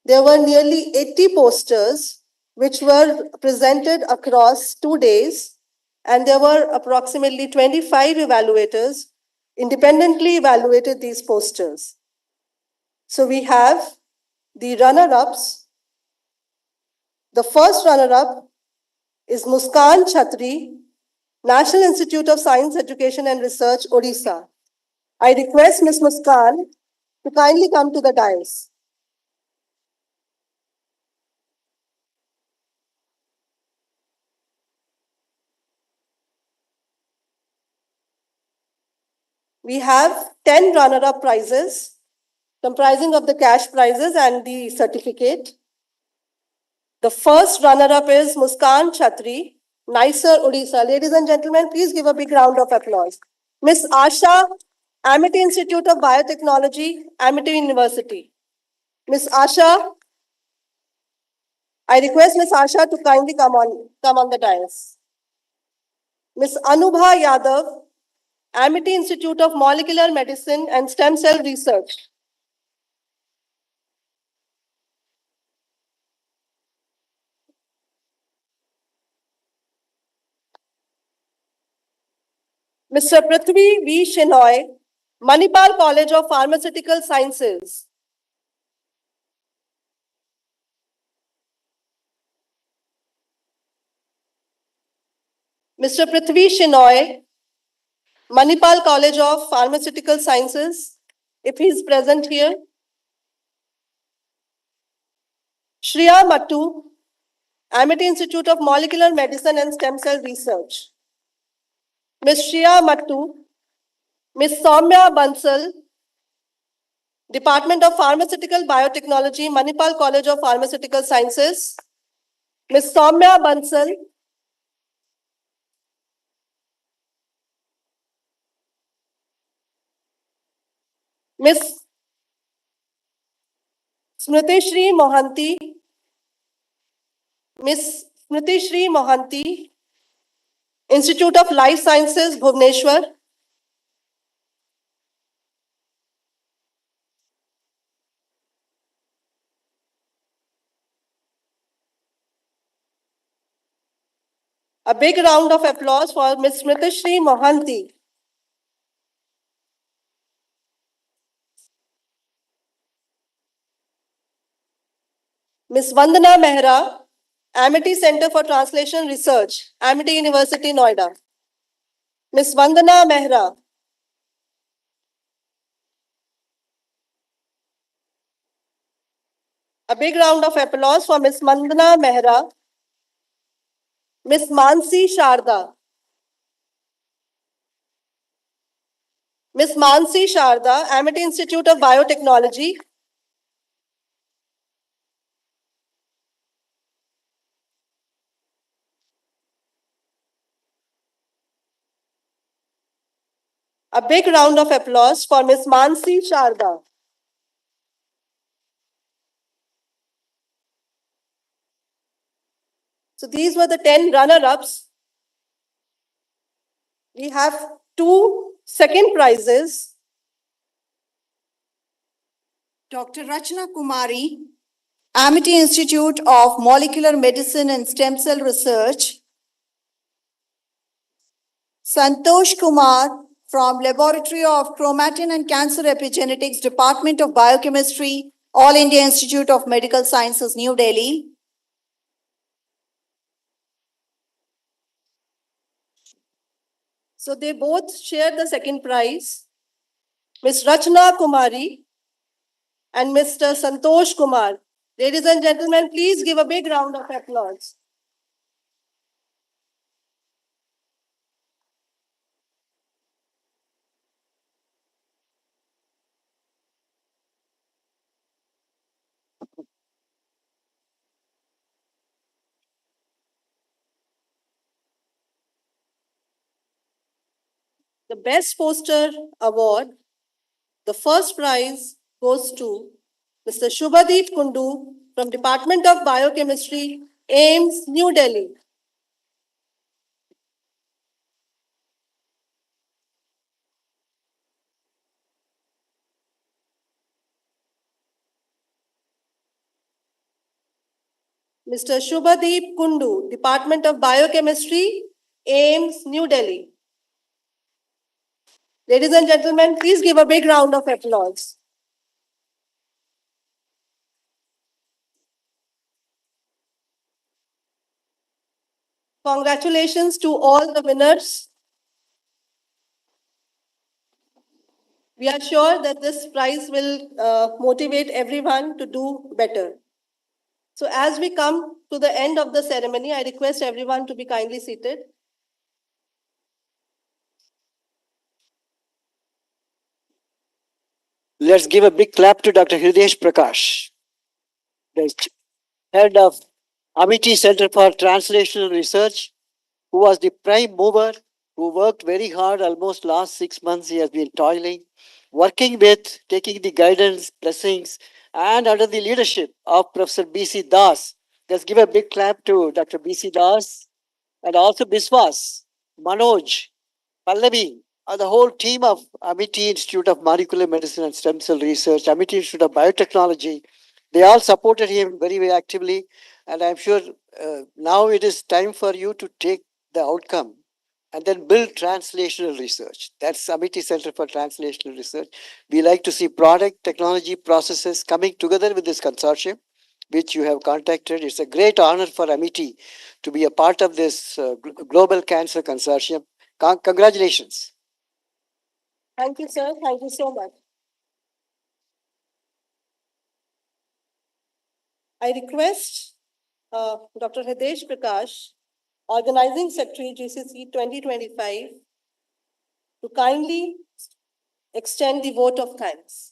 There were nearly 80 posters which were presented across 2 days, and there were approximately 25 evaluators independently evaluated these posters. So we have the runner-ups. The first runner-up is Muskan Chhatri, National Institute of Science, Education and Research, Odisha. I request Ms. Muskan to kindly come to the dais. We have 10 runner-up prizes comprising of the cash prizes and the certificate. The first runner-up is Muskan Chhatri, Mysore, Odisha. Ladies and gentlemen, please give a big round of applause. Ms. Asha, Amity Institute of Biotechnology, Amity University. Ms. Asha, I request Ms. Asha to kindly come on the dais. Ms. Anubha Yadav, Amity Institute of Molecular Medicine and Stem Cell Research. Mr. Prithvi V. Shenoy, Manipal College of Pharmaceutical Sciences. Mr. Prithvi Shenoy, Manipal College of Pharmaceutical Sciences. if he is present here. Shriya Mattu, Amity Institute of Molecular Medicine and Stem Cell Research. Ms. Shriya Mattu, Ms. Soumya Bansal, Department of Pharmaceutical Biotechnology, Manipal College of Pharmaceutical Sciences. Ms. Soumya Bansal, Ms. Smriti Shri Mohanty, Ms. Smriti Shri Mohanty, Institute of Life Sciences, Bhubaneswar. A big round of applause for Ms. Smriti Shri Mohanty. Ms. Vandana Mehra, Amity Center for Translation Research, Amity University, Noida. Ms. Vandana Mehra. A big round of applause for Ms. Vandana Mehra. Ms. Mansi Sharda. Ms. Mansi Sharda, Amity Institute of Biotechnology. A big round of applause for Ms. Mansi Sharda. So these were the 10 runner-ups. We have 2 second prizes. Dr. Rachna Kumari, Amity Institute of Molecular Medicine and Stem Cell Research. Santosh Kumar from Laboratory of Chromatin and Cancer Epigenetics, Department of Biochemistry, All India Institute of Medical Sciences, New Delhi. So they both shared the second prize. Ms. Rachna Kumari and Mr. Santosh Kumar. Ladies and gentlemen, please give a big round of applause. The Best Poster Award, the first prize goes to Mr. Shubhadeep Kundu from Department of Biochemistry, AIMS, New Delhi. Mr. Shubhadeep Kundu, Department of Biochemistry, AIMS, New Delhi. Ladies and gentlemen, please give a big round of applause. Congratulations to all the winners. We are sure that this prize will motivate everyone to do better. So as we come to the end of the ceremony, I request everyone to be kindly seated. Let's give a big clap to Dr. Hridesh Prakash, the head of Amity Center for Translational Research, who was the prime mover, who worked very hard. Almost last 6 months, he has been toiling, working with, taking the guidance, blessings, and under the leadership of Professor B.C. Das. Let's give a big clap to Dr. B.C. Das and also Biswas, Manoj, Pallavi, the whole team of Amity Institute of Molecular Medicine and Stem Cell Research, Amity Institute of Biotechnology. They all supported him very, very actively. And I'm sure now it is time for you to take the outcome and then build translational research. That's Amity Center for Translational Research. We like to see product, technology, processes coming together with this consortium, which you have contacted. It's a great honor for Amity to be a part of this global cancer consortium. Congratulations. Thank you, sir. Thank you so much. I request Dr. Hitesh Prakash, Organizing Secretary GCC 2025, to kindly extend the vote of thanks.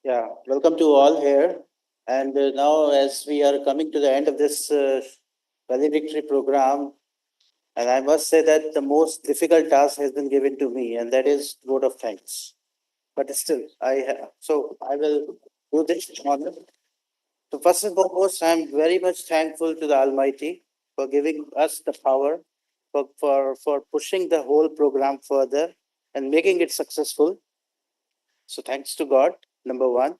Yeah, welcome to all here. And now, as we are coming to the end of this valedictory program, and I must say that the most difficult task has been given to me, and that is vote of thanks. But still, so I will do this honor. So first and foremost, I am very much thankful to the Almighty for giving us the power, for pushing the whole program further and making it successful. So thanks to God, number one.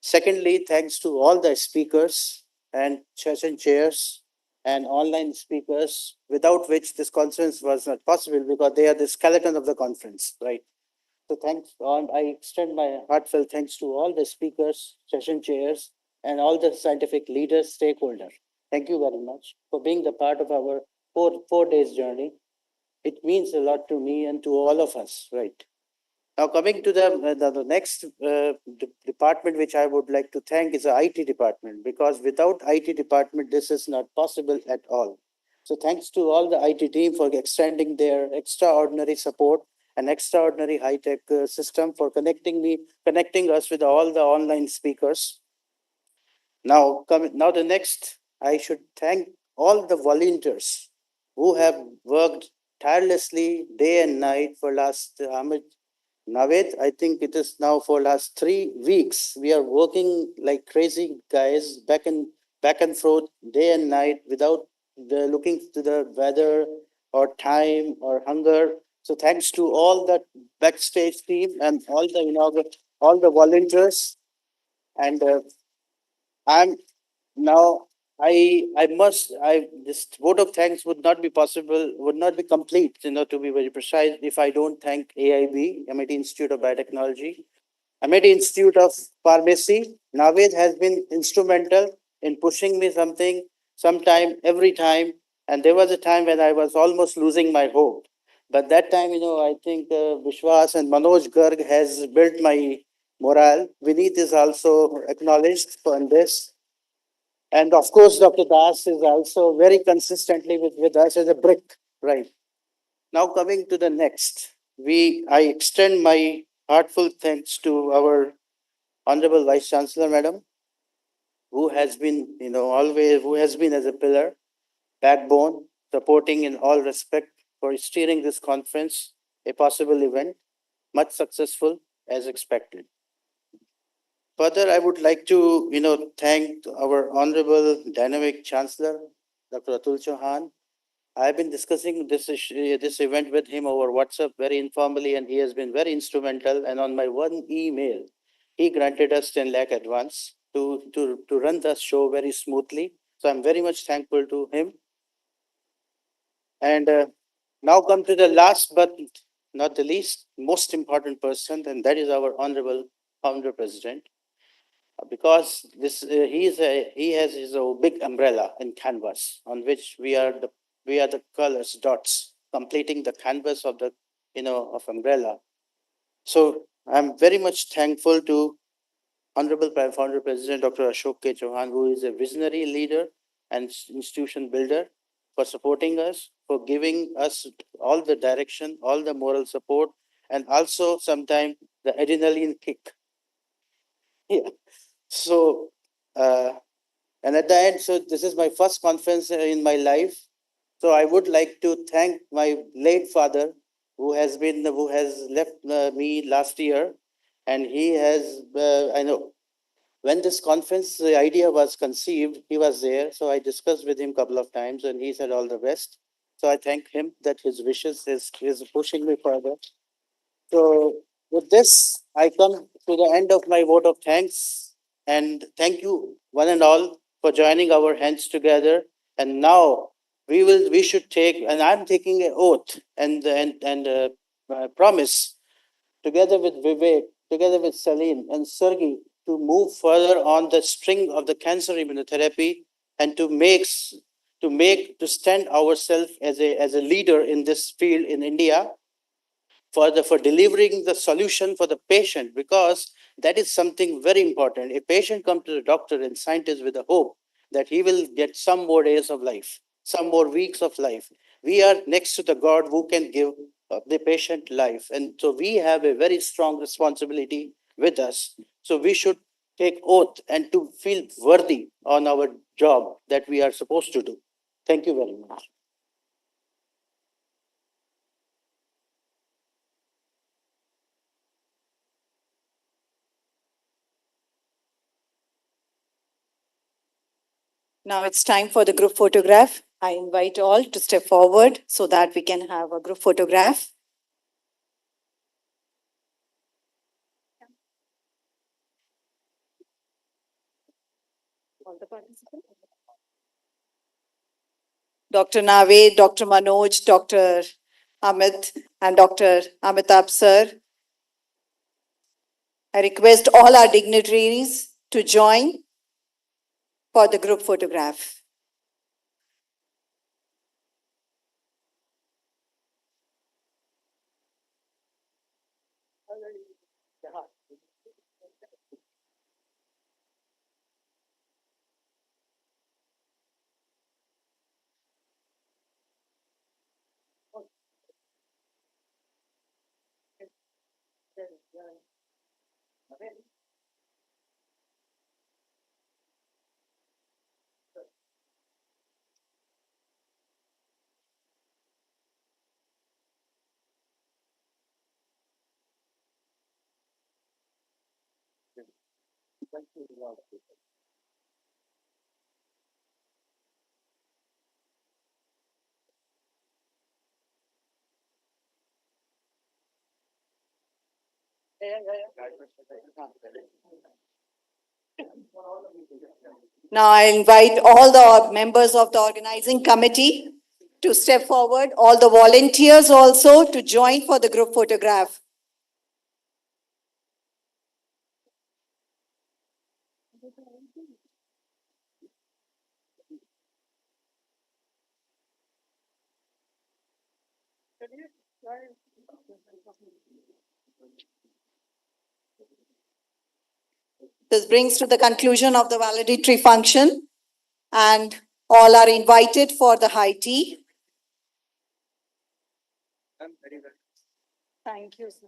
Secondly, thanks to all the speakers and session chairs and online speakers, without which this conference was not possible because they are the skeleton of the conference, right? So thanks, I extend my heartfelt thanks to all the speakers, session chairs, and all the scientific leaders, stakeholders. Thank you very much for being the part of our four days journey. It means a lot to me and to all of us, right? Now, coming to the next department, which I would like to thank is the IT department, because without IT department, this is not possible at all. So thanks to all the IT team for extending their extraordinary support and extraordinary high-tech system for connecting us with all the online speakers. Now, now the next, I should thank all the volunteers who have worked tirelessly day and night for last Naved, I think it is now for last 3 weeks. We are working like crazy guys, back and forth, day and night, without looking to the weather or time or hunger. So thanks to all the backstage team and all the volunteers. And I'm now I this vote of thanks would not be possible, would not be complete, to be very precise, if I don't thank AIB, MIT Institute of Biotechnology, MIT Institute of Pharmacy. Naved has been instrumental in pushing me sometime, every time. And there was a time when I was almost losing my hope. But that time, I think Vishwas and Manoj Garg has built my morale. Vineet is also acknowledged on this. And of course, Dr. Das is also very consistently with us as a brick, right? Now coming to the next, I extend my heartfelt thanks to our Honorable Vice Chancellor, Madam, who has been, who has been as a pillar, backbone, supporting in all respect for steering this conference, a possible event, much successful as expected. Further, I would like to, thank our Honorable Dynamic Chancellor, Dr. Atul Chauhan. I've been discussing this event with him over WhatsApp very informally, and he has been very instrumental. And on my one email, he granted us 10 lakh advance to run the show very smoothly. So I'm very much thankful to him. And now come to the last but not the least, most important person, and that is our Honorable Founder President, because he has his big umbrella in canvas on which we are the colors dots completing the canvas of the of umbrella. So I'm very much thankful to Honorable Founder President Dr. Ashok K. Chauhan, who is a visionary leader and institution builder, for supporting us, for giving us all the direction, all the moral support, and also sometimes the adrenaline kick. Yeah. So, and at the end, so this is my first conference in my life. So I would like to thank my late father, who has left me last year, and he has. I know when this conference the idea was conceived, he was there. So I discussed with him a couple of times, and he said all the best. So I thank him that his wishes is pushing me further. So with this, I come to the end of my vote of thanks, and thank you one and all for joining our hands together. And now we should take, and I'm taking an oath and promise together with Vivek, together with Salim and Sergey, to move further on the string of the cancer immunotherapy and to stand ourselves as a leader in this field in India for delivering the solution for the patient, because that is something very important. A patient comes to the doctor and scientist with a hope that he will get some more days of life, some more weeks of life. We are next to the God who can give the patient life, and so we have a very strong responsibility with us. So we should take oath and to feel worthy on our job that we are supposed to do. Thank you very much. Now it's time for the group photograph. I invite all to step forward so that we can have a group photograph. Dr. Naved, Dr. Manoj, Dr. Amit, and Dr. Amitabh sir. I request all our dignitaries to join for the group photograph. Now I invite all the members of the organizing committee to step forward, all the volunteers also to join for the group photograph. This brings to the conclusion of the valedictory function, and all are invited for the high tea. Thank you, sir.